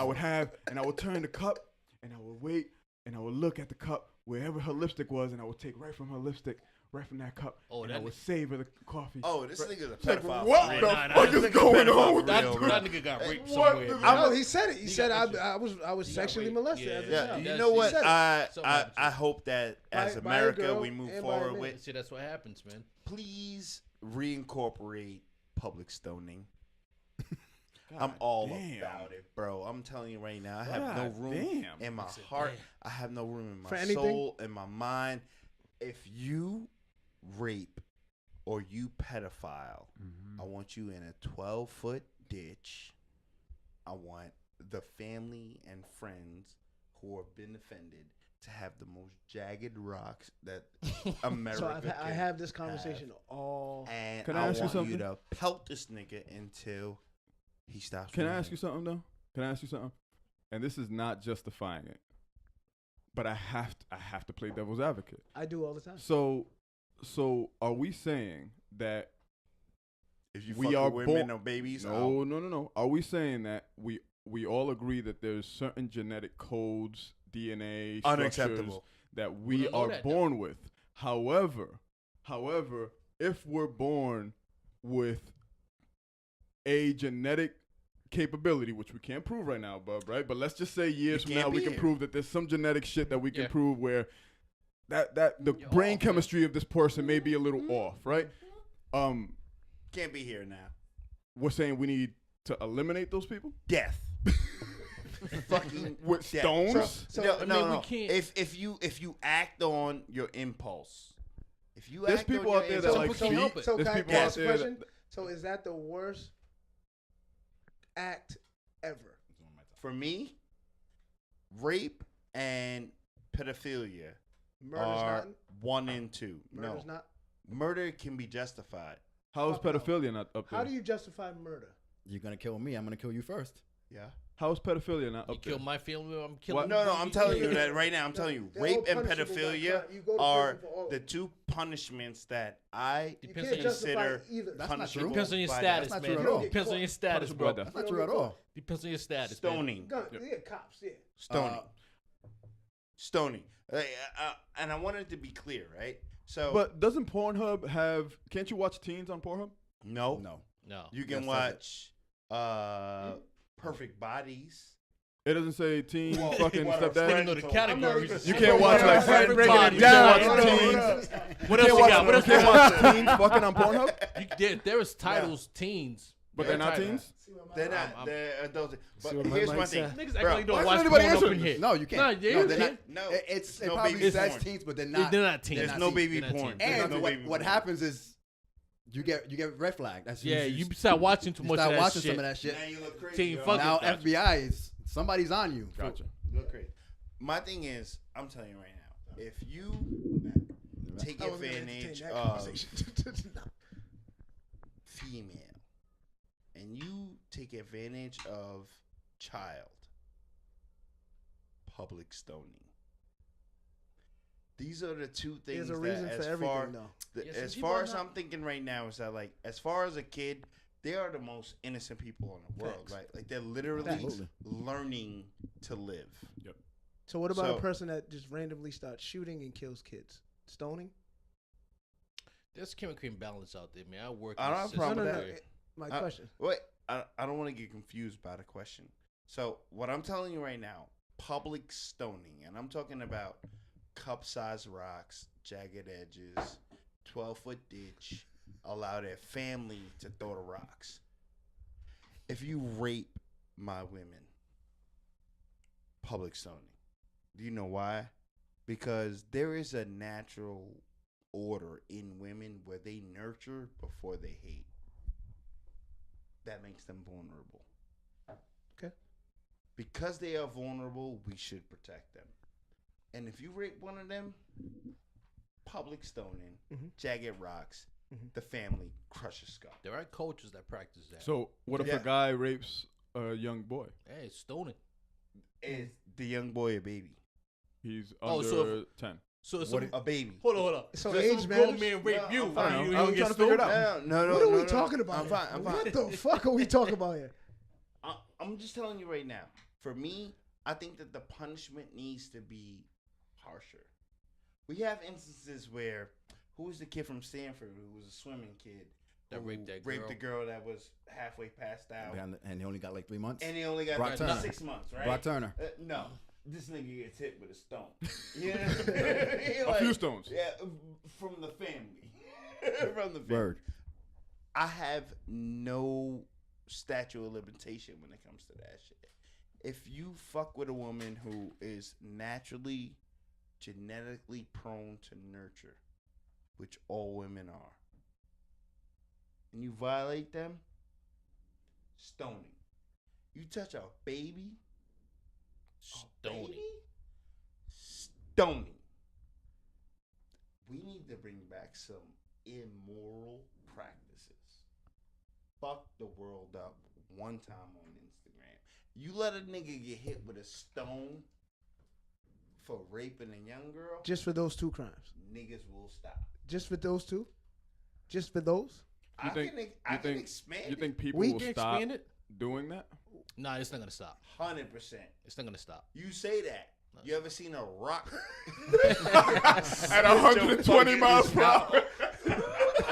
I would turn the cup, and I would wait, and I would look at the cup wherever her lipstick was, and I would take right from her lipstick, right from that cup, Oh, and that I would savor the coffee. Oh, this nigga's a like, pedophile. what for the real. Nah, fuck this is nigga going pedophile on with for that real. dude? That nigga got raped What somewhere. the- man. No, he said it. He He said got I was He got sexually raped. molested. Yeah. as a Yeah, child. you That's- know he what? said it. I hope that as By a America girl we move and by a forward man. with, See, that's what happens, man. please reincorporate public stoning. I'm all damn. about it, bro. I'm telling you right now, I have no God room damn. in my Said, heart. damn. I have no room in For my anything? soul, in my mind. If you rape or you pedophile, I want you in a 12-foot ditch. I want the family and friends who have been offended to have the most jagged rocks that America So I have this conversation all. and Can I ask you want something? you to pelt this nigga until he stops. Can I ask breathing. you something though? Can I ask you something? And this is not justifying it, but I have to play devil's advocate. I do all the time. So are we saying that If you we fuck are with women, born- no babies. no? Are we saying that we all agree that there's certain genetic codes, DNA, structures Unacceptable. that We we don't know are that, born with? However, if we're born with a genetic capability, which we can't prove right now, bub, right? But let's just say years You from can't now we be can here. prove that there's some genetic shit that we can Yeah. prove where that the You're brain off, man. chemistry of this person may be a little off, right? Can't be here now. We're saying we need to eliminate those people Death. Fucking with death. stones. So no, I mean, no, we no. can't- If you act on your impulse, if you There's act people on out your there that Some like people can't help it. So There's can I people ask out a there question? that, So is that the worst act ever? for me, rape and pedophilia Murder's are not. 1 and 2. Murder's No, not. murder can be justified. how is Fuck no. pedophilia not up there? How do you justify murder? You're gonna kill me. I'm gonna kill you first. Yeah. How is pedophilia not You up there? kill my family, I'm killing. No, I'm telling you Yeah. that right now. I'm telling you, They're rape all and punishable by pedophilia crime. You go to are prison for all of the it. 2 punishments that I You Depends can't on justify consider either. That's not punishable. true. Depends on your by status, That's not man. true at all. Depends on your status, Punishable bro. by death. That's not true at all. Depends on your status, man. Stoning. Gun, Yep. yeah, cops, yeah. Stoning. Stoning. And I wanted to be clear, right? So, But doesn't Pornhub have? Can't you watch teens on Pornhub? no, No. No. you can Yes, watch Perfect Bodies. It doesn't say teen fucking what our stepdad. friend know the told- categories. You can't watch like Perfect breaking body. it down. You You can't can't watch watch teens. What else you got? What else you You can't got? watch teens fucking on Pornhub, There is titles teens, but they're not teens. They're not. They're adults. But what my here's mic my thing. said. Niggas act Bro, like you don't why watch isn't porn anybody up answering in this? here. No, you can't. Nah, yeah, no, you they're can. No, It no probably baby says porn. teens, but they're not. They're not teens. There's not no teens. baby They're not porn. teens. There's And no what, baby what porn. happens is you get red flagged. That's Yeah, you you start watching too you much start of that watching shit. some of that shit. Now you look crazy. Teen yo. fuck- Now Gotcha. FBI is somebody's on you. Gotcha. You look crazy. My thing is, I'm telling you right now, if you take I wasn't gonna advantage entertain that of conversation. female and you take advantage of child, public stoning. These are the 2 things There's a reason that, for as everything, far, though. Yeah, as some far people as are not- I'm thinking right now, is that like, as far as a kid, they are the most innocent people in the world, Facts. right? Like they're literally Absolutely. learning to live. So what about So- a person that just randomly starts shooting and kills kids? Stoning? There's chemical imbalance out there, man. I work. I in don't have a the problem system with where- that. My I- question. Wait, I don't want to get confused by the question. So what I'm telling you right now, public stoning, and I'm talking about cup-sized rocks, jagged edges, 12-foot ditch, allow their family to throw the rocks. If you rape my women, public stoning. Do you know why? Because there is a natural order in women where they nurture before they hate. That makes them vulnerable. Okay. Because they are vulnerable, we should protect them. And if you rape one of them, public stoning, Mhm. jagged rocks, Mhm. the family crushes skull. There are cultures that practice that. So what if Yeah. a guy rapes a young boy? Hey, it's stoning. Is the young boy a baby? He's Oh, under so 10. So it's What a baby. hold on. So Just age some grown matters? man rape No, you. I'm fine. You I'm don't get trying to figure it stoned? out. No, What are we no, talking about? I'm here? fine. I'm fine. What the fuck are we talking about here? I'm just telling you right now. For me, I think that the punishment needs to be harsher. We have instances where who was the kid from Stanford who was a swimming kid That who raped that raped girl. the girl that was halfway passed out, And he only got like 3 months. and he only got Brock like Turner. 6 months, right? Brock Turner. No, this nigga gets hit with a stone. Yeah, A few stones. Yeah, from the family. From the family. Word. I have no statute of limitation when it comes to that shit. If you fuck with a woman who is naturally, genetically prone to nurture, which all women are, and you violate them, stoning. You touch a baby, Stony. Stony. We need to bring back some immoral practices. Fuck the world up one time on Instagram. You let a nigga get hit with a stone for raping a young girl, Just for those 2 crimes. niggas will stop. Just for those 2. Just for those. I can expand You think it. people We will can stop expand it? doing that? Nah, it's not gonna stop. 100%. It's not gonna stop. You say that. You ever seen a rock At 120 miles per hour.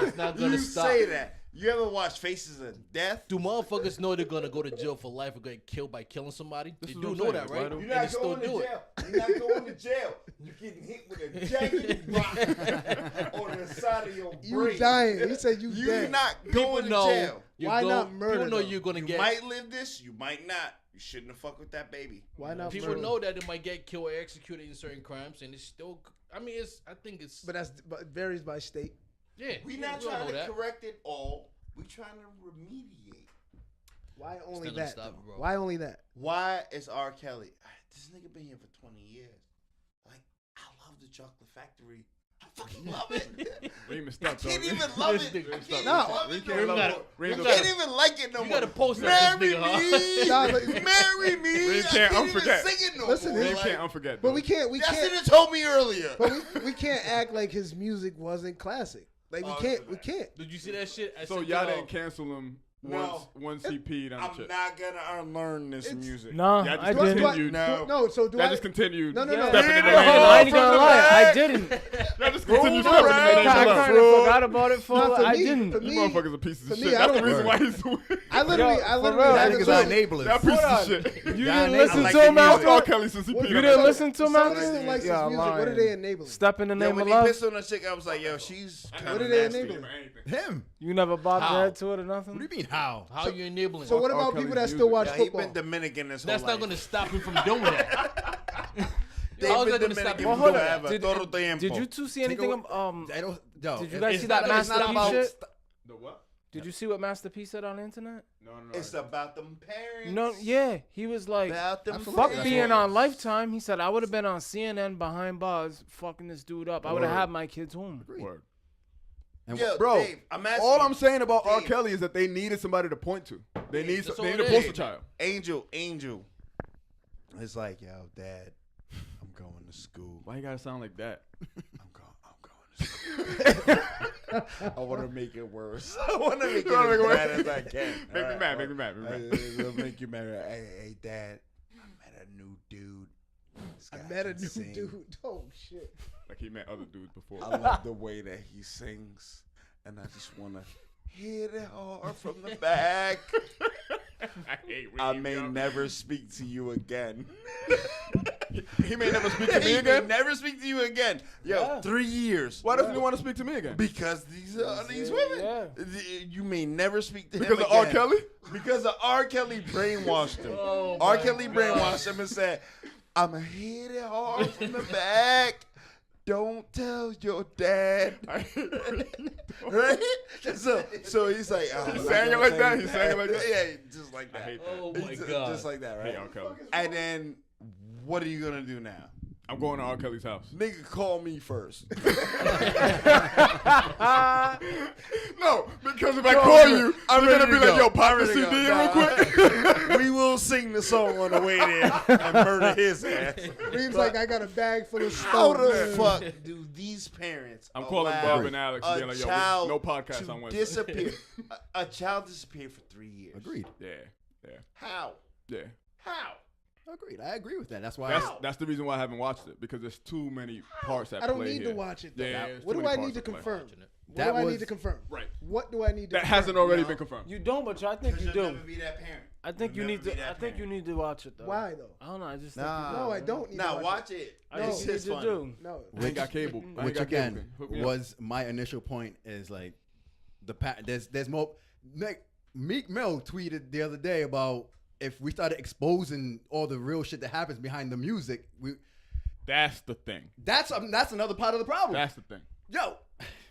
It's not gonna You stop. say that. You ever watch Faces of Death? Do motherfuckers know they're gonna go to jail for life or get killed by killing somebody? This They is do what know I'm that, saying. right? Why And You're they not still going to do it. jail. You're not going to jail. You're getting hit with a jagged rock on the side of your brain. You dying. He said you You're dead. not People going to know. jail. Why not murder People know them? you're gonna You get. might live this. You might not. You shouldn't have fucked with that baby. Why not People murder? know that they might get killed or executed in certain crimes, and it's still. I mean, it's. I think it's. But it varies by state. Yeah, We're yeah, not we all trying know to that. correct it all. We're trying to remediate. Why only not gonna that? stop, though? bro. Why only that? Why is R. Kelly? This nigga been here for 20 years. Like, I love the Chocolate Factory. I fucking love it. Reem is I stuck, though. can't even love it. This nigga- I can't No. love Reem it can't no love more. it. Reem I doesn't- can't even like it no You more. gotta post that, Marry this nigga, Nah, me. but- Marry me. Reem I can't can't even unforget. sing it no Listen, more. Reem Like, can't unforget. But though. we can't. We Y'all should can't. have told me earlier. But we can't act like his music wasn't classic. Like we Oh, can't. it's We bad. can't. Did you see that shit? I So sent y'all y'all- didn't cancel him No. once he peed on the I'm chick. not gonna unlearn this music. No, Y'all I just didn't. continued. No. No. So do Y'all I? just continued. No, no, no. stepping in the I name of ain't love. gonna lie, I didn't. Y'all just continued Roll stepping in the around. name I of love. kind of forgot about it for. Not for I me, didn't. for You me, motherfuckers are pieces for of me, shit. I That's the don't- reason why he's I literally for had real, a that Niggas choice. are enablers. that piece of shit. You Y'all didn't niggas listen like to the him music. Fuck R. after. Kelly since he What- peed You on didn't the listen to him Somebody after. that likes Yeah, his music. What are lying. they enabling? Step in the Yo, name when of he love. pissed on the chick, I was like, yo, she's kind What of are they nasty. enabling? Him. You never bobbed How? your head to it or nothing. What do you mean how? How you enabling? So what R. about Kelly's people that music. still watch Yeah, he football? been Dominican this whole That's life. not gonna stop him from doing that. They've How is been that gonna stop Dominican him Well, from hold doing on. that? forever. Todo tiempo. Did you two see anything? I don't. Yo, Did you it's- guys it's see not- that it's not Master P about shit? The what? Did you see what Master P said on the internet? No. It's about them parents. No, yeah, he was like, About them Absolutely. fuck That's being what- on Lifetime. He said I would have been on CNN behind bars, fucking this dude up. I would have Word. had my kids home. Word. And Yo, Bro, Dave, I'm asking all you. I'm saying about R. Dave. Kelly is that they needed somebody to point to. They need that's they all need a it poster is. child. Angel. It's like, yo, Dad, I'm going to school. Why you gotta sound like that? I'm going to school. I want to make it worse. I want to make it You wanna as make it bad worse? as I can. Make me mad, make me mad, make me mad. It'll make you mad. Hey, Dad, I met a new dude. This I guy met a can new sing. dude. Oh shit. Like he met other dudes before. I love the way that he sings, and I just want to hit it hard from the back. I hate I Reem, may yo. never speak to you again. He may never speak to me He may again. never speak to you again. Yo, 3 years. Why doesn't he want to speak to me again? Because these women. Yeah. You may never speak to Because him of R. again. Kelly? Because of R. Kelly brainwashed him. Oh R. my Kelly God. brainwashed him and said, I'ma hit it hard from the back. Don't tell your dad. Right? So he's like, oh, He I'm sang it not like gonna that? tell He you sang it like that? Yeah, just like I that. hate that. Oh my He's god. Just like that, I hate right? R. Kelly. And then, what are you gonna do now? I'm going to R. Kelly's house. Nigga, call me first. No, because if I call you, I'm you're ready gonna be to like, go. yo, pop I'm the ready CD to in go. real quick. We will sing the song on the way there and murder his ass. Reem's like, I got a bag full of How stones. the fuck do these parents I'm calling allow Bob and Alex a and being like, yo, child no podcast to on Wednesday. disappear? A child disappeared for 3 years. Agreed. Yeah. How? How? Agreed. I agree with that. That's why. That's the reason why I haven't watched it, because there's too many parts at I don't play need here. to watch it though. Yeah, there's What too do many I parts need to at play. confirm? What That do I was- need to confirm? Right. What do I need to That confirm? hasn't already No. been confirmed. You don't, but I think you do. be that parent. I think you You'll need never be to. that I think you parent. need to watch it though. Why though? I don't know. I just Nah. No, I don't need to Now watch watch it. No. I think you need It's to funny. do. No. I ain't got cable. I ain't Which got cable. again Hook me up. was my initial point. Is like there's more. Like, Meek Mill tweeted the other day about if we started exposing all the real shit that happens behind the music, That's the thing. that's another part of the problem. That's the thing. Yo,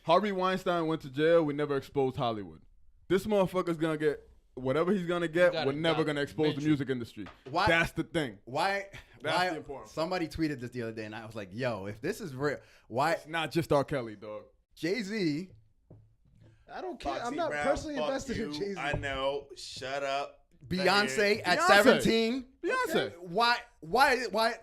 Harvey Weinstein went to jail. We never exposed Hollywood. This motherfucker's gonna get whatever he's gonna get, got we're it, never got gonna it. expose the Mention. music industry. Why? That's the thing. Why? That's Why? the important part. Somebody tweeted this the other day, and I was like, "Yo, if this is real, why It's not just R. Kelly, dog. Jay-Z?" I don't care. I'm Foxy not Brown, personally fuck invested in you. Jay-Z. I know. Shut up. Beyonce at Beyonce. 17. Beyonce. Why?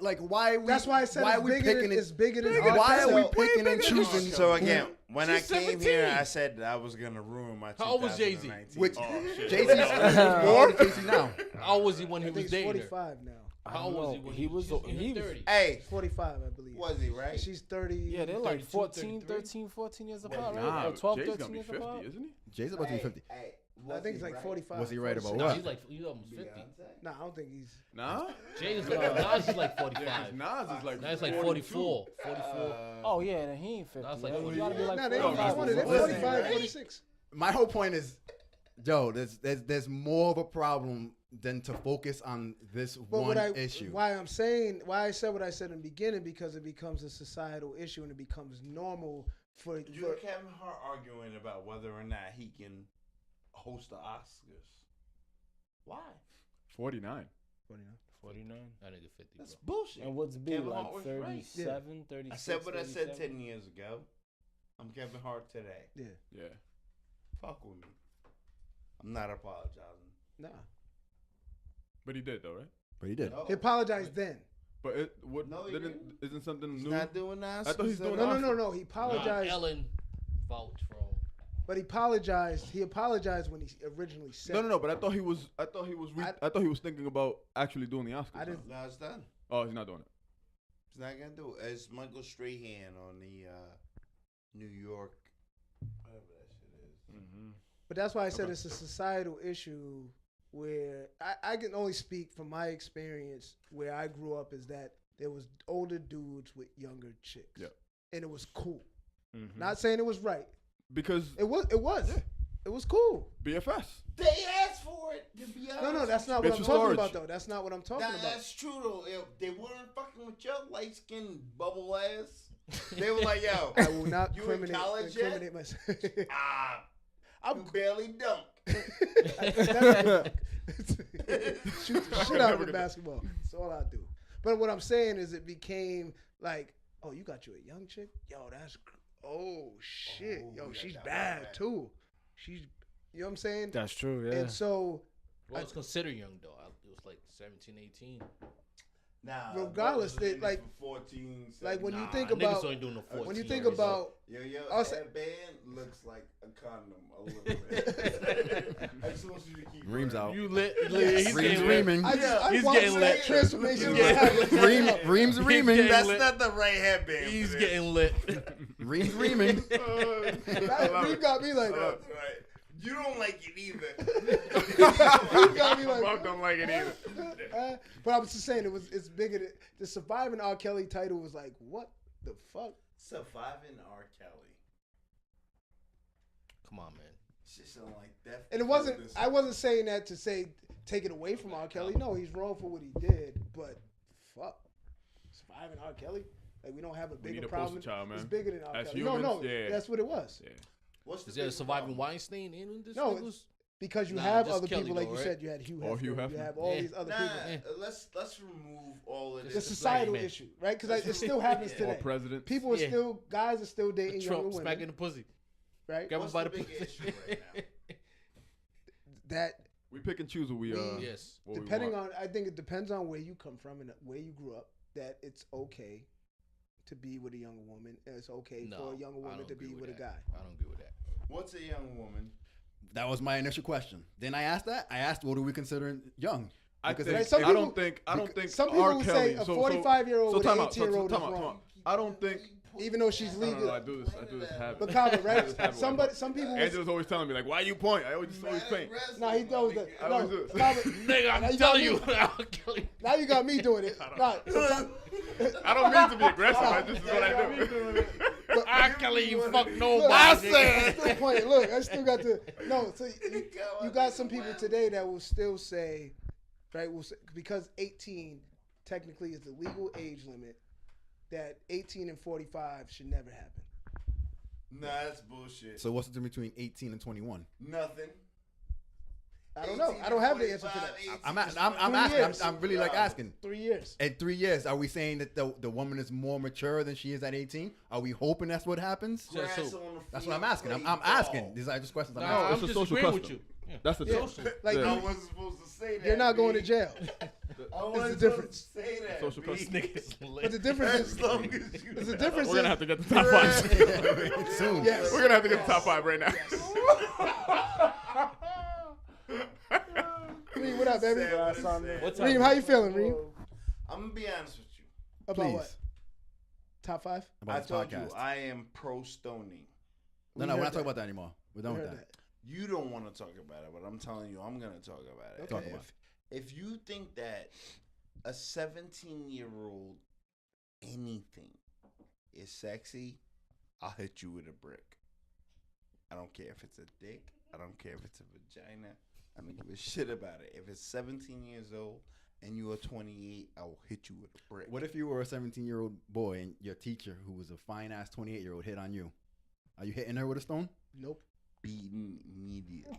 Like, why? Are we, That's why I said why it's are we bigger picking than, it? it's bigger than R. Why are we Kelly. picking and choosing? So again, when She's I came 17. here, I said that I was gonna ruin my. How old was Jay-Z? 2019. Which Oh, shit. Jay-Z? How old is Jay-Z now? How old was he when he I think was he's dating her? 45 now. How old was he when He was- she's in he her was- 30s? Hey, 45, I believe. was he right? She's 30. Yeah, they're like 32, 14, 33. 13, 14 years apart, right? Nah, Or 12, Jay's 13 gonna be years 50, apart. isn't he? Jay's about to be 50. I think he's like 45. Was he right about 46. No, what? he's almost 50. Nah, I don't think he's. Nah. Jay is like, Nas is like Yeah, 'cause 45. Nas is like. Nas is like 42. 44. 44. Oh, yeah, then he ain't 50. That's like right? 40 You gotta be years. like Nah, they 45. ain't 40. They're Listen, 45, 46. My whole point is, Joe, there's more of a problem than to focus on this But one issue. why I said what I said in the beginning, because it becomes a societal issue and it becomes normal for. You and Kevin Hart arguing about whether or not he can host the Oscars. Why? 49. 49. That nigga 50, bro. That's bullshit. And what's B, Kevin like Hart was right. 37, 36, I said what I said 37? 10 years ago. I'm Kevin Hart today. Yeah. Yeah. Fuck with me. I'm not apologizing. Nah. But he did though, right? But he did. No. He apologized then. But what? No, he didn't, isn't something He's new? not doing that. I thought he's doing No. He Nah, apologized. Ellen vouch for him. But he apologized. He apologized when he originally said. No. But I thought he was. I thought he was thinking about actually doing the Oscars. I didn't. No, it's done. Oh, he's not doing it. He's not gonna do it. It's Michael Strahan on the New York, whatever that shit is. Mm-hmm. But that's why I said it's a societal issue where I can only speak from my experience where I grew up, is that there was older dudes with younger chicks. Yeah. And it was cool. Mm-hmm. Not saying it was right. Because It was. Yeah. It was cool. BFS. They asked for it, to be honest. No, that's not Bitch what I'm with talking storage. about, though. That's not what I'm talking about. That's true, though. If they weren't fucking with your light skinned bubble ass, they were like, yo, I will not You in incriminate, college yet? incriminate myself. I'm barely dunk. Shoot the shit out of the basketball. That's all I do. But what I'm saying is, it became like, oh, you got you a young chick? Yo, that's, oh shit. Yo, yeah, she's that bad bad. too. She's, you know what I'm saying? That's true, yeah. And so, Well, it's considered young, though. It was like 17, 18. Nah, Regardless, brothers they, in like- it for 14, like when you Nah, think niggas about, ain't doing no 14. when you think years. about, Yo, Us- that band looks like a condom a little bit. I just want you to keep Reem's wearing out. You lit. He's Reem's getting lit. reaming. He's watched getting that lit. transformation. He's getting happen. Reem's reaming. getting That's lit. not the right headband. He's for this. getting lit. Reem's reaming. That Reem got me like, That's right. You don't like it either. Reem got me like, Fuck don't like it either. but I was just saying, it's bigger than the surviving R. Kelly title was like, what the fuck? Surviving R. Kelly. Come on, man. Shit sound like that. And it wasn't. I wasn't saying that to say take it away from R. Kelly. No, he's wrong for what he did. But fuck, surviving R. Kelly. Like, we don't have a We need bigger a poster problem. child, man. It's bigger than R. As Kelly. humans, no, yeah. that's what it was. Yeah. What's the Is there a big surviving problem? Weinstein in this? No, niggas? Because you Nah, have just other Kelly people, like though, you right? said, you had Hugh Or Hefner. Hugh You Hefner. have all Yeah. these other Nah, people. let's remove all of The this. Just societal black man. issue, right? Because it still happens Or today. presidents. People are Yeah. guys are still dating younger Trump women, smacking the pussy. right? Grab him What's by the the big pussy. issue right now? That We pick and choose what we Yes. what we depending want. on, I think it depends on where you come from and where you grew up. That it's okay to be with a younger woman. And it's okay No, for a younger I woman don't to agree be with a that. guy. I don't agree with that. What's a young woman? That was my initial question. Then I asked that. I asked, what do we consider young? I Because think, Right, some I don't people- think I don't think some people R. would Kelly. say a 45-year-old with time an out, 18-year-old is time out, time wrong. out. I don't think. Even though she's No, legal. I do this habit. But Kava, I do this right? habit. Some people. Angela's always telling me like, "Why you point?" I always paint. Nah, he knows that. I No, always do. Kava, Nigga, Now I'm you telling got you. me. I'll kill you. now you got me doing it. Nah, I don't mean to be aggressive. I just is what I do. I'll kill you. You fuck Look, nobody. I'm nigga. still playing. Look, I still got to. No, so you got some people today that will still say, right? Will say, because 18 technically is the legal age limit, that 18 and 45 should never happen. Nah, that's bullshit. So what's the difference between 18 and 21? Nothing. I don't know. I don't have the answer to that. I'm 3 asking. years. I'm really like asking. 3 years. In 3 years, are we saying that the woman is more mature than she is at 18? Are we hoping that's what happens? Grass on the That's what I'm field, asking. play I'm ball. asking. These are just questions I'm No, asking. I'm It's a social disagreeing with custom. you. Yeah. That's the Yeah. social. Like, Yeah. I wasn't supposed to say that. You're not going to B. jail. I wasn't the supposed to say that. Social B. custom. But the difference is, As long as you the difference We're gonna is, have to get the top five Soon. yes. We're gonna have to get the top five right now. Reem, what up, baby? Say what it said. What's Reem, how you feeling, Reem? I'm gonna be honest with you. About Please. what? Top 5? I About this told you podcast. I am pro stoning. No, we're not talking about that anymore. We're done with that. You don't want to talk about it, but I'm telling you, I'm gonna talk about it. Talk about If you think that a 17-year-old anything is sexy, I'll hit you with a brick. I don't care if it's a dick. I don't care if it's a vagina. I don't give a shit about it. If it's 17 years old and you are 28, I will hit you with a brick. What if you were a 17-year-old boy and your teacher, who was a fine-ass 28-year-old, hit on you? Are you hitting her with a stone? Nope. Beaten immediately.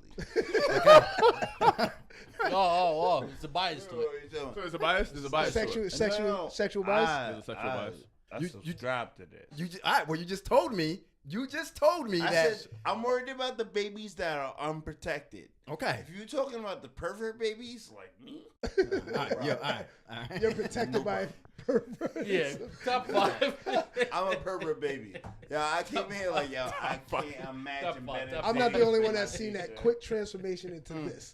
Oh, it's a bias to it. So there's a bias. There's a bias. to it. Sexual bias? There's a sexual bias. I You- subscribe to this. You all right, well, you just told me. You just told me I that. said I'm worried about the babies that are unprotected. Okay. If you're talking about the pervert babies like me, All right. Yeah. All right. All right. You're protected by perverts. Yeah, top 5. I'm a pervert baby. Yeah, I came here like, yo, I can't imagine Top five, better. top I'm not the babies only than one my that's seen that teacher. quick transformation into this.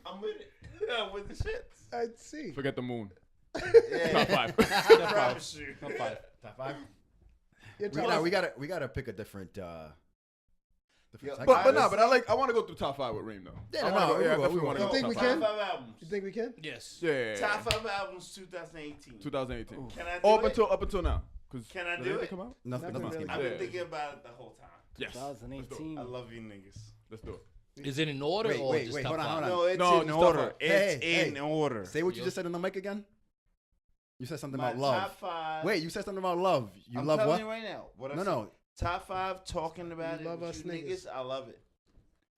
I'm with it. Yeah, with the shits. I see. Forget the moon. Yeah. Top five. I promise you. Top 5. Top five. You're We talking- gotta pick a different. Yeah, segment. But I want to go through top 5 with Reem though. Yeah, I no, wanna no, go, we yeah, will, definitely we want will. to You go think top we five. can? Top 5 albums. You think we can? Yes. Yeah. Top 5 albums 2018. 2018. Can I do Up it? until now. Can I did do anything it? come out? Nothing. Not Nothing. really. I've Yeah. been thinking about it the whole time. Yes. 2018. I love you niggas. Let's do it. Is it in order or Wait, just wait, top hold on, 5? hold on. No, it's No, in just order. top 5. It's Hey, in hey. order. Say what you just said on the mic again. You said something My about love. top 5. Wait, you said something about love. You I'm love telling what? you right now. What I No, said. no. Top 5 talking about You it love with us you niggas. niggas. I love it.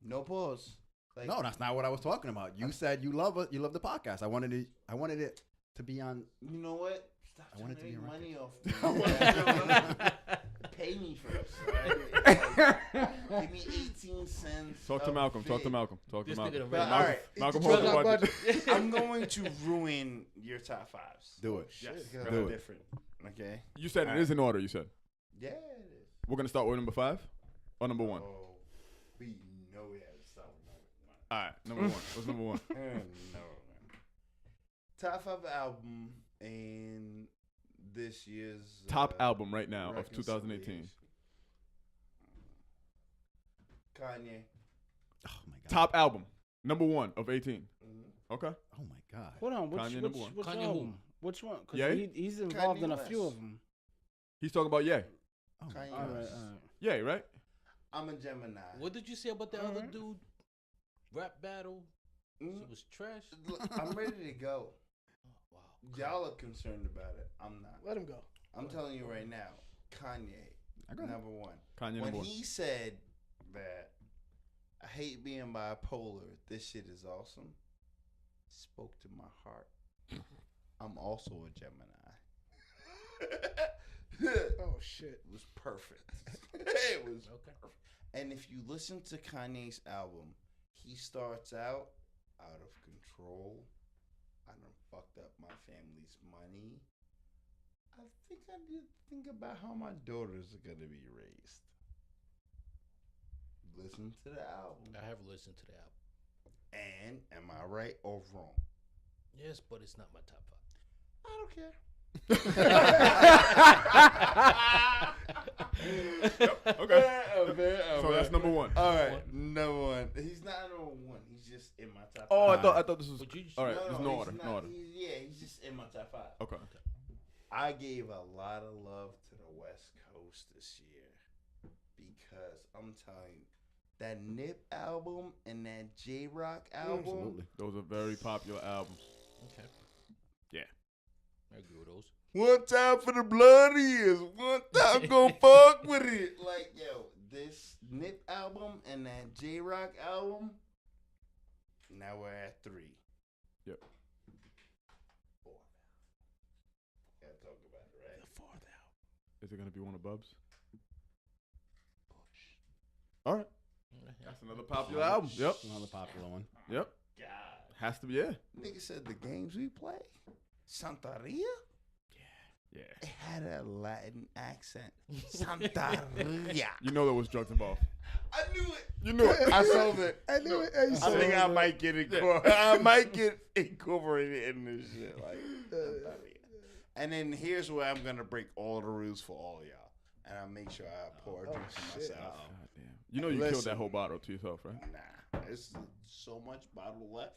No pause. Like, No, that's not what I was talking about. You said you love it. You love the podcast. I wanted it to be on. you know what? Stop I trying want to it to be make a money off me. Pay me first. Right? Give me 18 cents. Talk to of Malcolm. Talk to fee. Malcolm. Talk to This Malcolm. nigga done But, ran all out. right. Malcolm, Drug hold the our budget. I'm going to ruin your top 5s. Do it. Yes. Because Do I'm it. different. Okay? You said it is in order. You said. Yeah, it is. We're gonna start with number 5 or number 1. Oh, we know we had to start with All right, number 1. What's number 1? no, man. Top 5 album in this year's Top album right now of 2018. reconciliation. Kanye. Oh my god. Top album, number 1 of 18. Mhm. Okay. Oh my god. Hold on. Which, Kanye which, number one. which Kanye album? who? Which one? Because Yeah? he's involved in a Kanye few West. of them. He's talking about Ye. Oh, Kanye All right, West. all right. Ye, right? I'm a Gemini. What did you say about the other Alright. dude? Rap battle? Mm, It was trash? look, I'm ready to go. Oh, wow. Y'all are concerned about it. I'm not. Let him go. I'm telling you right now, Kanye, Okay. number 1. Kanye When number 1. he said that I hate being bipolar, this shit is awesome, spoke to my heart. I'm also a Gemini. Oh shit. It was perfect. It was Okay. perfect. And if you listen to Kanye's album, he starts out of control. I done fucked up my family's money. I think I need to think about how my daughters are gonna be raised. Listen to the album. I have listened to the album. And am I right or wrong? Yes, but it's not my top 5. I don't care. Okay. So that's number 1. All right, number 1. He's not number 1. He's just in my top 5. Oh, I thought this was. But you All right, No, there's no, no he's order. not- No order. He's just in my top 5. Okay. I gave a lot of love to the West Coast this year because I'm telling you, that Nip album and that J Rock album. Absolutely. Those are very popular albums. Okay. Yeah. I agree with those. One time for the bloodies. One time gonna fuck with it. Like, yo, this Nip album and that J Rock album, Now we're at 3. Yep. 4. Gotta talk about it, right? The fourth album. Is it gonna be one of Bubs? All right. That's another popular album. Yep. Another popular one. Yep. God. Has to be. Yeah. Nigga said the games we play. Santeria? Yeah. It had a Latin accent. Santeria. You know there was drugs involved. I knew it. You knew it. I sold it. I knew it. Hey, I so, think I might get incorporated in this shit. Like, and then here's where I'm gonna break all the rules for all y'all, and I'll make sure I pour a drink for myself. God damn. You know you killed that whole bottle to yourself, right? Nah, there's so much bottle left.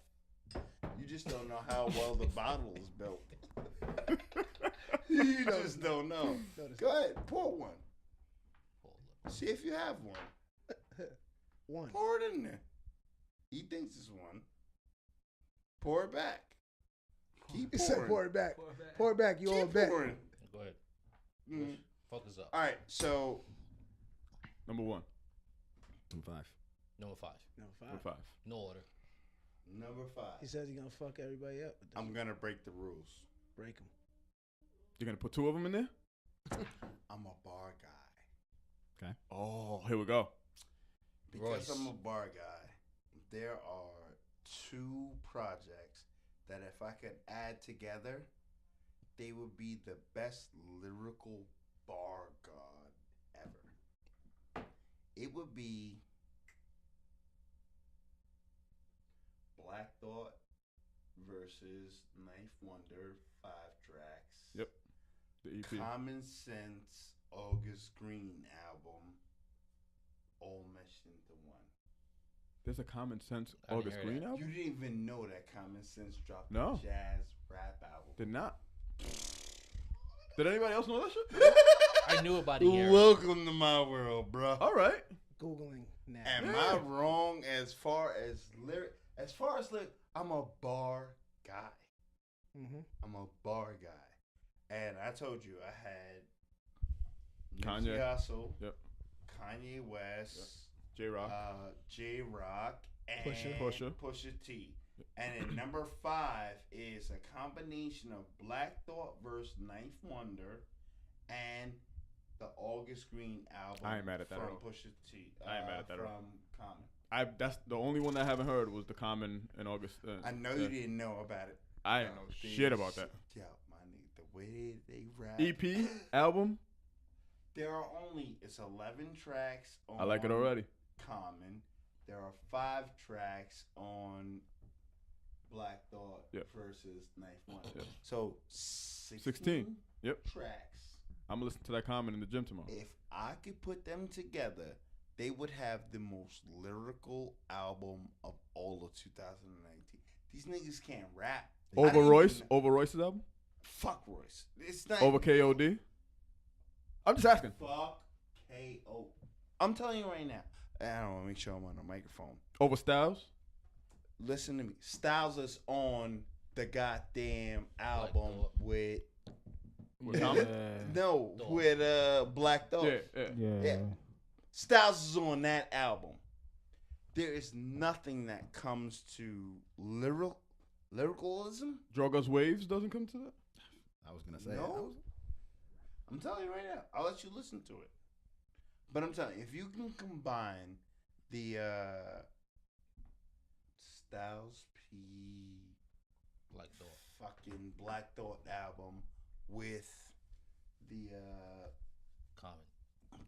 You just don't know how well the bottle is built. You just don't know. Go ahead, pour one. See if you have one. one. Pour it in there. He thinks it's one. Pour it back. Keep He pouring. said, "Pour it back. Pour it back. You all Keep bet." pouring. Go ahead. Mhm. Fuck us up. All right, so Number 1. Number 5. Number 5. No, Number five. 5. No order. number 5. He says he's gonna fuck everybody up. But I'm gonna break the rules. break him. You're gonna put 2 of them in there? I'm a bar guy. Oh, here we go. Because Royce. I'm a bar guy, there are 2 projects that if I could add together, they would be the best lyrical bar god ever. It would be Black Thought versus Knife Wonder 5 tracks. Yep. The E EP. Common Sense August Green album, all meshed into one. There's a Common Sense I didn't August hear Green that. album? You didn't even know that Common Sense dropped No. a jazz rap album. Did not. Did anybody else know that shit? I knew about a year. Welcome to my world, bro. All right. Googling now. Am I wrong as far as lyric? As far as lyric, I'm a bar guy. Mm-hmm. I'm a bar guy, and I told you I had Kanye. Nipsey Hussle, Yep. Kanye West, J Rock. J Rock, and Pusha. Pusha T. And then number 5 is a combination of Black Thought versus Knife Wonder and the August Green album. I ain't mad at that at from all. Pusha T. I ain't mad at that at all. from Common. That's the only one that I haven't heard was the Common in August. I know you didn't know about it. I didn't know shit about that. Yo, my nigga, the way they rap. EP album. There are it's 11 tracks on I like it already. Common. There are 5 tracks on Black Thought Yep. versus Knife Wonder. Yep. So 16, 16. Yep. tracks. I'm gonna listen to that Common in the gym tomorrow. If I could put them together, they would have the most lyrical album of all of 2019. These niggas can't rap. I Over didn't Royce. even- Over Royce's album. Fuck Royce. It's not Over KOD. I'm just asking. Fuck KO. I'm telling you right now. I don't want to make sure I'm on the microphone. Over Styles. Listen to me. Styles is on the goddamn album Thought. with With Common. no Thought. with Black Thought. Yeah. Yeah. Styles is on that album. There is nothing that comes to lyricalism. Drogas Waves doesn't come to that. I was gonna say. No. I'm telling you right now. I'll let you listen to it. But I'm telling you, if you can combine the Styles P Black Thought. fucking Black Thought album with the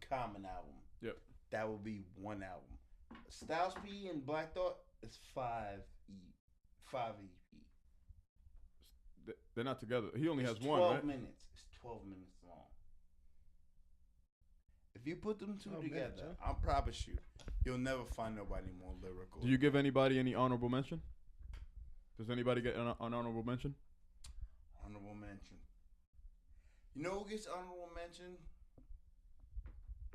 Common album, Yep. that would be one album. Styles P and Black Thought is 5 EP. They're not together. He only has It's one, 12 right? minutes. It's 12 minutes long. If you put them two together, I promise you, you'll never find nobody more lyrical. Do you give anybody any honorable mention? Does anybody get an honorable mention? Honorable mention. You know who gets honorable mention?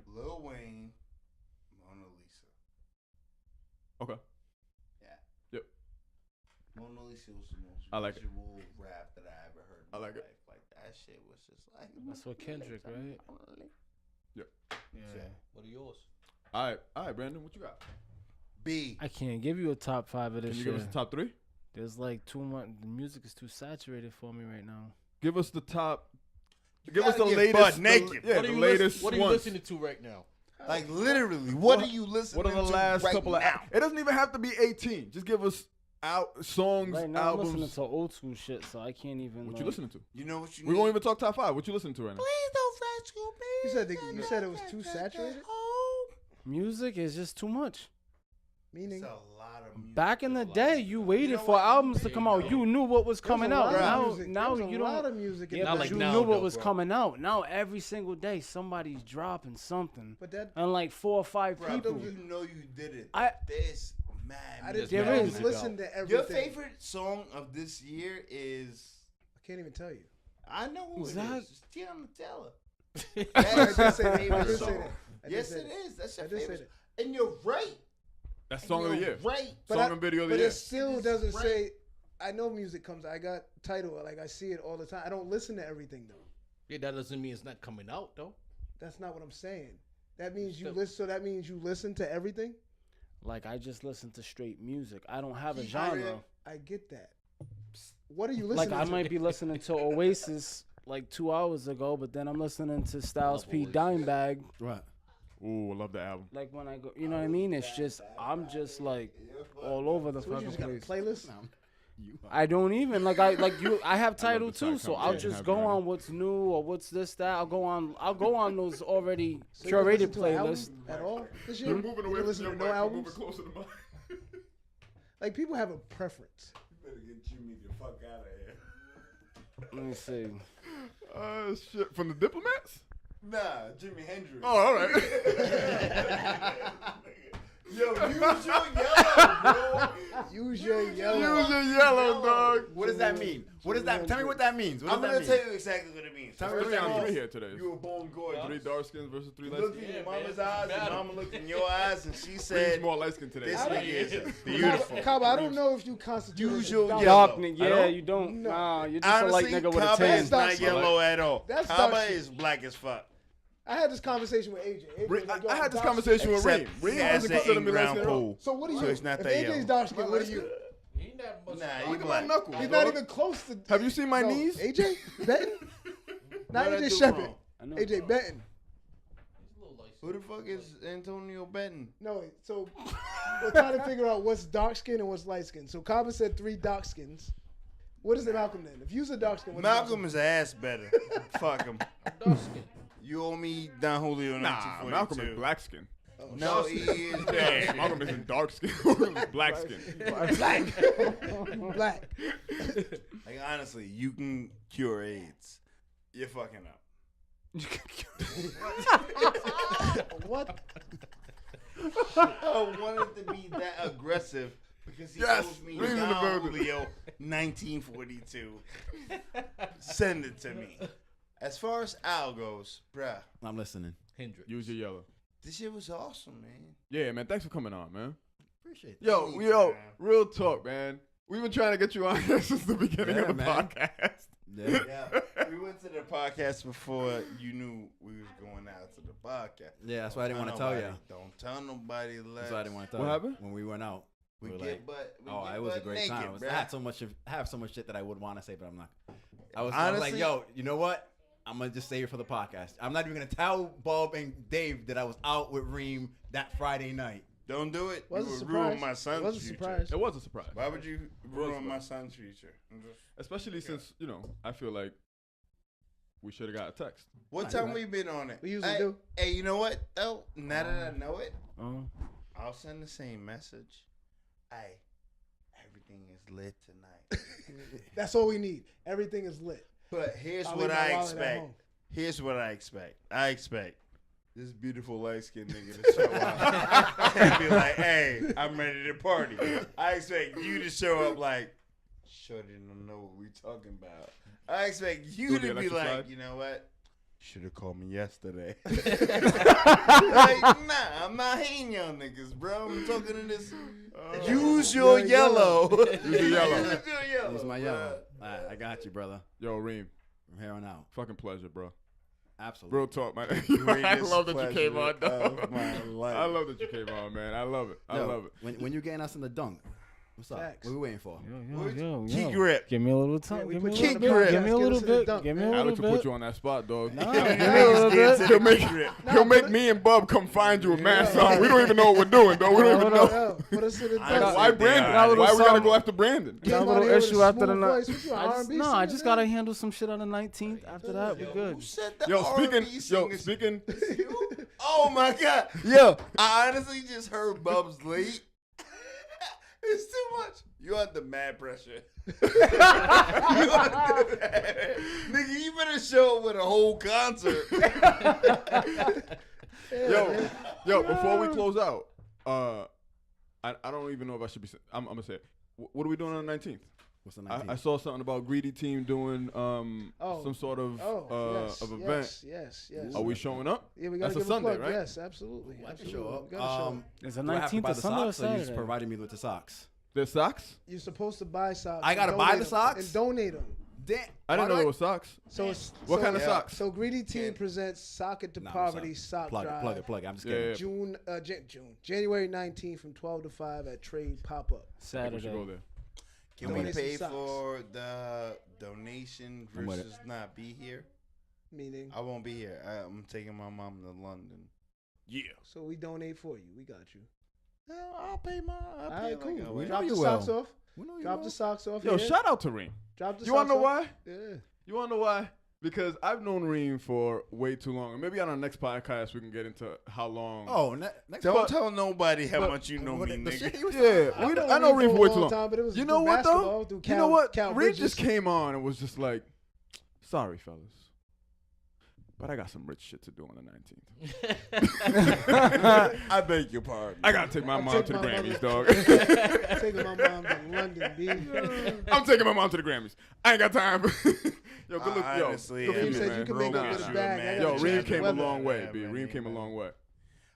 Lil Wayne, Mona Lisa. Okay. Yeah. Yep. Mona Lisa was the most I like it. visual rap that I ever heard in I my like it. life. Like that shit was just like That's what Kendrick, right? Yep. Yeah. What are yours? All right, Brandon, what you got? B. I can't give you a top 5 of this Can you year. give us the top 3? There's like too much. The music is too saturated for me right now. Give us the top. Give us the gotta get latest. butt naked. Yeah, What the are you latest What are you ones. listening to right now? Like literally, what are you listening What are the to last right couple of? now? It doesn't even have to be 18. Just give us out songs, Right now, I'm listening albums. to old school shit, so I can't even. What like, you listening to? You know what you We need? won't even talk top 5. What you listening to right now? Please don't rescue me. You said it was too saturated. Music is just too much. Meaning, It's a lot of music. Back in the day, you waited know for what? albums to come out. You knew what was there's coming a out. lot of Now, music. now There's you a lot don't. of music. in Yeah, the but like you now, knew what though, was bro. coming out. Now every single day somebody's dropping something, But that and like 4 or 5 Bro, people. you know you did it. I- This man. I didn't There always is. listen to everything. Your favorite song of this year is? I can't even tell you. I know who Who's it that? is. It's Tiana Taylor. I That's did say your that. I favorite did say song. that. I did Yes, say it that. is. That's your I did say favorite. And you're right. That's And song of the you're year. Right. Song and video of the But year. it still This doesn't is right. say. I know music comes. I got title. Like I see it all the time. I don't listen to everything though. Yeah, that doesn't mean it's not coming out though. That's not what I'm saying. That means you Still- listen. So that means you listen to everything. Like I just listen to straight music. I don't have a Keep genre. hearing- I get that. What are you Like listening I to? might be listening to Oasis like 2 hours ago, but then I'm listening to Styles Love P Oasis. Dimebag. What? Ooh, I love the album. Like when I go, you know what I mean? It's just I'm just like all over the So what, you fucking just got a place. playlist. I don't even like you. I have title the side too, so I'll conversation just happening go right on what's new or what's this that. I'll go on those already So you don't curated listen to an album playlists. at all this year. We're moving You away don't from listen your to no mic. We're albums. moving closer to mine. Like people have a preference. You better get Jimmy the fuck out of here. Let me see. Shit. From the Diplomats? Nah, Jimi Hendrix. Oh, all right. Yo, use your yellow, bro. Use your yellow. Use your yellow, dog. What does that mean? What does that? Tell me what that means. What I'm does gonna that tell mean? you exactly what it means. Tell me First what that of all, Three here today. You were born gorgeous. 3 dark skins versus 3 You light looked skins. in your Yeah, mama's man, eyes, and battle. mama looked in your eyes, and she Reem's said, more light skin today. "This so- nigga is beautiful." Kaba, I don't know if you constitute Use as your dark. yellow. Dark nigga, I yeah, don't? you don't. No. Nah, you're just Honestly, a light nigga with a Kaba tan. is not That's yellow at all. That's Kaba dark shit. is black as fuck. I had this conversation with AJ. AJ was like, yo, I had I'm this dark conversation with Reem. Except Reem he has doesn't an consider me light in-ground skin at all. pool. So what are you? So it's not if that AJ's yellow. dark skin, what are you? He ain't that much. Nah, dark. you Look at my black. knuckles. He's dog. not even close to. Have you seen my No, knees? AJ Benton? Not What I AJ do Shepard. wrong? I know. AJ Benton. He's a little light. Who the fuck is Antonio Benton? No, so we're trying to figure out what's dark skin and what's light skin. So Kaba said 3 dark skins. What is it, Malcolm then? If you's a dark skin, what's Malcolm is ass better. Fuck him. Dark skin. You owe me Don Julio Nah, 1942. Malcolm is black skin. No, he is dark Yeah, skin. Malcolm isn't dark skin. Malcolm is black skin. black. Like honestly, you can cure AIDS. You're fucking up. What? I wanted to be that aggressive because he Yes, owes me Reems in the Don building. Julio 1942. Send it to me. As far as Al goes, bruh, I'm listening. Hendrix. Use your yellow. this shit was awesome, man. Yeah, man. Thanks for coming on, man. Appreciate it. Yo, Anytime. real talk, man. We've been trying to get you on here since the beginning Yeah, of the man. podcast. Yeah. Yeah, we went to the podcast before you knew we was going out to the podcast. Yeah, that's why I didn't want to tell you. Don't tell nobody. That's why I didn't want to tell What you. happened? When we went out. We were get like, butt. We oh, get it was a butt great naked, time. bruh. I had so much. I have so much shit that I would want to say, but I'm not. I was Honestly- like, yo, you know what? I'm gonna just save it for the podcast. I'm not even gonna tell Bob and Dave that I was out with Reem that Friday night. Don't do it. Was you a would surprise. ruin my son's Was a future. surprise. It was a surprise. Why would you ruin surprise. my son's future? Especially since, I feel like we should have got a text. What time we been on it? We usually hey, do. Hey, you know what? Oh, now that I know it, Oh, I'll send the same message. Hey, everything is lit tonight. That's all we need. Everything is lit. But here's I'll what leave my I wallet at expect. home. Here's what I expect. I expect this beautiful light skinned nigga to show up and be like, hey, I'm ready to party. I expect you to show up like, shorty don't know what we talking about. I expect you Do the to be electric like, slide? you know what? Should have called me yesterday. Like, nah, I'm not hating y'all niggas, bro. I'm talking to this. Use your You're yellow. Use your yellow. Use your yellow. Use my bruh. yellow. All right, I got you, brother. Yo, Reem, From here on out. fucking pleasure, bro. Absolutely. Real talk, man. I Greatest love that you came pleasure on, dog. of my life. I love that you came on, man. I love it. I Yo, love it. When you getting us in the dunk, what's up? Facts. What we waiting for? Key grip. Give me a little time. we Give me a put you little on bit. the podcast. Give me a Get little us in the bit. dunk, Give me a man. little Alex will put bit. you on that spot, dog. Nah, give me a little bit. He'll make me and Bub come find you a man something. We don't even know what we're doing, dog. We don't even know. Yo, put us in the I dunk. Why said they Brandon? are. Why we gotta Song. go after Brandon? Get Got him a out little here with issue a after the smooth night. voice. What you, R&B No, I singer, just man? gotta handle some shit on the 19th. After that, we good. Who said the Yo, R&B speaking. singers? Speaking. Oh my god. Yo, I honestly just heard Bubs late. It's too much. You under mad pressure. Nigga, you better show up with a whole concert. Yo, before we close out, I don't even know if I should be. I'm gonna say it. What are we doing on the 19th? What's the I 19th? saw something about Greedy Team doing some sort of yes, of event. Yes. Are we showing up? Yeah, we gotta That's a give Sunday, a plug. right? Yes, absolutely. I can Absolutely. show We up. gotta show up. Is the Do I have to 19th buy a the Sunday or socks, or you just Saturday? providing me with the socks? There's socks. You're supposed to buy socks. I gotta and buy donate the 'em socks? and donate them. Damn. I didn't know there was socks. So it's What kind of socks? So Greedy Team presents Socket to Nah, Poverty what's Sock Plug Drive. it. I'm just Yeah, kidding. yeah. January 19th from 12 to 5 at Trade Pop Up. We should go Saturday. there. Can I'm we with it. pay Socks. for the donation I'm with it. versus not be here? Meaning, I won't be here. I'm taking my mom to London. Yeah. so we donate for you. We got you. I'll pay my. All right, cool. We Drop know the you socks will. off. We know you Drop will. the socks off. Yo, here. shout out to Reem. Drop the You wanna socks know off. why? Yeah. You wanna know why? Because I've known Reem for way too long, and maybe on our next podcast we can get into how long. Oh, next Don't But- tell nobody how but- much you know me, the shit nigga. he was Yeah, I know Reem for way too long. Time, but it was You know through what basketball, though? through You know what? Cal Reem Bridges. just came on and was just like, "Sorry, fellas, but I got some rich shit to do on the 19th. I beg your pardon. I gotta take my I'm mom to taking the my Grammys, mother- dog. Taking my mom to London, B. I'm taking my mom to the Grammys. I ain't got time. Yo, good look. Yo, Honestly, good for Reem you, said man. you can make Nah, up with nah. a bag. I Yo, gotta Reem check the came a weather. long way, Yeah, B. man, Reem came a man. long way.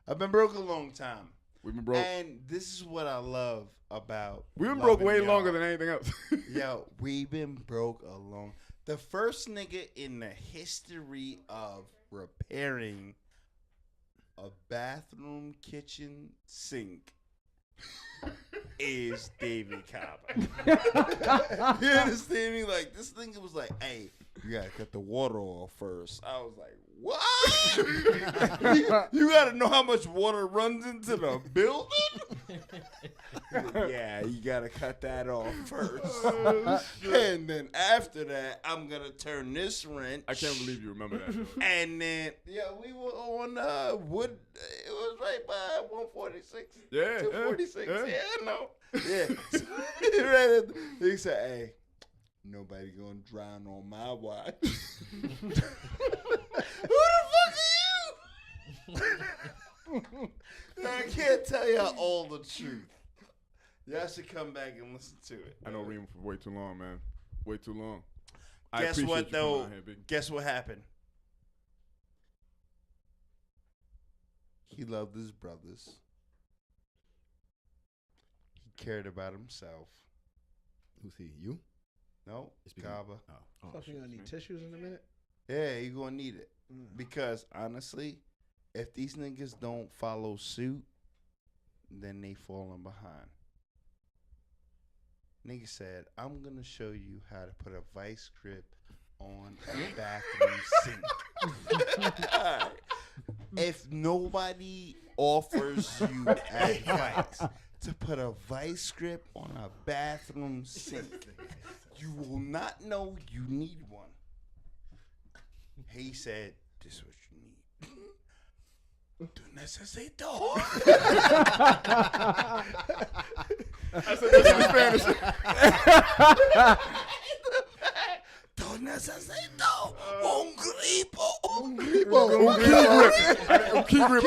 I've been broke a long time. We've been broke. And this is what I love about. We've been broke loving way y'all. longer than anything else. Yo, we've been broke a long. The first nigga in the history of repairing a bathroom kitchen sink is David Cobb. You understand me? Like, this nigga was like, "Hey, you gotta cut the water off first." I was like, "What? you gotta know how much water runs into the building?" Yeah, you gotta cut that off first. And then after that, I'm gonna turn this wrench. I can't believe you remember that. Though. And then, yeah, we were on Wood. It was right by 146. Yeah, 246. yeah. Yeah, I know. Yeah. So, he said, "Hey, nobody gonna drown on my watch." Who the fuck are you? I can't tell you all the truth. Y'all should come back and listen to it. I know Reem for way too long, man. Way too long. Guess appreciate what you coming though? out here, big. Guess what happened? He loved his brothers. He cared about himself. Who's he? You? No, Speaking- Kaba. Oh. Fuck, you gonna need tissues in a minute? Yeah, you gonna need it. Because honestly, if these niggas don't follow suit, then they falling behind. Nigga said, "I'm gonna show you how to put a vice grip on a bathroom sink." Alright. If nobody offers you advice to put a vice grip on a bathroom sink, you will not know you need one. He said, "This is what you need." Tu necesito. I said this in Spanish. Tu necesito un gripo. Un key grip.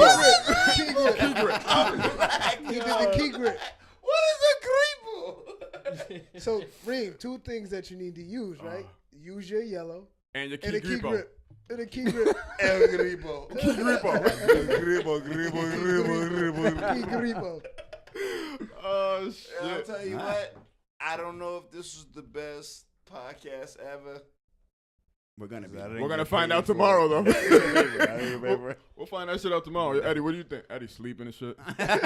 Key grip. I'm black. He did the key grip. What is a gripo? So, Reem, two things that you need to use, right? Use your yellow And your and key a key grip. grip. And a key grip. El gripo. Key grip. Key gripo. Oh shit. And I'll tell you what, I don't know if this was the best podcast ever, We're gonna be. We're gonna find out tomorrow, though. We'll find that shit out tomorrow. Eddie, what do you think? Eddie sleeping and shit. Eddie's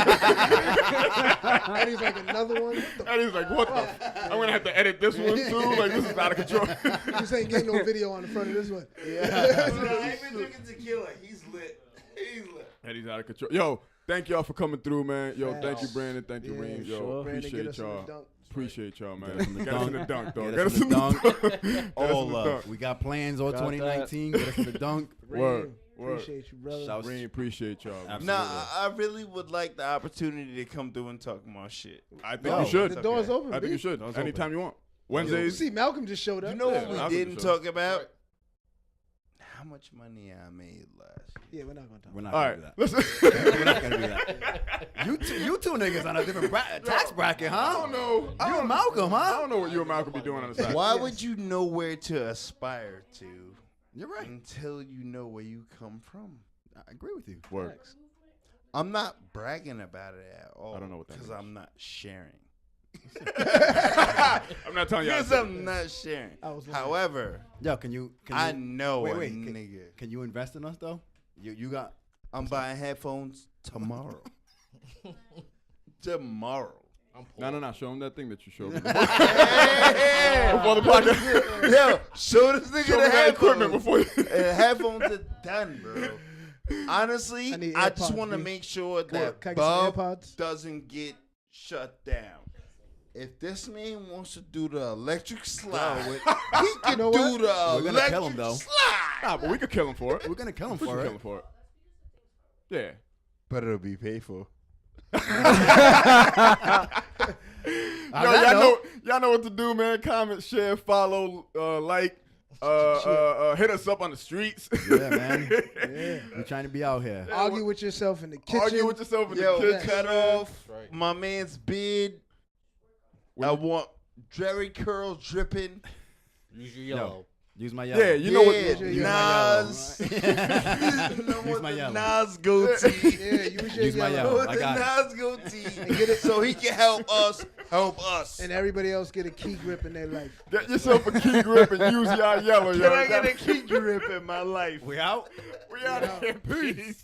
like another one. Eddie's like, what the? I'm gonna have to edit this one too. Like this is out of control. You just ain't getting no video on the front of this one. I ain't been drinking tequila. He's lit. He's lit. Eddie's out of control. Yo, thank y'all for coming through, man. Yo, thank you, Brandon. Thank you, Yeah, Reem. Yo, sure. Brandon, get appreciate us in the y'all. dunk. Appreciate y'all, man. Get us in the Get us in the dunk. dunk, dog. Get Get us us in in the the dunk. All Get us in the love. dunk. We got plans all Got 2019. Get us in the dunk. Word. Word. Appreciate you, brother. Shouts- Reem, appreciate y'all. Man. Absolutely. Nah, I really would like the opportunity to come through and talk more shit. I think Yo, you should. The door's open. I think B. you should. Door's Anytime you want. You Wednesdays. see, Malcolm just showed up. You know Yeah, what we I'll do didn't the talk about? How much money I made last year. Yeah, we're not gonna talk. We're not All gonna right, do that. listen. We're not gonna do that. You two niggas on a different tax bracket, huh? I don't know. You and Malcolm, I huh? don't know what you and Malcolm be doing on the side. Why would you know where to aspire to You're right. until you know where you come from? I agree with you. Word. I'm not bragging about it at all. I don't know what that because means. I'm not sharing. I'm not telling you. Because I'm not sharing. I was wondering. However, Yo, can you? I know a wait, nigga. Can you invest in us though? You got. I'm buying headphones tomorrow. Tomorrow. I'm poor. No. Show him that thing that you showed me. Yeah. Before the podcast. Yo, show this nigga Show me the that equipment headphones. before you. Headphones are done, bro. Honestly, I need I just AirPods, want to B. make sure that Can I get some Bob AirPods? doesn't get shut down. If this man wants to do the electric slide, he can know do what? the We're gonna electric kill him, though. slide. Nah, but we could kill him for it. We're gonna kill him We for could it. kill him for it. Yeah. But it'll be paid for. Yo, y'all know what to do, man. Comment, share, follow, like, hit us up on the streets. Yeah, man. Yeah. We're trying to be out here. Argue with yourself in the kitchen. Argue with yourself in Yo, the kitchen. cut off Right. my man's beard. I want Jerry curls dripping. Use your yellow. Use my yellow. Yeah, you know what? Nas. Use With my the yellow. Nas goatee. Yeah, use your Use my yellow. yellow. With I the got Nas goatee. So he can help us help us. And everybody else get a key grip in their life. Get yourself a key grip and use your yellow, Can yo. I get a key grip in my life? We out. We out of here. Peace.